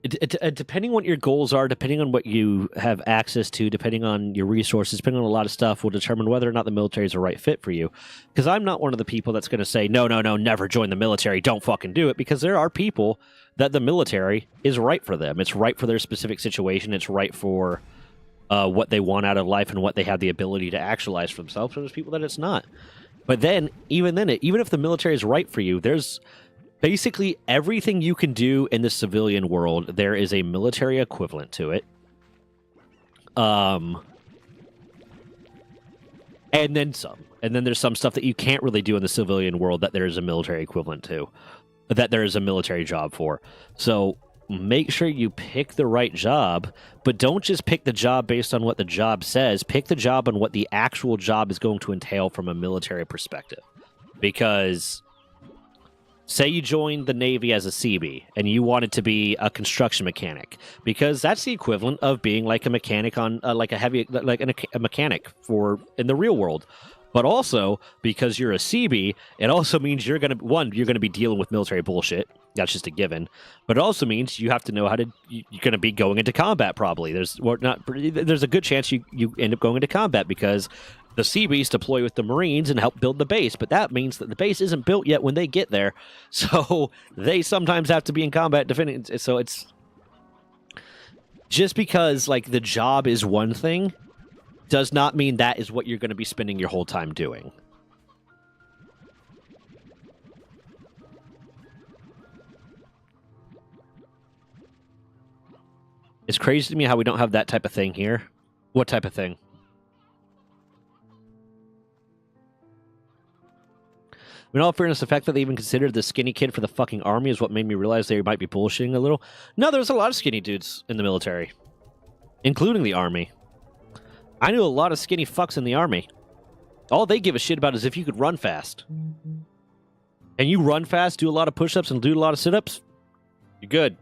Depending on what your goals are, depending on what you have access to, depending on your resources, depending on a lot of stuff, will determine whether or not the military is a right fit for you. Because I'm not one of the people that's going to say, no, never join the military, don't fucking do it, because there are people that the military is right for them. It's right for their specific situation. It's right for what they want out of life and what they have the ability to actualize for themselves. And there's people that it's not. But then, even if the military is right for you, there's basically everything you can do in the civilian world, there is a military equivalent to it. And then some. And then there's some stuff that you can't really do in the civilian world that there is a military equivalent to, that there is a military job for. So make sure you pick the right job, but don't just pick the job based on what the job says. Pick the job on what the actual job is going to entail from a military perspective. Because say you joined the Navy as a CB and you wanted to be a construction mechanic, because that's the equivalent of being like a mechanic on a mechanic for in the real world. But also, because you're a CB, it also means you're going to be dealing with military bullshit. That's just a given. But it also means you have to know you're going to be going into combat probably. There's a good chance you end up going into combat, because the CBs deploy with the Marines and help build the base. But that means that the base isn't built yet when they get there. So they sometimes have to be in combat defending. So it's just because like the job is one thing does not mean that is what you're going to be spending your whole time doing. It's crazy to me how we don't have that type of thing here. What type of thing? In all fairness, the fact that they even considered the skinny kid for the fucking army is what made me realize they might be bullshitting a little. No, there's a lot of skinny dudes in the military, including the army. I knew a lot of skinny fucks in the army. All they give a shit about is if you could run fast. And you run fast, do a lot of push-ups, and do a lot of sit-ups, you're good.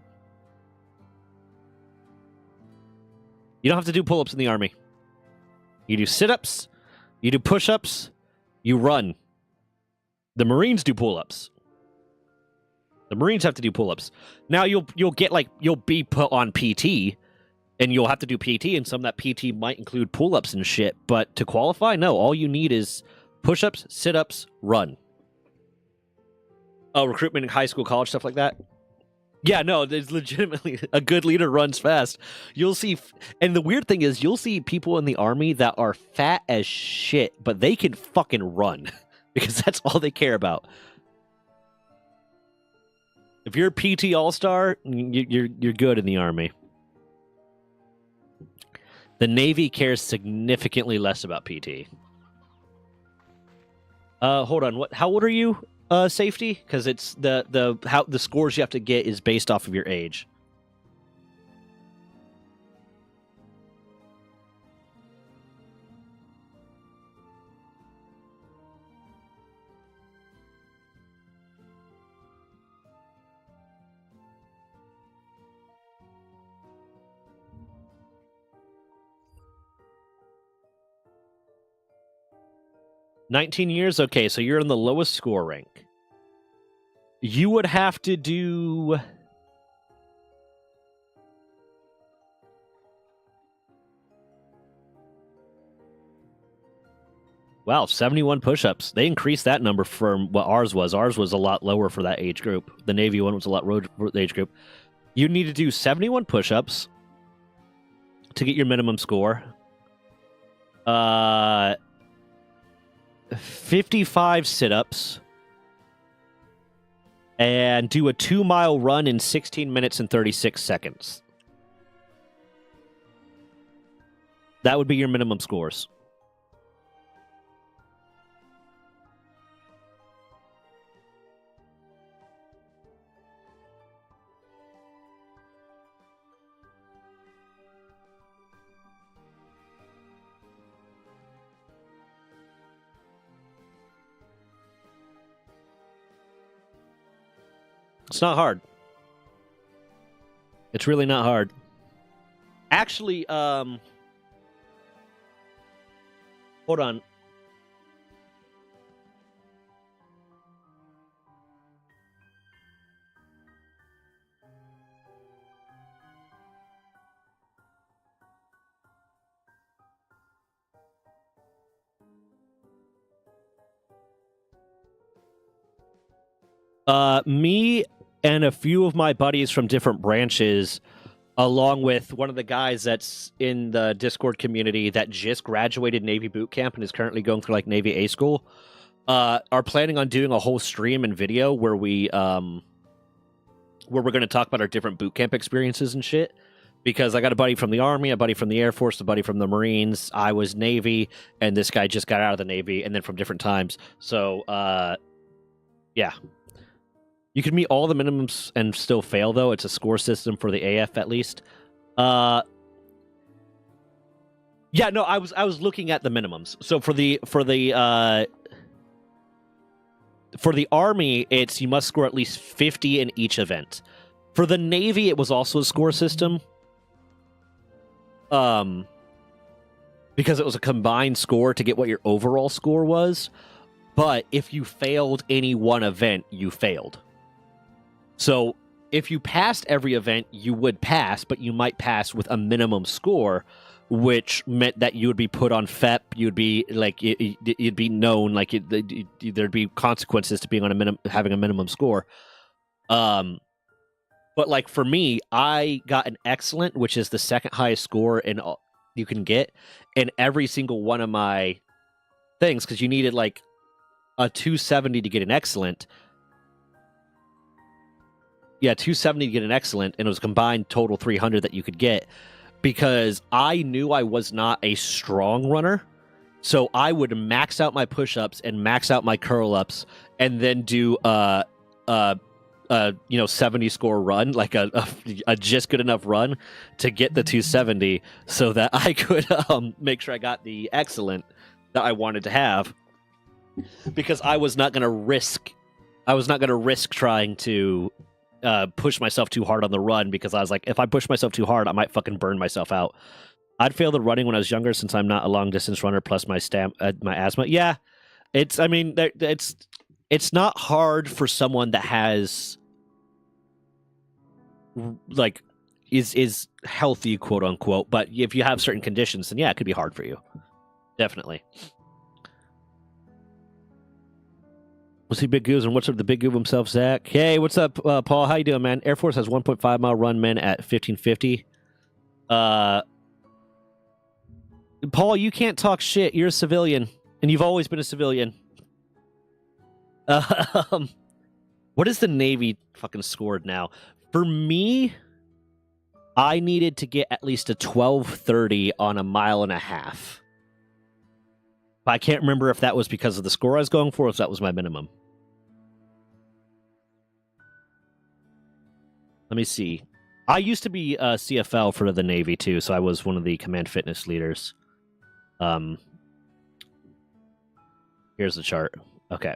You don't have to do pull-ups in the army. You do sit-ups, you do push-ups, you run. The Marines do pull-ups. The Marines have to do pull-ups. Now you'll be put on PT, and you'll have to do PT, and some of that PT might include pull-ups and shit. But to qualify, no. All you need is push-ups, sit-ups, run. Oh, recruitment in high school, college, stuff like that? Yeah, no, there's legitimately a good leader runs fast. You'll see, and the weird thing is, you'll see people in the army that are fat as shit, but they can fucking run because that's all they care about. If you're a PT all-star, you're good in the army. The Navy cares significantly less about PT. Hold on. How old are you? safety, because it's the scores you have to get is based off of your age. $19? Okay, so you're in the lowest score rank. You would have to do... Wow, 71 push-ups. They increased that number from what ours was. Ours was a lot lower for that age group. The Navy one was a lot lower for the age group. You need to do 71 push-ups to get your minimum score. 55 sit-ups. And do a 2-mile run in 16 minutes and 36 seconds. That would be your minimum scores. It's not hard. It's really not hard. Actually, hold on. Me and a few of my buddies from different branches, along with one of the guys that's in the Discord community that just graduated Navy boot camp and is currently going through like Navy A school, are planning on doing a whole stream and video where we're going to talk about our different boot camp experiences and shit. Because I got a buddy from the Army, a buddy from the Air Force, a buddy from the Marines. I was Navy, and this guy just got out of the Navy, and then from different times. So, yeah. You can meet all the minimums and still fail, though. It's a score system for the AF, at least. Yeah, no, I was looking at the minimums. So for the Army, it's you must score at least 50 in each event. For the Navy, it was also a score system. Because it was a combined score to get what your overall score was. But if you failed any one event, you failed. So if you passed every event, you would pass, but you might pass with a minimum score, which meant that you would be put on FEP. You'd be like, you'd be known, like there'd be consequences to being on having a minimum score. But like for me, I got an excellent, which is the second highest score you can get in every single one of my things, because you needed like a 270 to get an excellent. Yeah, 270 to get an excellent, and it was combined total 300 that you could get, because I knew I was not a strong runner, so I would max out my push-ups and max out my curl-ups, and then do 70 score run, like a just good enough run to get the 270, so that I could make sure I got the excellent that I wanted to have, because I was not going to risk trying to push myself too hard on the run, because I was like, if I push myself too hard, I might fucking burn myself out. I'd failed the running when I was younger, since I'm not a long distance runner, plus my my asthma. Yeah, it's not hard for someone that has like is healthy, quote unquote. But if you have certain conditions, then yeah, it could be hard for you. Definitely. We'll see Big Goos, and what's up the Big Goob himself, Zach? Hey, what's up, Paul? How you doing, man? Air Force has 1.5 mile run men at 1550. Paul, you can't talk shit. You're a civilian, and you've always been a civilian. What is the Navy fucking scored now? For me, I needed to get at least a 1230 on a mile and a half. But I can't remember if that was because of the score I was going for, or if that was my minimum. Let me see. I used to be CFL for the Navy too, so I was one of the command fitness leaders. Here's the chart. Okay.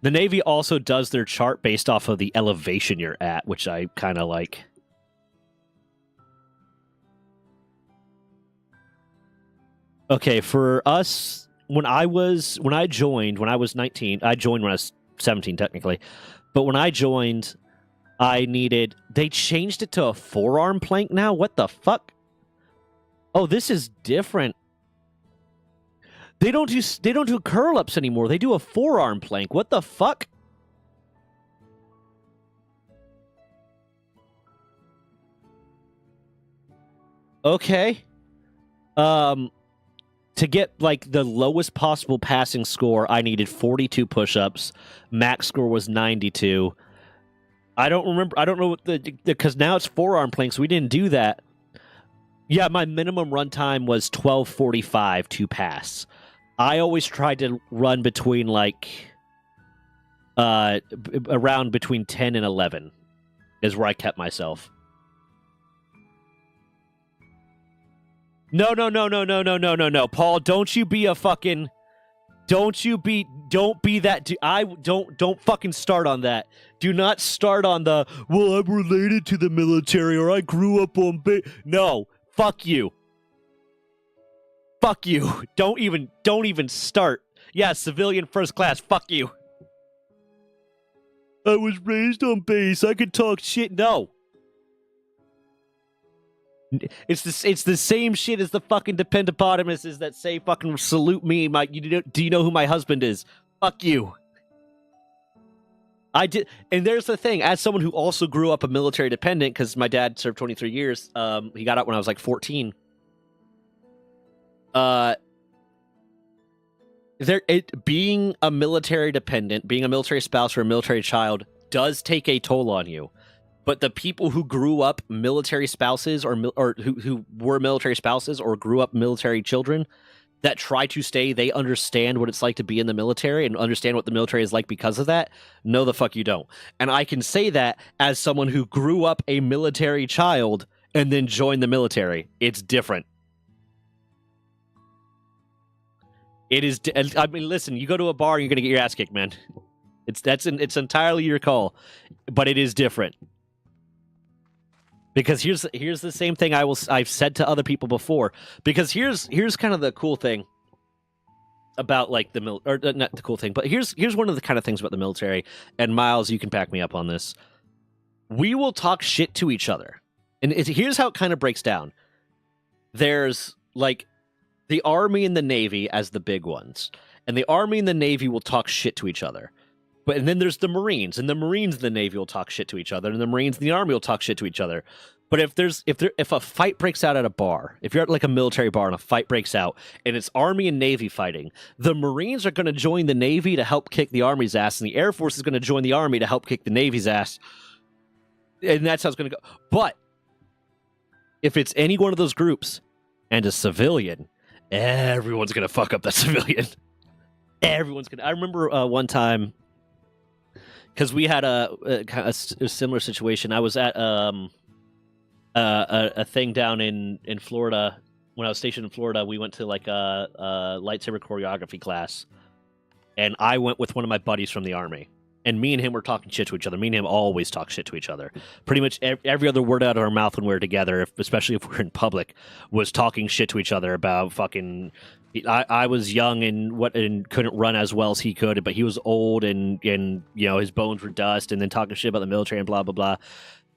The Navy also does their chart based off of the elevation you're at, which I kind of like. Okay, for us, when I joined when I was 19, I joined when I was 17 technically, but when I joined, they changed it to a forearm plank now. What the fuck? Oh, this is different. They don't do curl ups anymore. They do a forearm plank. What the fuck? Okay. To get like the lowest possible passing score, I needed 42 push-ups. Max score was 92. I don't remember. I don't know what because now it's forearm planks. We didn't do that. Yeah, my minimum run time was 12:45 to pass. I always tried to run between like around between 10 and 11 is where I kept myself. No. Paul, don't be that don't fucking start on that. Do not start on the, well, I'm related to the military or I grew up on No, fuck you. Fuck you. Don't even start. Yeah, civilian first class, fuck you. I was raised on base. I could talk shit. No. It's the same shit as the fucking dependopotamuses that say fucking salute me. Do you know who my husband is? Fuck you. I did, and there's the thing. As someone who also grew up a military dependent, because my dad served 23 years, he got out when I was like 14. Being a military dependent, being a military spouse or a military child does take a toll on you. But the people who grew up military spouses or who were military spouses or grew up military children that try to stay, they understand what it's like to be in the military and understand what the military is like because of that. No, the fuck you don't. And I can say that as someone who grew up a military child and then joined the military. It's different. It is. I mean, listen. You go to a bar, and you're gonna get your ass kicked, man. It's entirely your call, but it is different. Because here's the same thing I've said to other people before. Because here's kind of the cool thing about like not the cool thing, but here's one of the kind of things about the military. And Miles, you can back me up on this. We will talk shit to each other, and here's how it kind of breaks down. There's like the Army and the Navy as the big ones, and the Army and the Navy will talk shit to each other. And then there's the Marines, and the Marines and the Navy will talk shit to each other, and the Marines and the Army will talk shit to each other. But if a fight breaks out at a bar, if you're at like a military bar and a fight breaks out, and it's Army and Navy fighting, the Marines are going to join the Navy to help kick the Army's ass, and the Air Force is going to join the Army to help kick the Navy's ass. And that's how it's going to go. But if it's any one of those groups and a civilian, everyone's going to fuck up that civilian. Everyone's going to. I remember one time, because we had a similar situation. I was at a thing down in Florida. When I was stationed in Florida, we went to like a lightsaber choreography class, and I went with one of my buddies from the Army. And me and him were talking shit to each other. Me and him always talk shit to each other. Pretty much every other word out of our mouth when we were together, especially if we're in public, was talking shit to each other about fucking... I was young and couldn't run as well as he could, but he was old and you know his bones were dust, and then talking shit about the military and blah blah blah.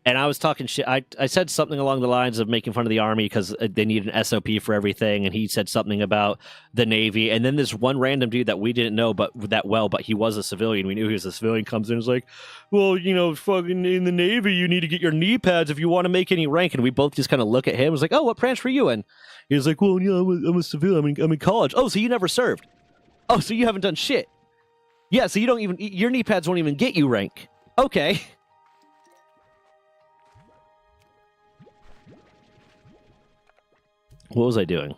And I was talking shit. I said something along the lines of making fun of the Army because they need an SOP for everything, and he said something about the Navy. And then this one random dude that we didn't know but he was a civilian. We knew he was a civilian. Comes in and is like, well, you know, fucking in the Navy, you need to get your knee pads if you want to make any rank. And we both just kind of look at him. It was like, oh, what branch were you in? He's like, well, yeah, I'm a civilian. I'm in college. Oh, so you never served? Oh, so you haven't done shit? Yeah, so you don't even your knee pads won't even get you rank. Okay. What was I doing?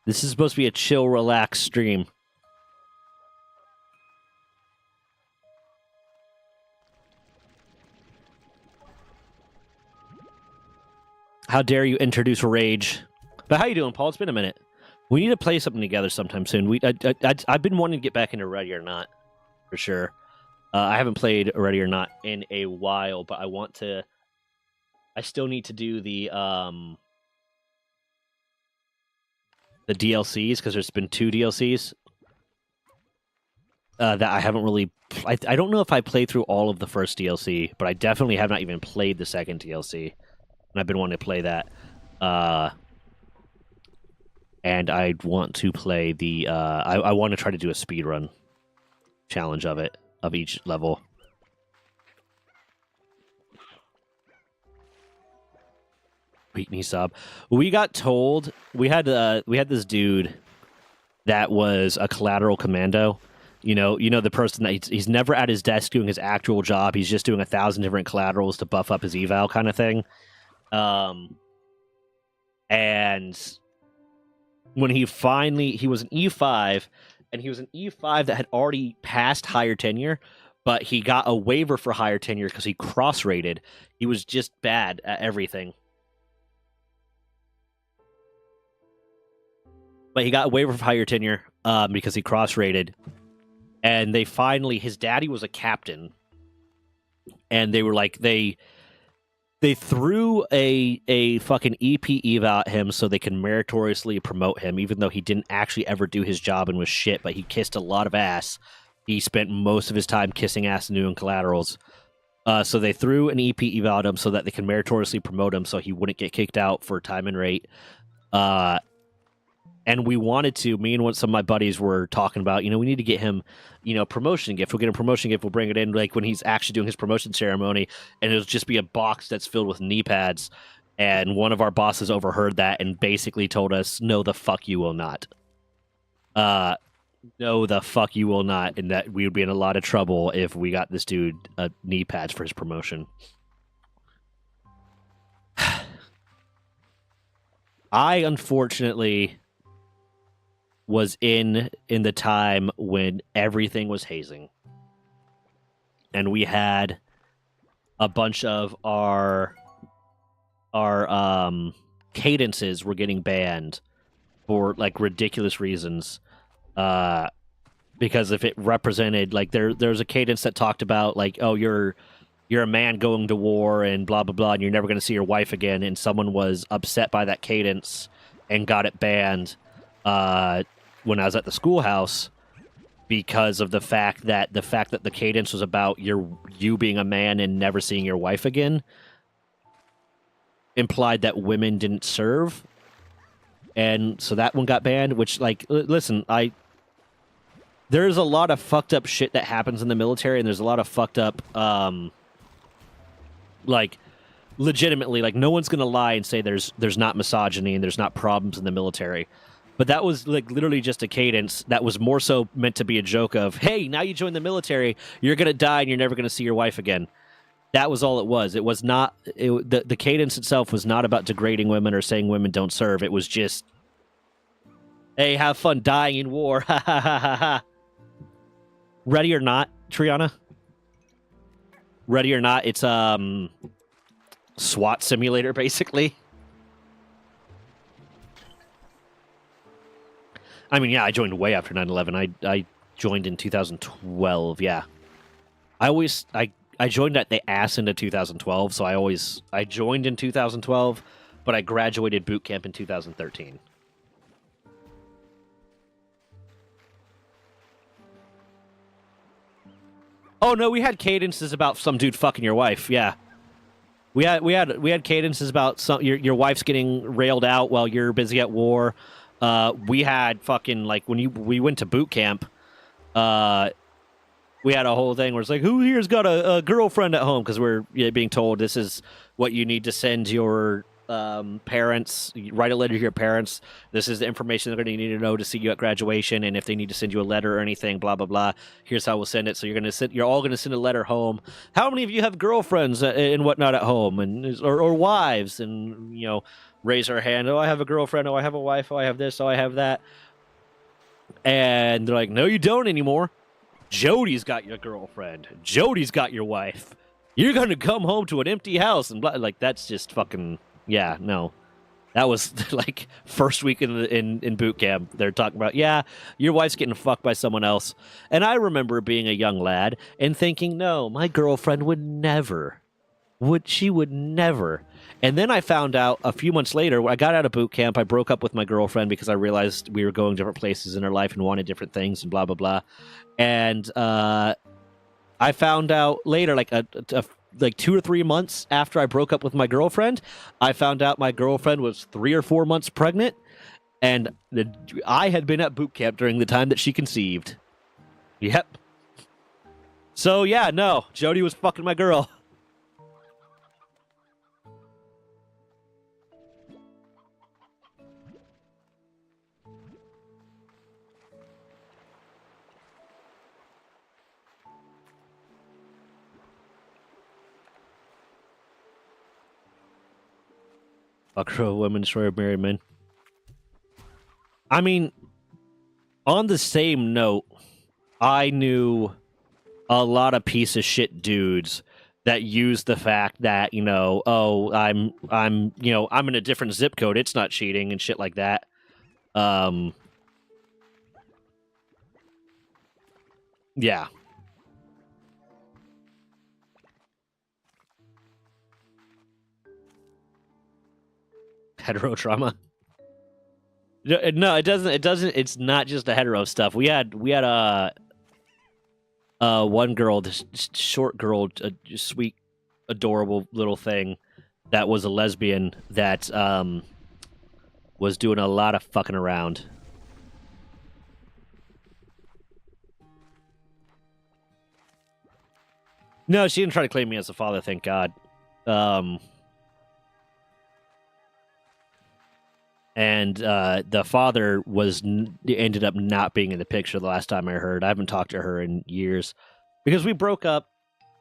This is supposed to be a chill, relaxed stream. How dare you introduce rage? But how you doing, Paul? It's been a minute. We need to play something together sometime soon. I've been wanting to get back into Ready or Not, for sure. I haven't played Ready or Not in a while, but I want to. I still need to do the DLCs because there's been 2 DLCs that I haven't really. I don't know if I played through all of the first DLC, but I definitely have not even played the second DLC, and I've been wanting to play that. And I want to play the. I want to try to do a speedrun challenge of each level. Beatney sub. We got told we had this dude that was a collateral commando. You know the person that he's never at his desk doing his actual job. He's just doing 1,000 different collaterals to buff up his eval kind of thing. And when he was an E5, and he was an E5 that had already passed higher tenure, but he got a waiver for higher tenure because he cross-rated. He was just bad at everything. But he got a waiver for higher tenure because he cross-rated. And his daddy was a captain. And they were like, they threw a fucking EP eval at him so they can meritoriously promote him, even though he didn't actually ever do his job and was shit, but he kissed a lot of ass. He spent most of his time kissing ass and doing collaterals. So they threw an EP eval at him so that they can meritoriously promote him so he wouldn't get kicked out for time and rate. And me and some of my buddies were talking about, we need to get him, promotion gift. We'll get a promotion gift. We'll bring it in like when he's actually doing his promotion ceremony, and it'll just be a box that's filled with knee pads. And one of our bosses overheard that and basically told us, no, the fuck you will not. No, the fuck you will not. And that we would be in a lot of trouble if we got this dude knee pads for his promotion. I, unfortunately, was in the time when everything was hazing. And we had a bunch of our cadences were getting banned for like ridiculous reasons. Because if it represented like there's a cadence that talked about like, oh, you're a man going to war and blah blah blah, and you're never going to see your wife again, and someone was upset by that cadence and got it banned when I was at the schoolhouse because of the fact that the cadence was about you being a man and never seeing your wife again implied that women didn't serve. And so that one got banned, which, like, listen, there's a lot of fucked up shit that happens in the military, and there's a lot of fucked up, like, legitimately, like, no one's gonna lie and say there's not misogyny and there's not problems in the military. But that was, like, literally just a cadence that was more so meant to be a joke of, hey, now you join the military, you're gonna die and you're never gonna see your wife again. That was all it was. It was not... the cadence itself was not about degrading women or saying women don't serve. It was just, hey, have fun dying in war. Ha ha ha ha ha. Ready or Not, Triana? Ready or Not, it's SWAT simulator, basically. I mean, yeah, I joined way after 9/11. I joined in 2012, yeah. I joined at the ass into 2012, so I joined in 2012, but I graduated boot camp in 2013. Oh no, we had cadences about some dude fucking your wife. Yeah, we had cadences about your wife's getting railed out while you're busy at war. We had fucking like when we went to boot camp. We had a whole thing where it's like, who here's got a girlfriend at home? Because we're being told this is what you need to send your parents. Write a letter to your parents. This is the information they're going to need to know to see you at graduation. And if they need to send you a letter or anything, blah, blah, blah, here's how we'll send it. So you're all going to send a letter home. How many of you have girlfriends and whatnot at home or wives? And, raise our hand. Oh, I have a girlfriend. Oh, I have a wife. Oh, I have this. Oh, I have that. And they're like, no, you don't anymore. Jody's got your girlfriend. Jody's got your wife. You're going to come home to an empty house. And blah, like, that's just fucking... Yeah, no. That was like first week in boot camp. They're talking about, yeah, your wife's getting fucked by someone else. And I remember being a young lad and thinking, no, my girlfriend would never. She would never. And then I found out a few months later, when I got out of boot camp, I broke up with my girlfriend because I realized we were going different places in her life and wanted different things and blah, blah, blah. And I found out later, like 2 or 3 months after I broke up with my girlfriend, I found out my girlfriend was 3 or 4 months pregnant, and I had been at boot camp during the time that she conceived. Yep. So yeah, no, Jody was fucking my girl. Fuck her, women, destroyer, married men. I mean, on the same note, I knew a lot of piece of shit dudes that use the fact that, I'm in a different zip code, it's not cheating and shit like that. Yeah. Hetero trauma. No, it doesn't. It doesn't. It's not just the hetero stuff. We had one girl, this short girl, a sweet, adorable little thing that was a lesbian that was doing a lot of fucking around. No, she didn't try to claim me as a father, thank God. And the father ended up not being in the picture the last time I heard. I haven't talked to her in years because we broke up,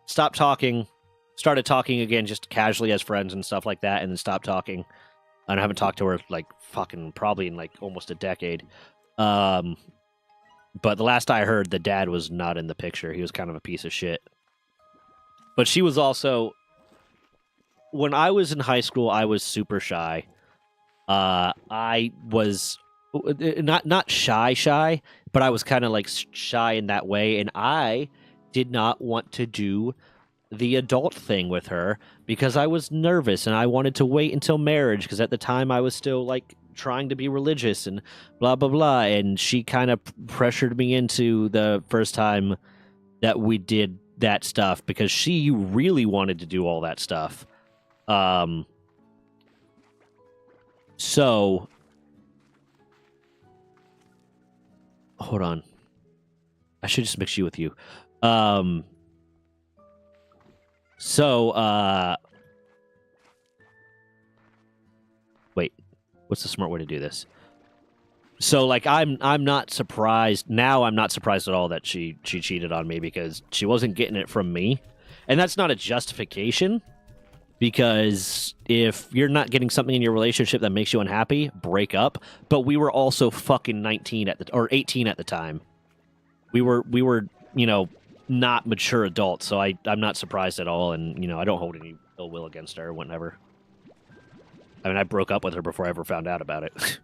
stopped talking, started talking again just casually as friends and stuff like that, and then stopped talking. And I haven't talked to her like fucking probably in like almost a decade. But the last I heard, the dad was not in the picture. He was kind of a piece of shit. But she was also, when I was in high school, I was super shy. I was not shy, but I was kind of like shy in that way, and I did not want to do the adult thing with her because I was nervous and I wanted to wait until marriage because at the time I was still like trying to be religious and blah blah blah, and she kind of pressured me into the first time that we did that stuff because she really wanted to do all that stuff. So, hold on. I should just mix you with you. Wait. What's the smart way to do this? So, like, I'm not surprised now. I'm not surprised at all that she cheated on me because she wasn't getting it from me, and that's not a justification. Because if you're not getting something in your relationship that makes you unhappy, break up. But we were also fucking 19 or 18 at the time. We were, not mature adults, so I'm not surprised at all, and I don't hold any ill will against her, whatever. I mean, I broke up with her before I ever found out about it.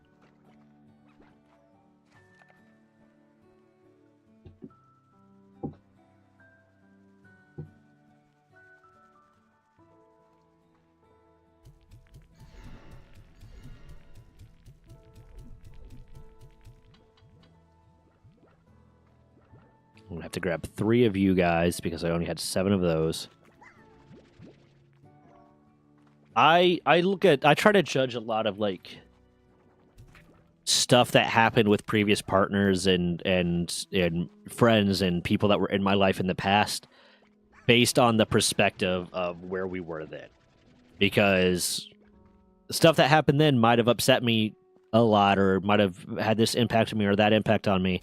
I'm gonna have to grab 3 of you guys because I only had 7 of those. I try to judge a lot of like stuff that happened with previous partners and friends and people that were in my life in the past based on the perspective of where we were then. Because stuff that happened then might have upset me a lot or might have had this impact on me or that impact on me.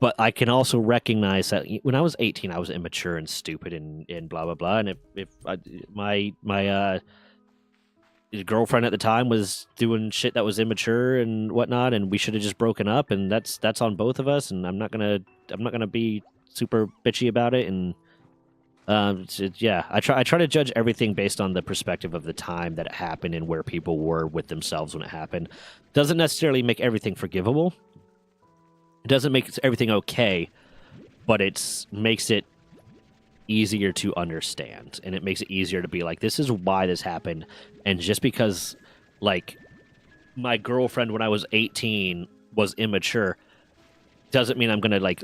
But I can also recognize that when I was 18, I was immature and stupid and blah, blah, blah. And if my girlfriend at the time was doing shit that was immature and whatnot, and we should have just broken up, and that's on both of us, and I'm not gonna be super bitchy about it, and Yeah, I try to judge everything based on the perspective of the time that it happened and where people were with themselves when it happened. Doesn't necessarily make everything forgivable. It doesn't make everything okay, but it makes it easier to understand, and it makes it easier to be like, this is why this happened. And just because, like, my girlfriend when I was 18 was immature, doesn't mean I'm gonna like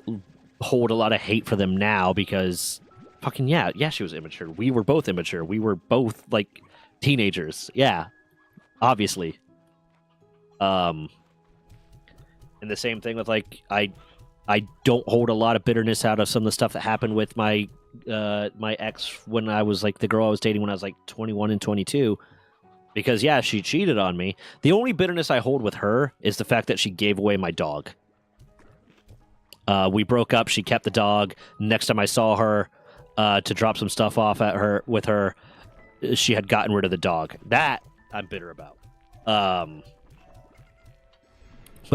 hold a lot of hate for them now because fucking yeah, she was immature. We were both immature. We were both like teenagers. Yeah, obviously. And the same thing with like I don't hold a lot of bitterness out of some of the stuff that happened with my my ex when I was like the girl I was dating when I was like 21 and 22. Because, yeah, she cheated on me. The only bitterness I hold with her is the fact that she gave away my dog. We broke up. She kept the dog. Next time I saw her to drop some stuff off at her with her, she had gotten rid of the dog. That I'm bitter about. But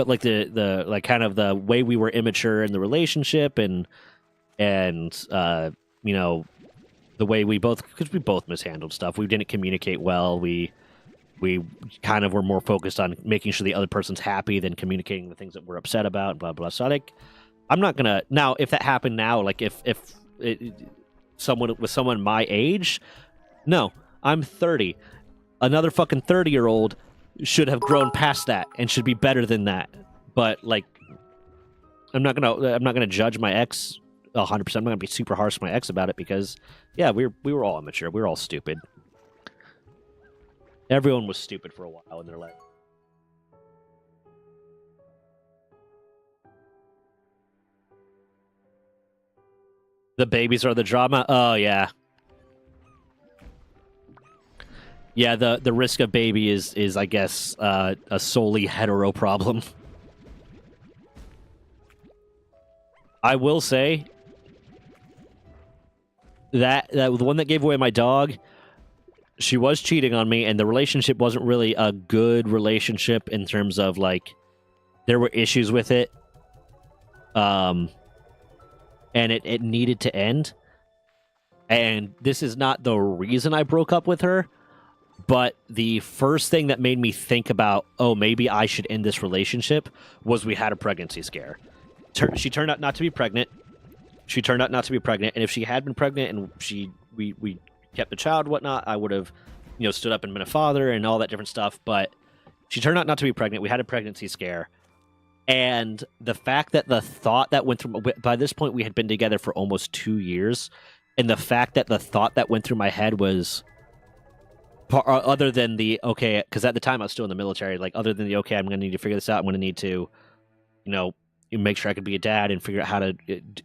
like the like kind of the way we were immature in the relationship and you know, the way we both, because we both mishandled stuff. We didn't communicate well. We kind of were more focused on making sure the other person's happy than communicating the things that we're upset about, blah, blah. So, like, I'm not going to... Now, if that happened now, like, if someone my age, no, I'm 30. Another fucking 30-year-old should have grown past that and should be better than that. But, like, I'm not gonna judge my ex 100%. I'm not gonna be super harsh with my ex about it because, yeah, we were all immature. We were all stupid. Everyone was stupid for a while in their life. The babies are the drama? Oh, yeah. Yeah, the risk of baby is I guess, a solely hetero problem. I will say that the one that gave away my dog, she was cheating on me, and the relationship wasn't really a good relationship in terms of, like, there were issues with it. And it needed to end. And this is not the reason I broke up with her, but the first thing that made me think about, oh, maybe I should end this relationship, was we had a pregnancy scare. She turned out not to be pregnant. And if she had been pregnant and we kept the child, whatnot, I would have, stood up and been a father and all that different stuff. But she turned out not to be pregnant. We had a pregnancy scare. And the fact that the thought that went through... By this point, we had been together for almost 2 years. And the fact that the thought that went through my head was... Other than the, okay, because at the time I was still in the military, like, other than the, okay, I'm going to need to figure this out. I'm going to need to, make sure I could be a dad and figure out how to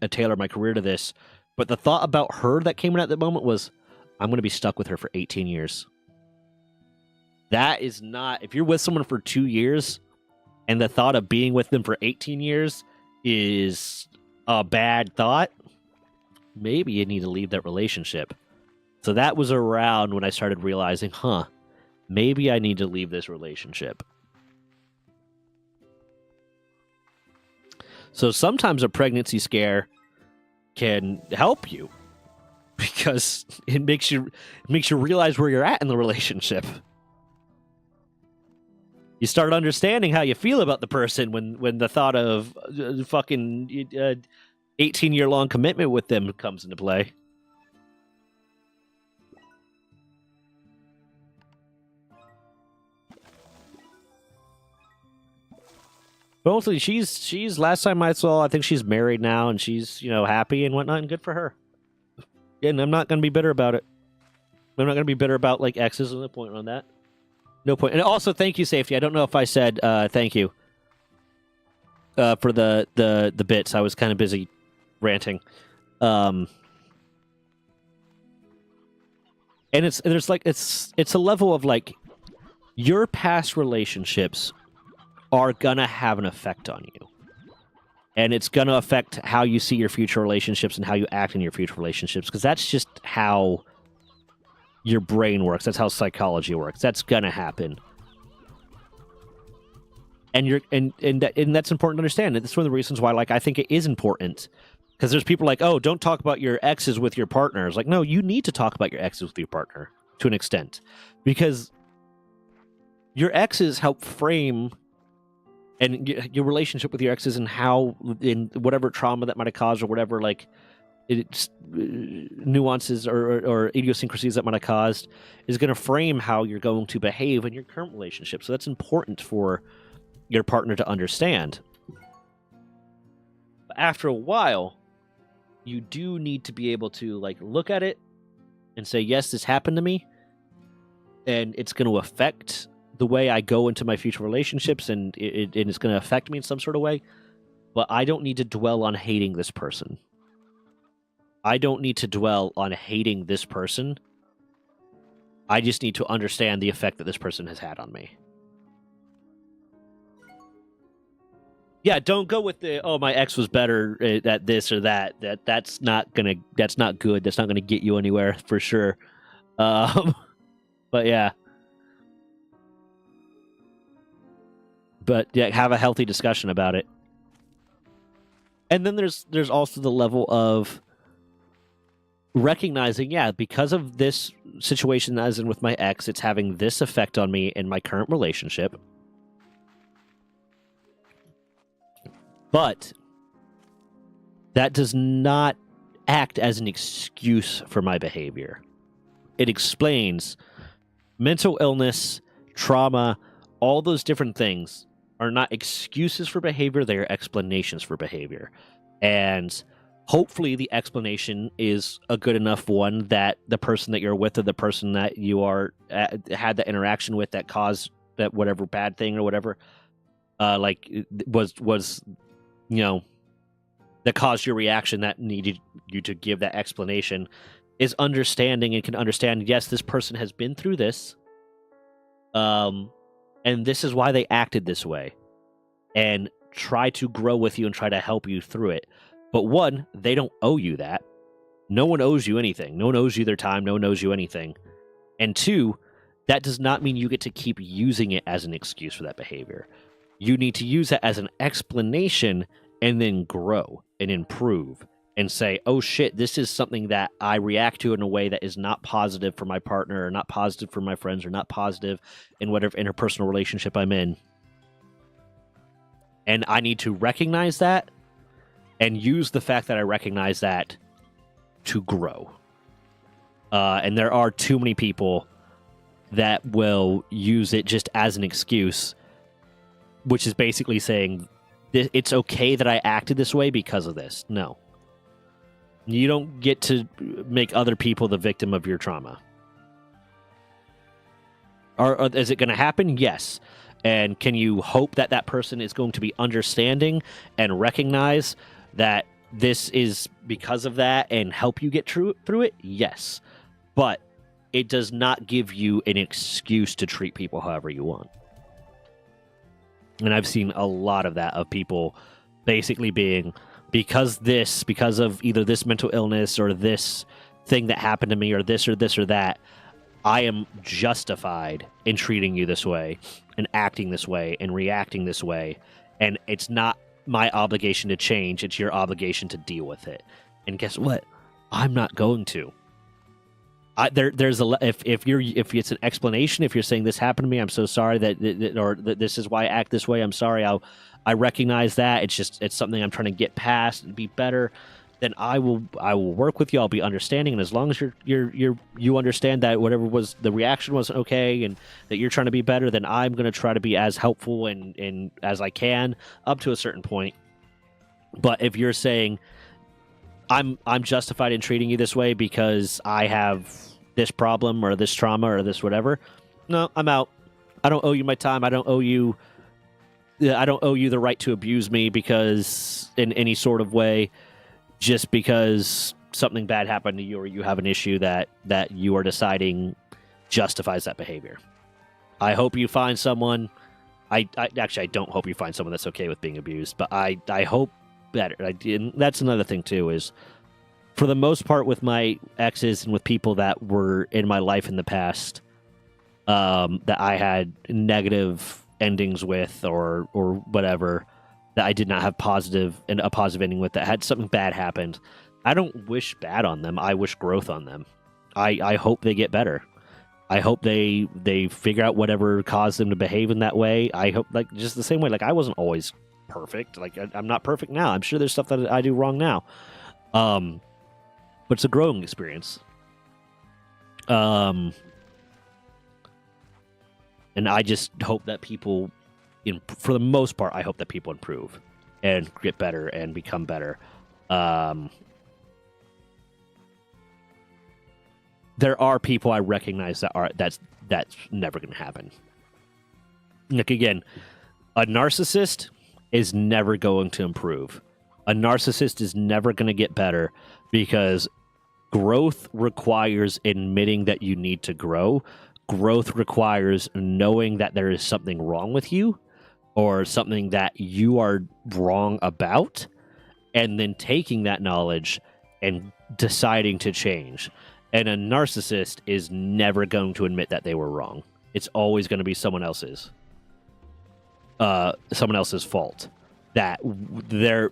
tailor my career to this. But the thought about her that came in at the moment was, I'm going to be stuck with her for 18 years. That is not... If you're with someone for 2 years... and the thought of being with them for 18 years is a bad thought, maybe you need to leave that relationship. So that was around when I started realizing, maybe I need to leave this relationship. So sometimes a pregnancy scare can help you because it makes you realize where you're at in the relationship. You start understanding how you feel about the person when the thought of fucking 18-year-long commitment with them comes into play. But mostly, she's last time I saw, I think she's married now, and she's happy and whatnot, and good for her. And I'm not going to be bitter about it. I'm not going to be bitter about like exes. No point on that. No point. And also, thank you, Safety. I don't know if I said thank you for the bits. I was kind of busy ranting. And it's a level of like your past relationships are gonna have an effect on you. And it's gonna affect how you see your future relationships and how you act in your future relationships, because that's just how your brain works. That's how psychology works. That's gonna happen. And that's important to understand. And that's one of the reasons why, like, I think it is important Because there's people like, oh, don't talk about your exes with your partners. Like, no, you need to talk about your exes with your partner to an extent, because your exes help frame and your relationship with your exes and how in whatever trauma that might have caused or whatever, like it's nuances or idiosyncrasies that might have caused is going to frame how you're going to behave in your current relationship. So that's important for your partner to understand. But after a while, you do need to be able to like look at it and say, yes, this happened to me, and it's going to affect the way I go into my future relationships, and it's going to affect me in some sort of way. But I don't need to dwell on hating this person. I don't need to dwell on hating this person. I just need to understand the effect that this person has had on me. Yeah, don't go with the, oh, my ex was better at this or that. That's not good. That's not gonna get you anywhere for sure. But yeah. But yeah, have a healthy discussion about it. And then there's also the level of recognizing, yeah, because of this situation as in with my ex, it's having this effect on me in my current relationship. But that does not act as an excuse for my behavior. It explains mental illness, trauma, all those different things are not excuses for behavior, they are explanations for behavior. And hopefully the explanation is a good enough one that the person that you're with or the person that you are had that interaction with that caused that whatever bad thing or whatever was that caused your reaction that needed you to give that explanation is understanding and can understand, yes, this person has been through this, and this is why they acted this way, and try to grow with you and try to help you through it. But one, they don't owe you that. No one owes you anything. No one owes you their time. No one owes you anything. And two, that does not mean you get to keep using it as an excuse for that behavior. You need to use that as an explanation and then grow and improve and say, oh shit, this is something that I react to in a way that is not positive for my partner or not positive for my friends or not positive in whatever interpersonal relationship I'm in. And I need to recognize that and use the fact that I recognize that to grow. And there are too many people that will use it just as an excuse, which is basically saying, it's okay that I acted this way because of this. No. You don't get to make other people the victim of your trauma. Or is it going to happen? Yes. And can you hope that that person is going to be understanding and recognize that this is because of that and help you get through it? Yes. But it does not give you an excuse to treat people however you want. And I've seen a lot of that, of people basically being, because of either this mental illness or this thing that happened to me or this or that, I am justified in treating you this way and acting this way and reacting this way. And it's not my obligation to change. It's your obligation to deal with it. And guess what? I'm not going to. There's if it's an explanation, if you're saying this happened to me, I'm so sorry that this is why I act this way. I'm sorry. I recognize that. It's something I'm trying to get past and be better. Then I will work with you. I'll be understanding, and as long as you understand that whatever was the reaction wasn't okay, and that you're trying to be better, then I'm going to try to be as helpful and as I can up to a certain point. But if you're saying I'm justified in treating you this way because I have this problem or this trauma or this whatever, no, I'm out. I don't owe you my time. I don't owe you the right to abuse me because in any sort of way, just because something bad happened to you or you have an issue that you are deciding justifies that behavior. I hope you find someone. I don't hope you find someone that's okay with being abused, but I hope better. That's another thing too, is for the most part with my exes and with people that were in my life in the past, that I had negative endings with or whatever, that I did not have a positive ending with, that had something bad happened, I don't wish bad on them. I wish growth on them. I hope they get better. I hope they figure out whatever caused them to behave in that way. I hope, like, just the same way, like, I wasn't always perfect. Like, I'm not perfect now. I'm sure there's stuff that I do wrong now. But it's a growing experience. And I just hope that people, for the most part, I hope that people improve and get better and become better. There are people I recognize that's never going to happen. Like, again, a narcissist is never going to improve. A narcissist is never going to get better, because growth requires admitting that you need to grow. Growth requires knowing that there is something wrong with you, or something that you are wrong about, and then taking that knowledge and deciding to change. And a narcissist is never going to admit that they were wrong. It's always going to be someone else's fault. That their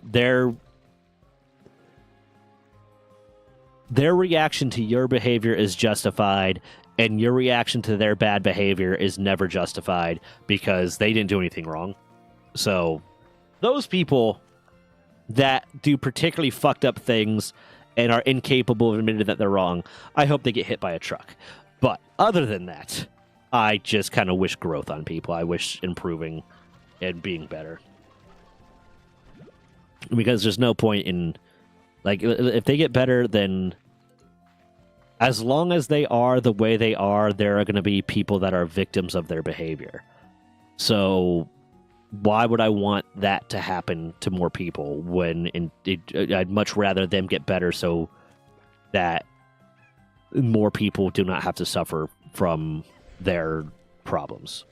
reaction to your behavior is justified, and your reaction to their bad behavior is never justified, because they didn't do anything wrong. So those people that do particularly fucked up things and are incapable of admitting that they're wrong, I hope they get hit by a truck. But other than that, I just kind of wish growth on people. I wish improving and being better. Because there's no point in, like, if they get better, then as long as they are the way they are, there are going to be people that are victims of their behavior. So why would I want that to happen to more people when I'd much rather them get better so that more people do not have to suffer from their problems.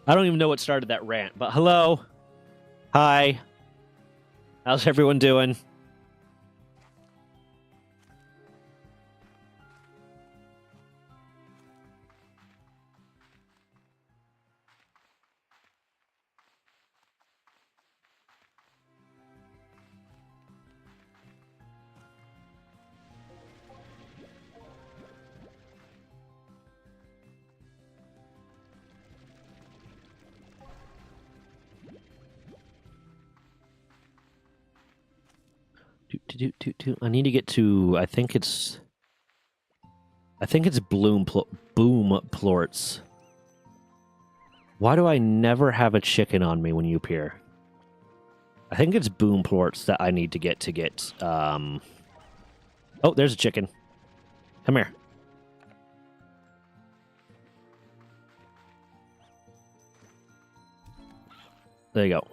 I don't even know what started that rant, but hello. Hi. How's everyone doing? I need to get to, I think it's Boom Plorts. Why do I never have a chicken on me when you appear? I think it's Boom Plorts that I need to get. Oh, there's a chicken. Come here. There you go.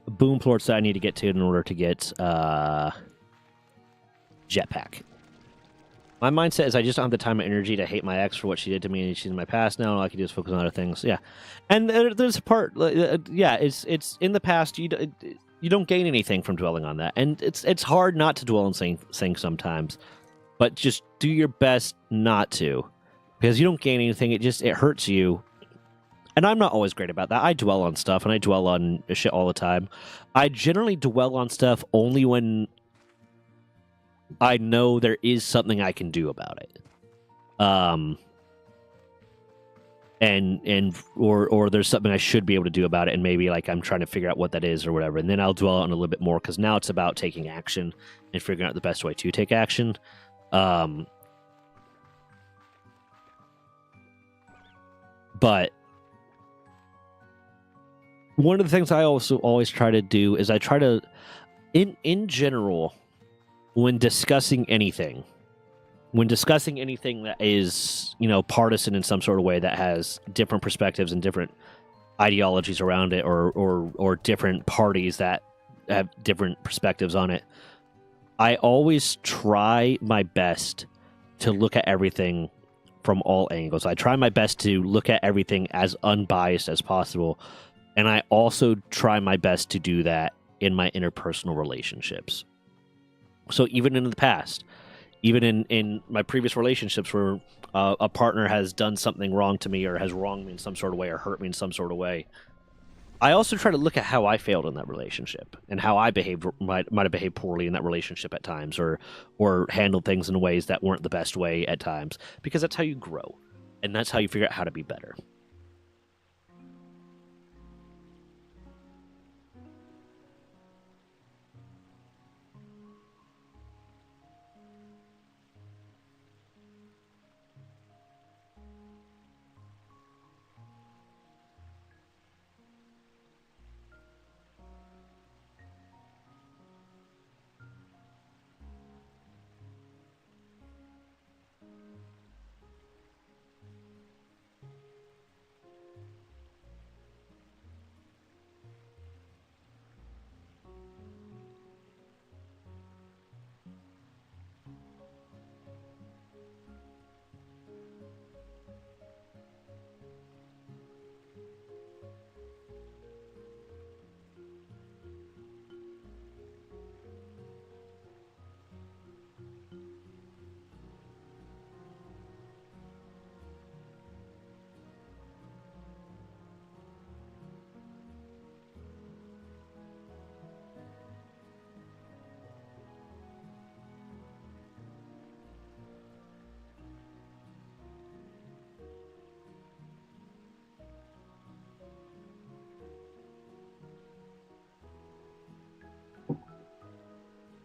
Boom Plorts that I need to get to in order to get Jetpack. My mindset is I just don't have the time and energy to hate my ex for what she did to me, and she's in my past now. All I can do is focus on other things. Yeah, and there's a part. Yeah, it's in the past. You don't gain anything from dwelling on that, and it's hard not to dwell on things sometimes. But just do your best not to, because you don't gain anything. It hurts you. And I'm not always great about that. I dwell on stuff, and I dwell on shit all the time. I generally dwell on stuff only when I know there is something I can do about it. Or there's something I should be able to do about it, and maybe like I'm trying to figure out what that is or whatever. And then I'll dwell on it a little bit more, because now it's about taking action and figuring out the best way to take action. But one of the things I also always try to do is I try to, in general, when discussing anything that is, partisan in some sort of way, that has different perspectives and different ideologies around it, or different parties that have different perspectives on it, I always try my best to look at everything from all angles. I try my best to look at everything as unbiased as possible. And I also try my best to do that in my interpersonal relationships. So even in the past, even in my previous relationships where a partner has done something wrong to me or has wronged me in some sort of way or hurt me in some sort of way, I also try to look at how I failed in that relationship and how I might have behaved poorly in that relationship at times, or handled things in ways that weren't the best way at times, because that's how you grow, and that's how you figure out how to be better.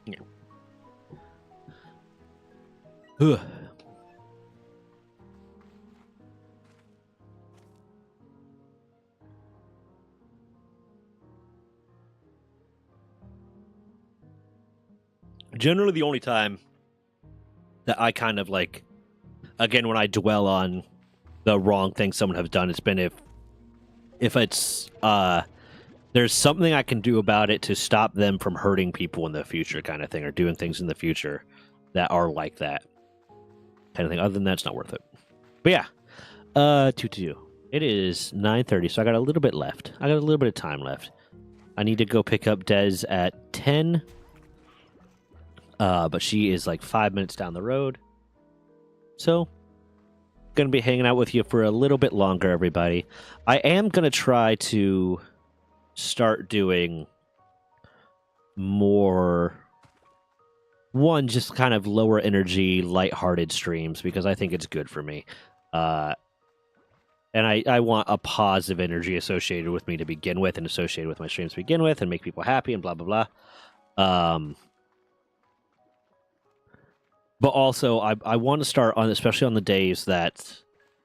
Yeah. Generally, the only time that I kind of like, again, when I dwell on the wrong thing someone has done, it's been if it's there's something I can do about it to stop them from hurting people in the future, kind of thing, or doing things in the future that are like that kind of thing. Other than that, it's not worth it. But yeah, 2-2. It is 9:30, so I got a little bit left. I got a little bit of time left. I need to go pick up Des at 10. But she is like 5 minutes down the road. So, gonna be hanging out with you for a little bit longer, everybody. I am gonna try to start doing more, just kind of lower energy, lighthearted streams, because I think it's good for me. And I want a positive energy associated with me to begin with, and associated with my streams to begin with, and make people happy, and blah, blah, blah. But also, I want to start on, especially on the days that,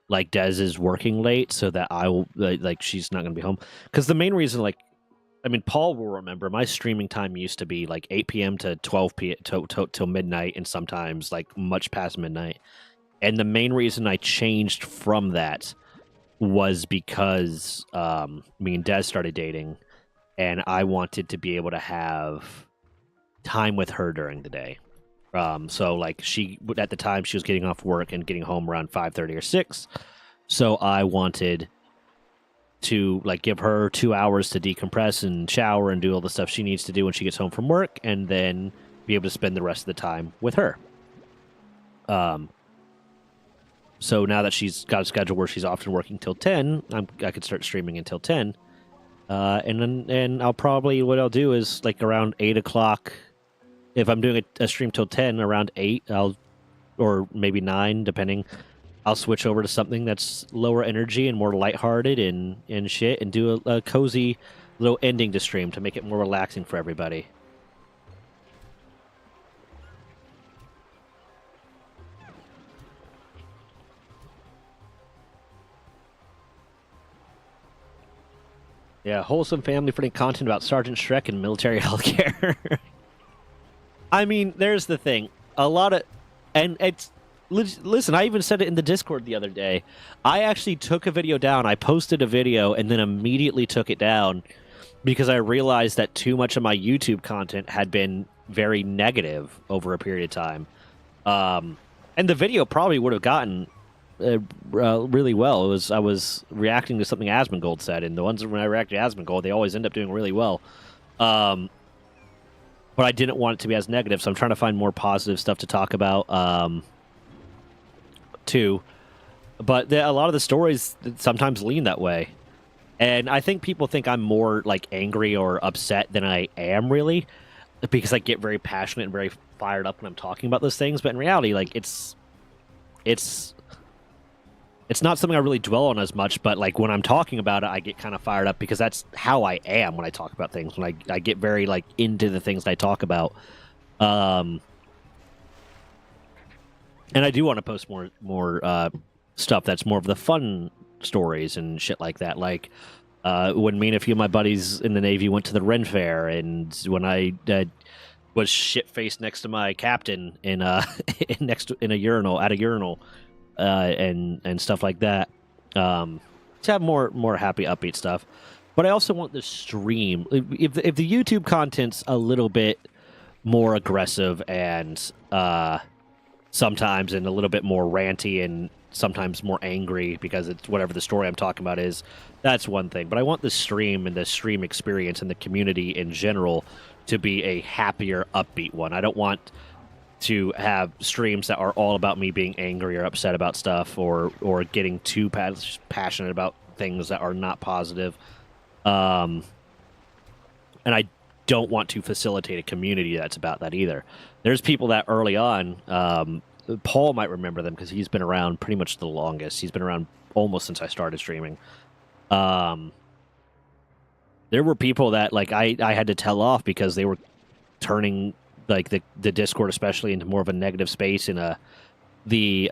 like, Des is working late, so that I will, like, she's not going to be home. Because the main reason, like, I mean, Paul will remember, my streaming time used to be, like, 8 p.m. to 12 p.m. till midnight, and sometimes, like, much past midnight. And the main reason I changed from that was because me and Des started dating, and I wanted to be able to have time with her during the day. So like she at the time she was getting off work and getting home around 5:30 or 6. So I wanted to like give her 2 hours to decompress and shower and do all the stuff she needs to do when she gets home from work, and then be able to spend the rest of the time with her. So now that she's got a schedule where she's often working till 10, I could start streaming until 10. And I'll probably, what I'll do is like around 8 o'clock. If I'm doing a stream till 10, around 8, or maybe 9, depending, I'll switch over to something that's lower energy and more lighthearted and shit, and do a cozy little ending to stream to make it more relaxing for everybody. Yeah, wholesome family-friendly content about Sergeant Shrek and military healthcare. I mean, there's the thing. And it's, listen, I even said it in the Discord the other day. I actually took a video down. I posted a video and then immediately took it down because I realized that too much of my YouTube content had been very negative over a period of time. And the video probably would have gotten really well. I was reacting to something Asmongold said, and the ones when I react to Asmongold, they always end up doing really well. but I didn't want it to be as negative, so I'm trying to find more positive stuff to talk about too. But a lot of the stories sometimes lean that way. And I think people think I'm more like angry or upset than I am really, because I get very passionate and very fired up when I'm talking about those things. But in reality, like it's not something I really dwell on as much. But like when I'm talking about it, I get kind of fired up because that's how I am when I talk about things. When I get very like into the things I talk about. And I do want to post more stuff that's more of the fun stories and shit like that. Like when me and a few of my buddies in the Navy went to the Ren Fair, and when I was shit faced next to my captain in in a urinal at a urinal, and stuff like that. To have more happy upbeat stuff, but I also want the stream. If the YouTube content's a little bit more aggressive and sometimes and a little bit more ranty and sometimes more angry because it's whatever the story I'm talking about is, that's one thing. But I want the stream and the stream experience and the community in general to be a happier, upbeat one. I don't want to have streams that are all about me being angry or upset about stuff or getting too passionate about things that are not positive. And I don't want to facilitate a community that's about that either. There's people that early on, Paul might remember them because he's been around pretty much the longest. He's been around almost since I started streaming. There were people that like I had to tell off because they were turning like the Discord especially into more of a negative space, and the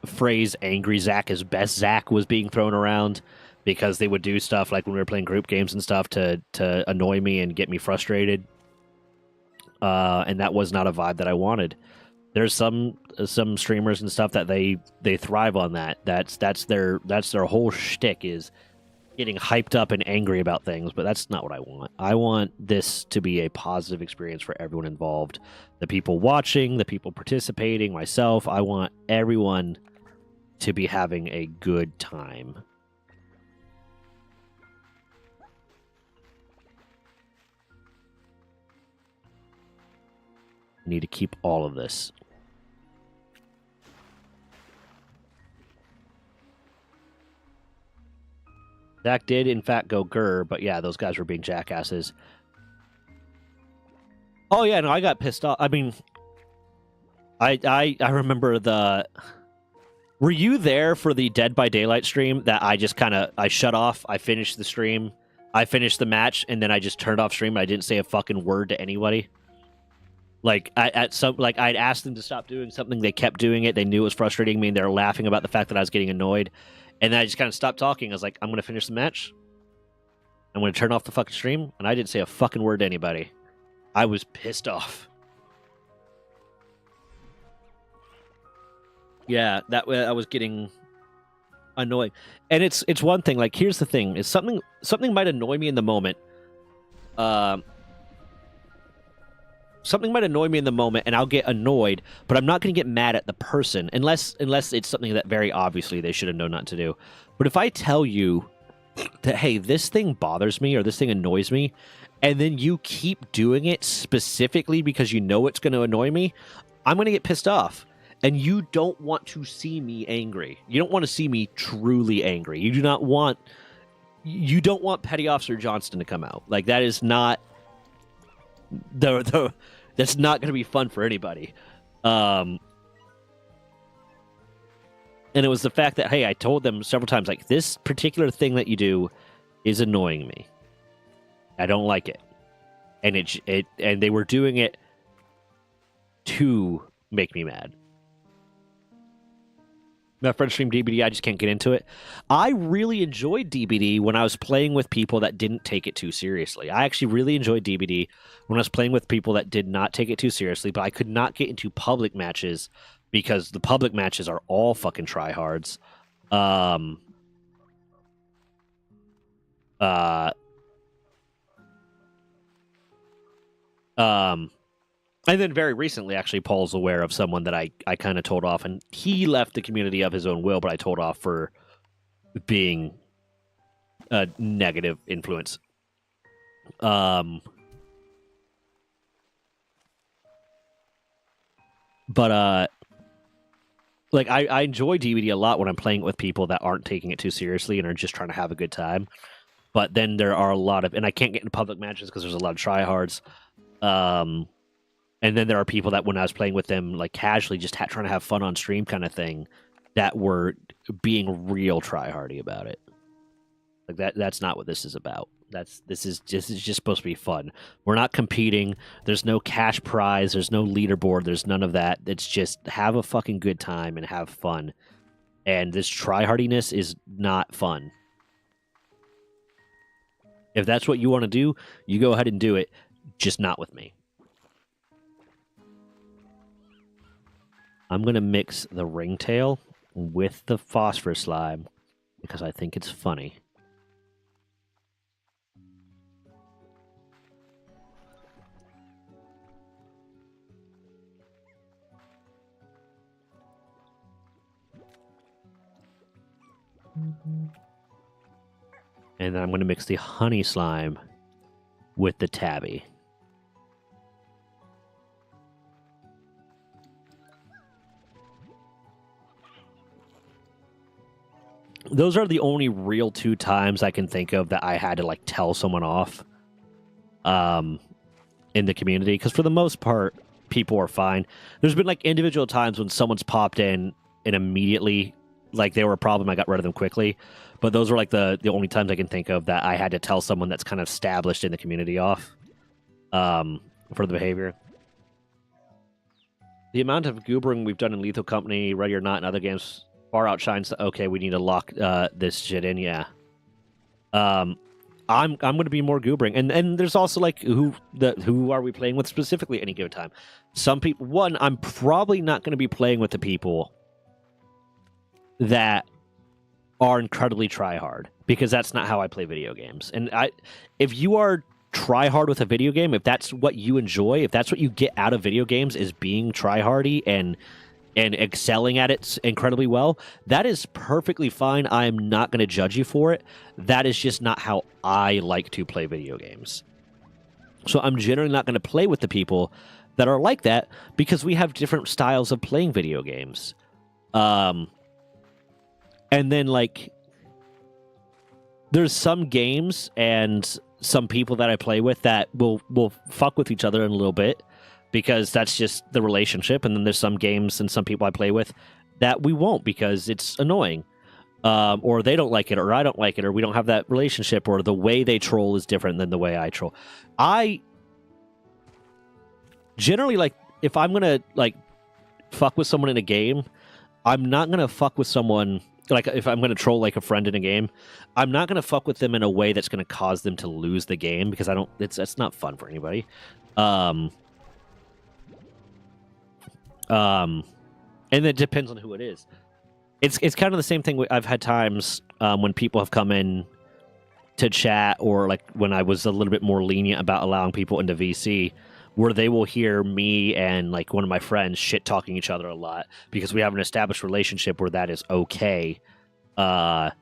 phrase "angry Zach is best Zach" was being thrown around because they would do stuff like when we were playing group games and stuff to annoy me and get me frustrated. And that was not a vibe that I wanted. There's some streamers and stuff that they thrive on that. That's their whole shtick is getting hyped up and angry about things, but that's not what I want. I want this to be a positive experience for everyone involved. The people watching, the people participating, myself. I want everyone to be having a good time. I need to keep all of this. Zach did, in fact, go grr, but yeah, those guys were being jackasses. Oh, yeah, no, I got pissed off. I mean, I remember the... Were you there for the Dead by Daylight stream that I just kind of... I shut off, I finished the stream, I finished the match, and then I just turned off stream and I didn't say a fucking word to anybody? Like, I'd asked them to stop doing something, they kept doing it, they knew it was frustrating me, and they were laughing about the fact that I was getting annoyed. And then I just kind of stopped talking. I was like, I'm going to finish the match. I'm going to turn off the fucking stream. And I didn't say a fucking word to anybody. I was pissed off. Yeah, I was getting annoyed. And it's one thing. Like, here's the thing. Is something might annoy me in the moment. Something might annoy me in the moment, and I'll get annoyed, but I'm not going to get mad at the person unless it's something that very obviously they should have known not to do. But if I tell you that, hey, this thing bothers me or this thing annoys me, and then you keep doing it specifically because you know it's going to annoy me, I'm going to get pissed off. And you don't want to see me angry. You don't want to see me truly angry. You don't want Petty Officer Johnston to come out. Like, that is not that's not going to be fun for anybody. And it was the fact that, hey, I told them several times, like, this particular thing that you do is annoying me. I don't like it. And and they were doing it to make me mad. My friend streamed DBD, I just can't get into it. I really enjoyed DBD when I was playing with people that didn't take it too seriously. I actually really enjoyed DBD when I was playing with people that did not take it too seriously, but I could not get into public matches because the public matches are all fucking tryhards. And then very recently, actually, Paul's aware of someone that I kind of told off, and he left the community of his own will, but I told off for being a negative influence. But like I enjoy DBD a lot when I'm playing it with people that aren't taking it too seriously and are just trying to have a good time. But then there are a lot of, and I can't get into public matches because there's a lot of tryhards. And then there are people that when I was playing with them, like casually, just trying to have fun on stream, kind of thing, that were being real tryhardy about it. Like that's not what this is about. This is just supposed to be fun. We're not competing. There's no cash prize. There's no leaderboard. There's none of that. It's just have a fucking good time and have fun. And this tryhardiness is not fun. If that's what you want to do, you go ahead and do it. Just not with me. I'm going to mix the ringtail with the phosphorus slime because I think it's funny. And then I'm going to mix the honey slime with the tabby. Those are the only real 2 times I can think of that I had to like tell someone off in the community, because for the most part people are fine. There's been like individual times when someone's popped in and immediately like they were a problem, I got rid of them quickly, but those were like the only times I can think of that I had to tell someone that's kind of established in the community off for the behavior. The amount of goobering we've done in Lethal Company, Ready or Not, and other games far outshines the, okay, we need to lock this shit in. Yeah. I'm going to be more goobering, and there's also like who are we playing with specifically at any given time? Some people. One, I'm probably not going to be playing with the people that are incredibly try hard, because that's not how I play video games. And if you are try hard with a video game, if that's what you enjoy, if that's what you get out of video games is being try hardy and excelling at it incredibly well, that is perfectly fine. I am not going to judge you for it. That is just not how I like to play video games. So I'm generally not going to play with the people that are like that, because we have different styles of playing video games. And then, like, there's some games and some people that I play with that will fuck with each other in a little bit, because that's just the relationship. And then there's some games and some people I play with that we won't, because it's annoying. Or they don't like it, or I don't like it, or we don't have that relationship, or the way they troll is different than the way I troll. I generally, like, if I'm going to, like, fuck with someone in a game, I'm not going to fuck with someone... Like, if I'm going to troll, like, a friend in a game, I'm not going to fuck with them in a way that's going to cause them to lose the game, because it's not fun for anybody. And it depends on who it is. It's kind of the same thing. I've had times when people have come in to chat, or like when I was a little bit more lenient about allowing people into VC, where they will hear me and like one of my friends shit talking each other a lot, because we have an established relationship where that is okay. And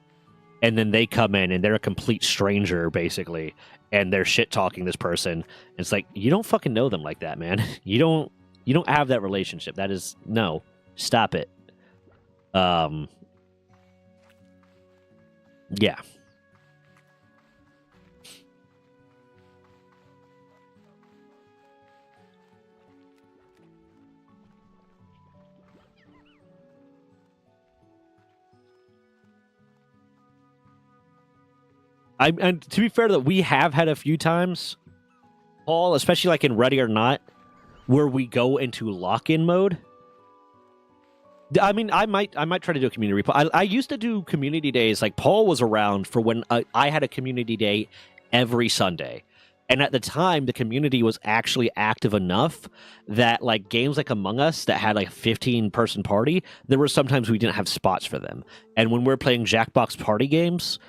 then they come in and they're a complete stranger basically, and they're shit talking this person. It's like, you don't fucking know them like that, man. You don't have that relationship. That is, no, stop it. Yeah. And to be fair, that we have had a few times, Paul, especially like in Ready or Not, where we go into lock-in mode. I mean, I might try to do a community repo. I used to do community days. Like, Paul was around for when I had a community day every Sunday. And at the time, the community was actually active enough that, like, games like Among Us that had like a 15-person party, there were sometimes we didn't have spots for them. And when we're playing Jackbox party games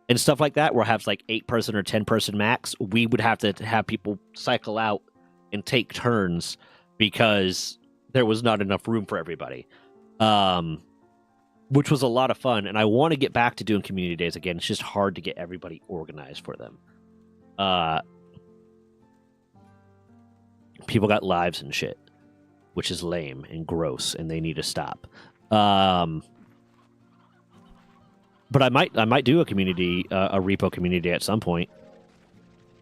and stuff like that, where it has like 8-person or 10-person max, we would have to have people cycle out and take turns because there was not enough room for everybody. Which was a lot of fun, and I want to get back to doing community days again. It's just hard to get everybody organized for them. People got lives and shit. which is lame and gross, and they need to stop. But I might do a community, a repo community at some point.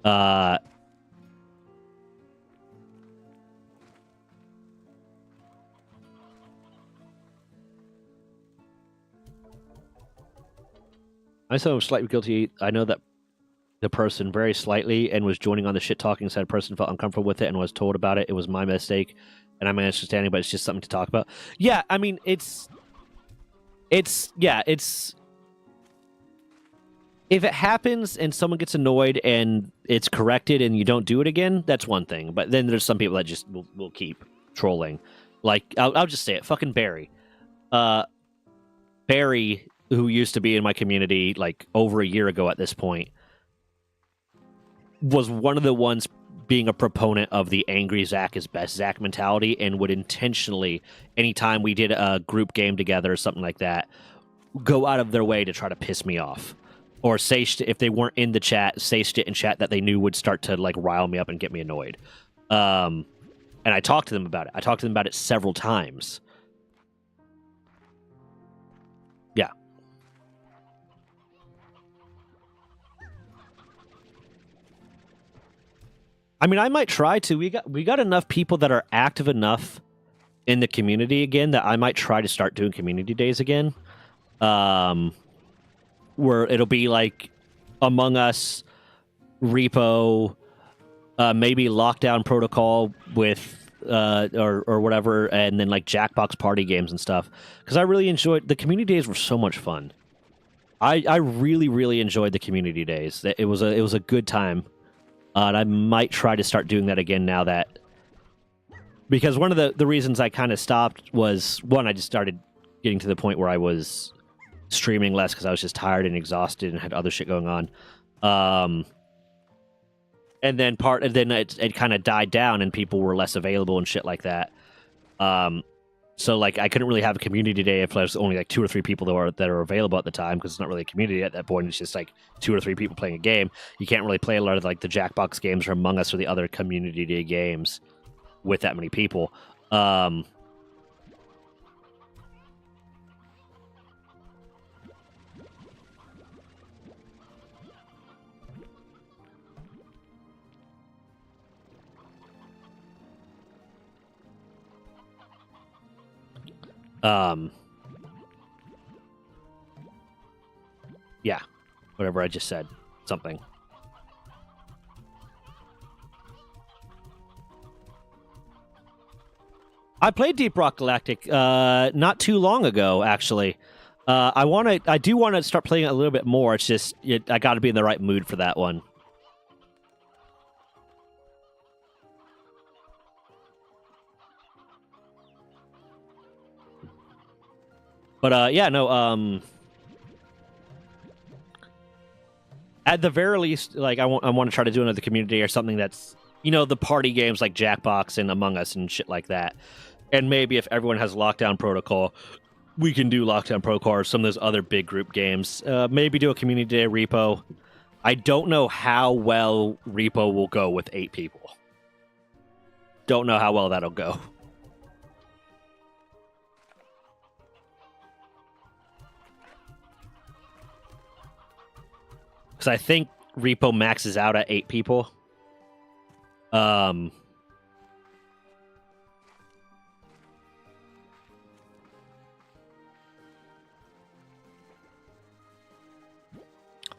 I so slightly guilty. I know that the person very slightly and was joining on the shit talking, said a person felt uncomfortable with it and was told about it. It was my mistake, and I'm understanding, but it's just something to talk about. Yeah, I mean, it's if it happens and someone gets annoyed and it's corrected and you don't do it again, that's one thing. But then there's some people that just will keep trolling. Like, I'll just say it. Fucking Barry. Barry, who used to be in my community like over a year ago at this point, was one of the ones being a proponent of the angry Zach is best Zach mentality, and would intentionally, anytime we did a group game together or something like that, go out of their way to try to piss me off. Or say if they weren't in the chat, say shit in chat that they knew would start to like rile me up and get me annoyed. And I talked to them about it. I talked to them about it several times. Yeah. I mean, I might try to. We got enough people that are active enough in the community again that I might try to start doing community days again. Where it'll be like Among Us, Repo, maybe Lockdown Protocol with or whatever, and then like Jackbox party games and stuff. Because I really enjoyed the community days. Were so much fun. I really enjoyed the community days. It was a good time, and I might try to start doing that again now that, because one of the reasons I kind of stopped was, one, I just started getting to the point where I was streaming less because I was just tired and exhausted and had other shit going on. And then it kind of died down and people were less available and shit like that. So like I couldn't really have a community day if there's only like 2 or 3 people that are available at the time, because it's not really a community at that point. It's just like 2 or 3 people playing a game. You can't really play a lot of like the Jackbox games or Among Us or the other community day games with that many people. Yeah, whatever I just said, something. I played Deep Rock Galactic not too long ago, actually. I do want to start playing it a little bit more. It's just I got to be in the right mood for that one. But yeah, no. At the very least, like I want to try to do another community or something that's, the party games like Jackbox and Among Us and shit like that. And maybe if everyone has Lockdown Protocol, we can do Lockdown Protocol or some of those other big group games. Maybe do a community day Repo. I don't know how well Repo will go with 8 people. Don't know how well that'll go. Because I think Repo maxes out at 8 people. What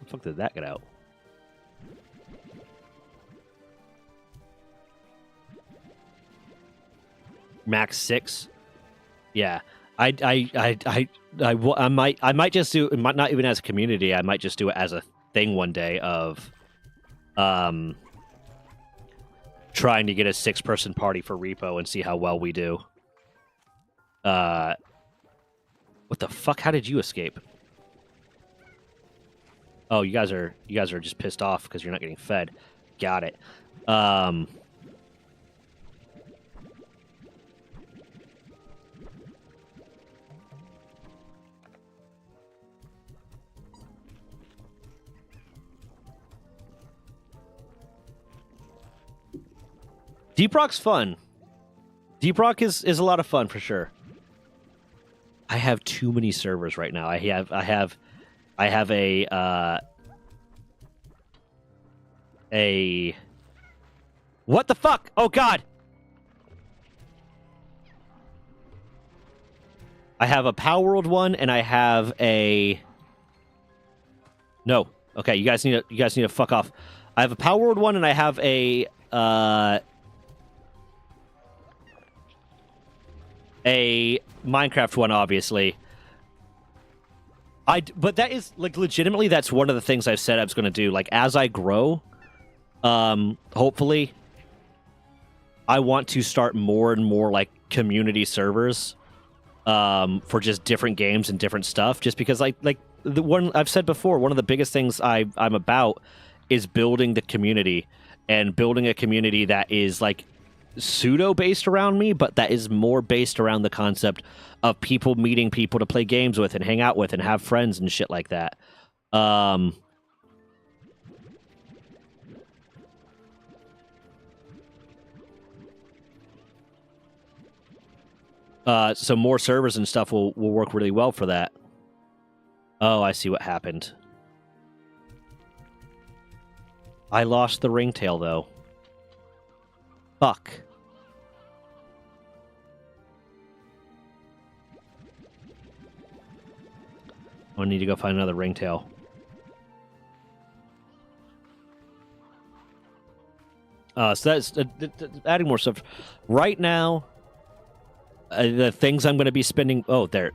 the fuck did that get out? Max 6? Yeah. I might just do it, not even as a community. I might just do it as a thing one day of trying to get a 6-person party for Repo and see how well we do. What the fuck? How did you escape? Oh, you guys are just pissed off because you're not getting fed. Got it. Deep Rock's fun. Deep Rock is a lot of fun for sure. I have too many servers right now. I have a what the fuck? Oh god. I have a Power World one and I have a No. Okay, you guys need to fuck off. I have a Power World one and I have a Minecraft one, obviously. But that is, like, legitimately, that's one of the things I've said I was going to do. Like, as I grow, hopefully, I want to start more and more, like, community servers for just different games and different stuff. Just because, like the one I've said before, one of the biggest things I'm about is building the community and building a community that is, like, pseudo-based around me, but that is more based around the concept of people meeting people to play games with and hang out with and have friends and shit like that. So more servers and stuff will work really well for that. Oh, I see what happened. I lost the ringtail, though. Fuck. I need to go find another ringtail. So that's adding more stuff. Right now, the things I'm going to be spending... Oh, there.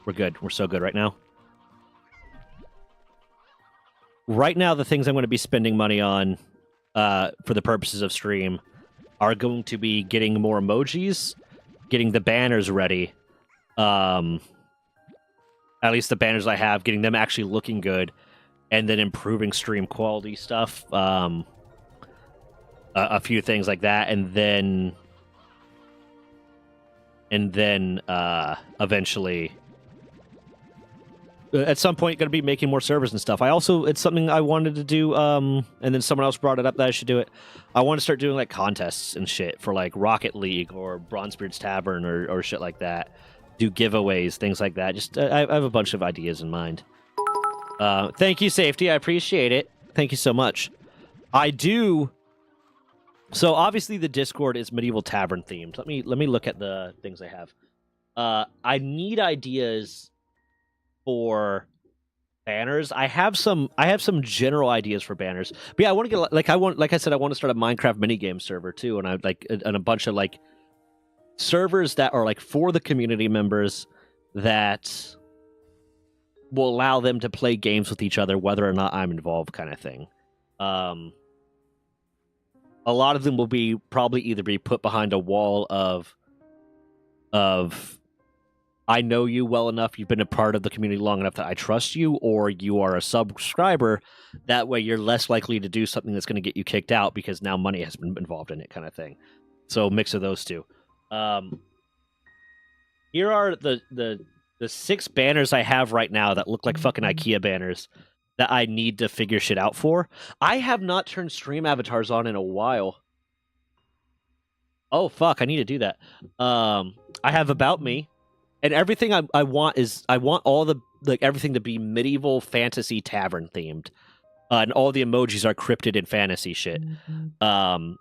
We're good. We're so good right now. Right now, the things I'm going to be spending money on for the purposes of stream are going to be getting more emojis, getting the banners ready. At least the banners I have, getting them actually looking good, and then improving stream quality stuff. A few things like that, and then eventually, at some point, going to be making more servers and stuff. It's something I wanted to do, and then someone else brought it up that I should do it. I want to start doing, like, contests and shit for, like, Rocket League or Bronzebeard's Tavern or shit like that. Do giveaways, things like that. Just I have a bunch of ideas in mind. Thank you, Safety. I appreciate it. Thank you so much. I do. So obviously the Discord is medieval tavern themed. Let me look at the things I have. I need ideas for banners. I have some general ideas for banners. But yeah, I want to get like I said, I want to start a Minecraft minigame server too, and a bunch of, like, servers that are, like, for the community members that will allow them to play games with each other whether or not I'm involved, kind of thing. A lot of them will probably either be put behind a wall of I know you well enough, you've been a part of the community long enough that I trust you, or you are a subscriber. That way you're less likely to do something that's going to get you kicked out because now money has been involved in it, kind of thing. So a mix of those two. Here are the 6 banners I have right now that look like fucking IKEA banners that I need to figure shit out for. I have not turned stream avatars on in a while. Oh fuck, I need to do that. I have About Me, and everything I want all the, like, everything to be medieval fantasy tavern themed, and all the emojis are cryptid and fantasy shit. So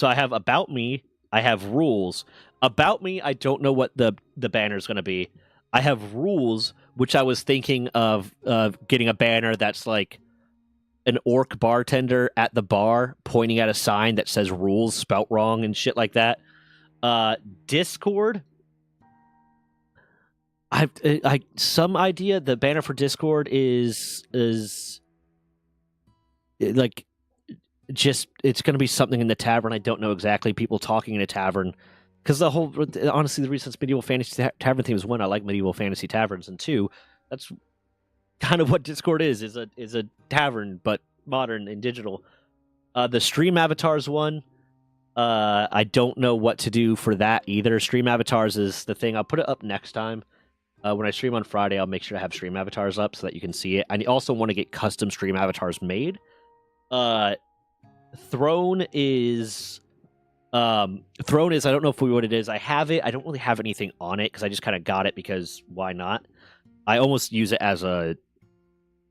I have About Me. I have Rules. About Me, I don't know what the banner is going to be. I have Rules, which I was thinking of getting a banner that's like an orc bartender at the bar pointing at a sign that says rules spelt wrong and shit like that. Discord, I some idea. The banner for Discord is like, just, it's going to be something in the tavern. I don't know exactly. People talking in a tavern. Because honestly, the reason it's medieval fantasy tavern theme is, 1, I like medieval fantasy taverns, and 2, that's kind of what Discord is a tavern, but modern and digital. The stream avatars one, I don't know what to do for that either. Stream avatars is the thing. I'll put it up next time. When I stream on Friday, I'll make sure to have stream avatars up so that you can see it. I also want to get custom stream avatars made. Throne is Throne is, I don't know what it is. I have it. I don't really have anything on it because I just kind of got it because why not? I almost use it as a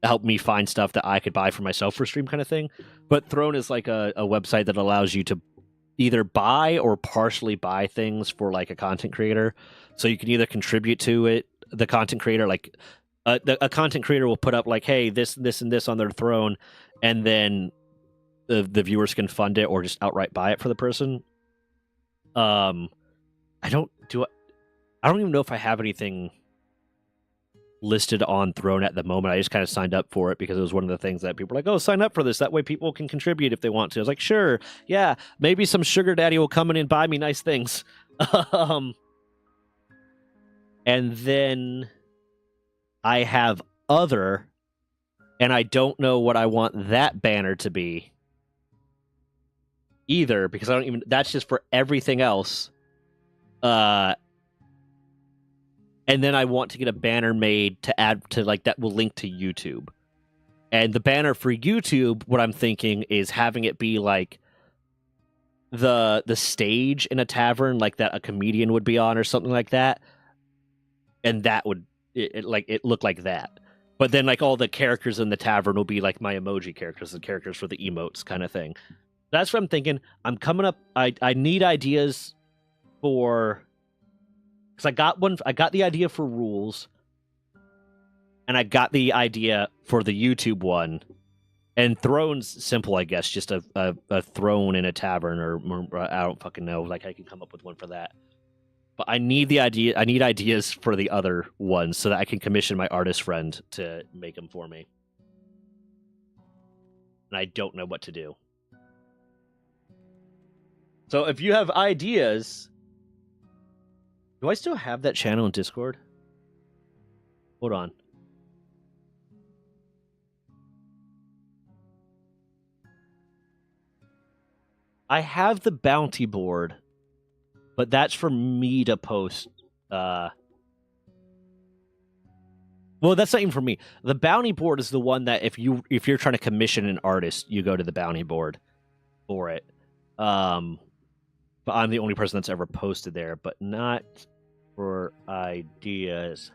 help me find stuff that I could buy for myself for stream kind of thing. But Throne is like a website that allows you to either buy or partially buy things for like a content creator. So you can either contribute to it, the content creator, like a content creator will put up like, hey, this, and this on their Throne, and then the viewers can fund it or just outright buy it for the person. I don't even know if I have anything listed on Throne at the moment. I just kind of signed up for it because it was one of the things that people were like, oh, sign up for this. That way people can contribute if they want to. I was like, sure, yeah, maybe some sugar daddy will come in and buy me nice things. And then I have other, and I don't know what I want that banner to be either because I don't even, that's just for everything else. And then I want to get a banner made to add to like that will link to YouTube. And the banner for YouTube, what I'm thinking is having it be like the stage in a tavern, like that a comedian would be on or something like that. And that would it look like that. But then like all the characters in the tavern will be like my emoji characters, the characters for the emotes kind of thing. That's what I'm thinking. I'm coming up. I need ideas for. Because I got the idea for rules, and I got the idea for the YouTube one, and Throne's simple, I guess, just a throne in a tavern, or I don't fucking know. Like I can come up with one for that, but I need the idea. I need ideas for the other ones so that I can commission my artist friend to make them for me, and I don't know what to do. So if you have ideas. Do I still have that channel in Discord? Hold on. I have the bounty board, but that's for me to post. Well, that's not even for me. The bounty board is the one that if you're trying to commission an artist, you go to the bounty board for it. But I'm the only person that's ever posted there, but not for ideas.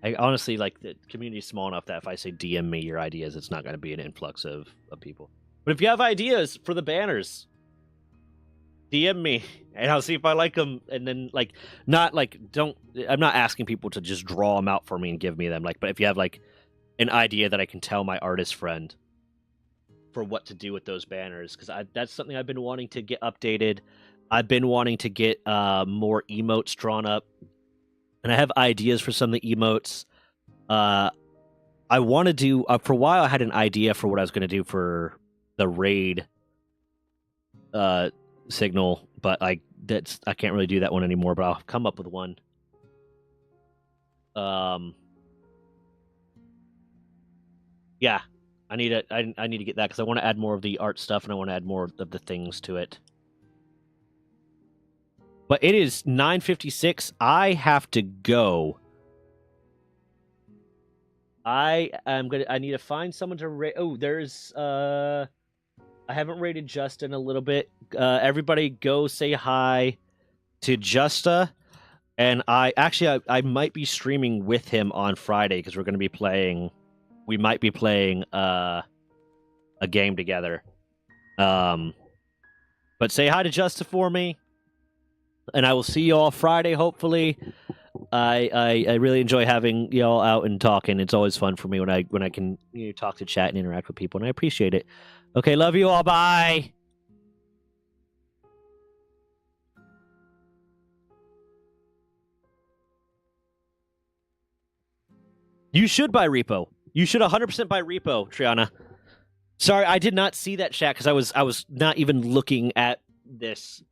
I honestly, like, the community is small enough that if I say DM me your ideas, it's not going to be an influx of people. But if you have ideas for the banners, DM me, and I'll see if I like them. And then, like, not, like, I'm not asking people to just draw them out for me and give me them. Like, but if you have, like, an idea that I can tell my artist friend for what to do with those banners, because that's something I've been wanting to get updated. I've been wanting to get more emotes drawn up, and I have ideas for some of the emotes. I want to do for a while. I had an idea for what I was going to do for the raid signal, but I can't really do that one anymore. But I'll come up with one. Yeah. I need to get that because I want to add more of the art stuff and I want to add more of the things to it. But it is 9:56. I have to go. I need to find someone to rate. Oh, there's I haven't rated Justin a little bit. Everybody go say hi to Justa. And I might be streaming with him on Friday because we're going to be playing. We might be playing a game together. But say hi to Justa for me, and I will see you all Friday. Hopefully, I really enjoy having y'all out and talking. It's always fun for me when I can talk to chat and interact with people, and I appreciate it. Okay, love you all. Bye. You should buy Repo. You should 100% buy Repo, Triana. Sorry, I did not see that chat because I was not even looking at this.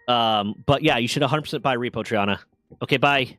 But yeah, you should 100% buy Repo, Triana. Okay, bye.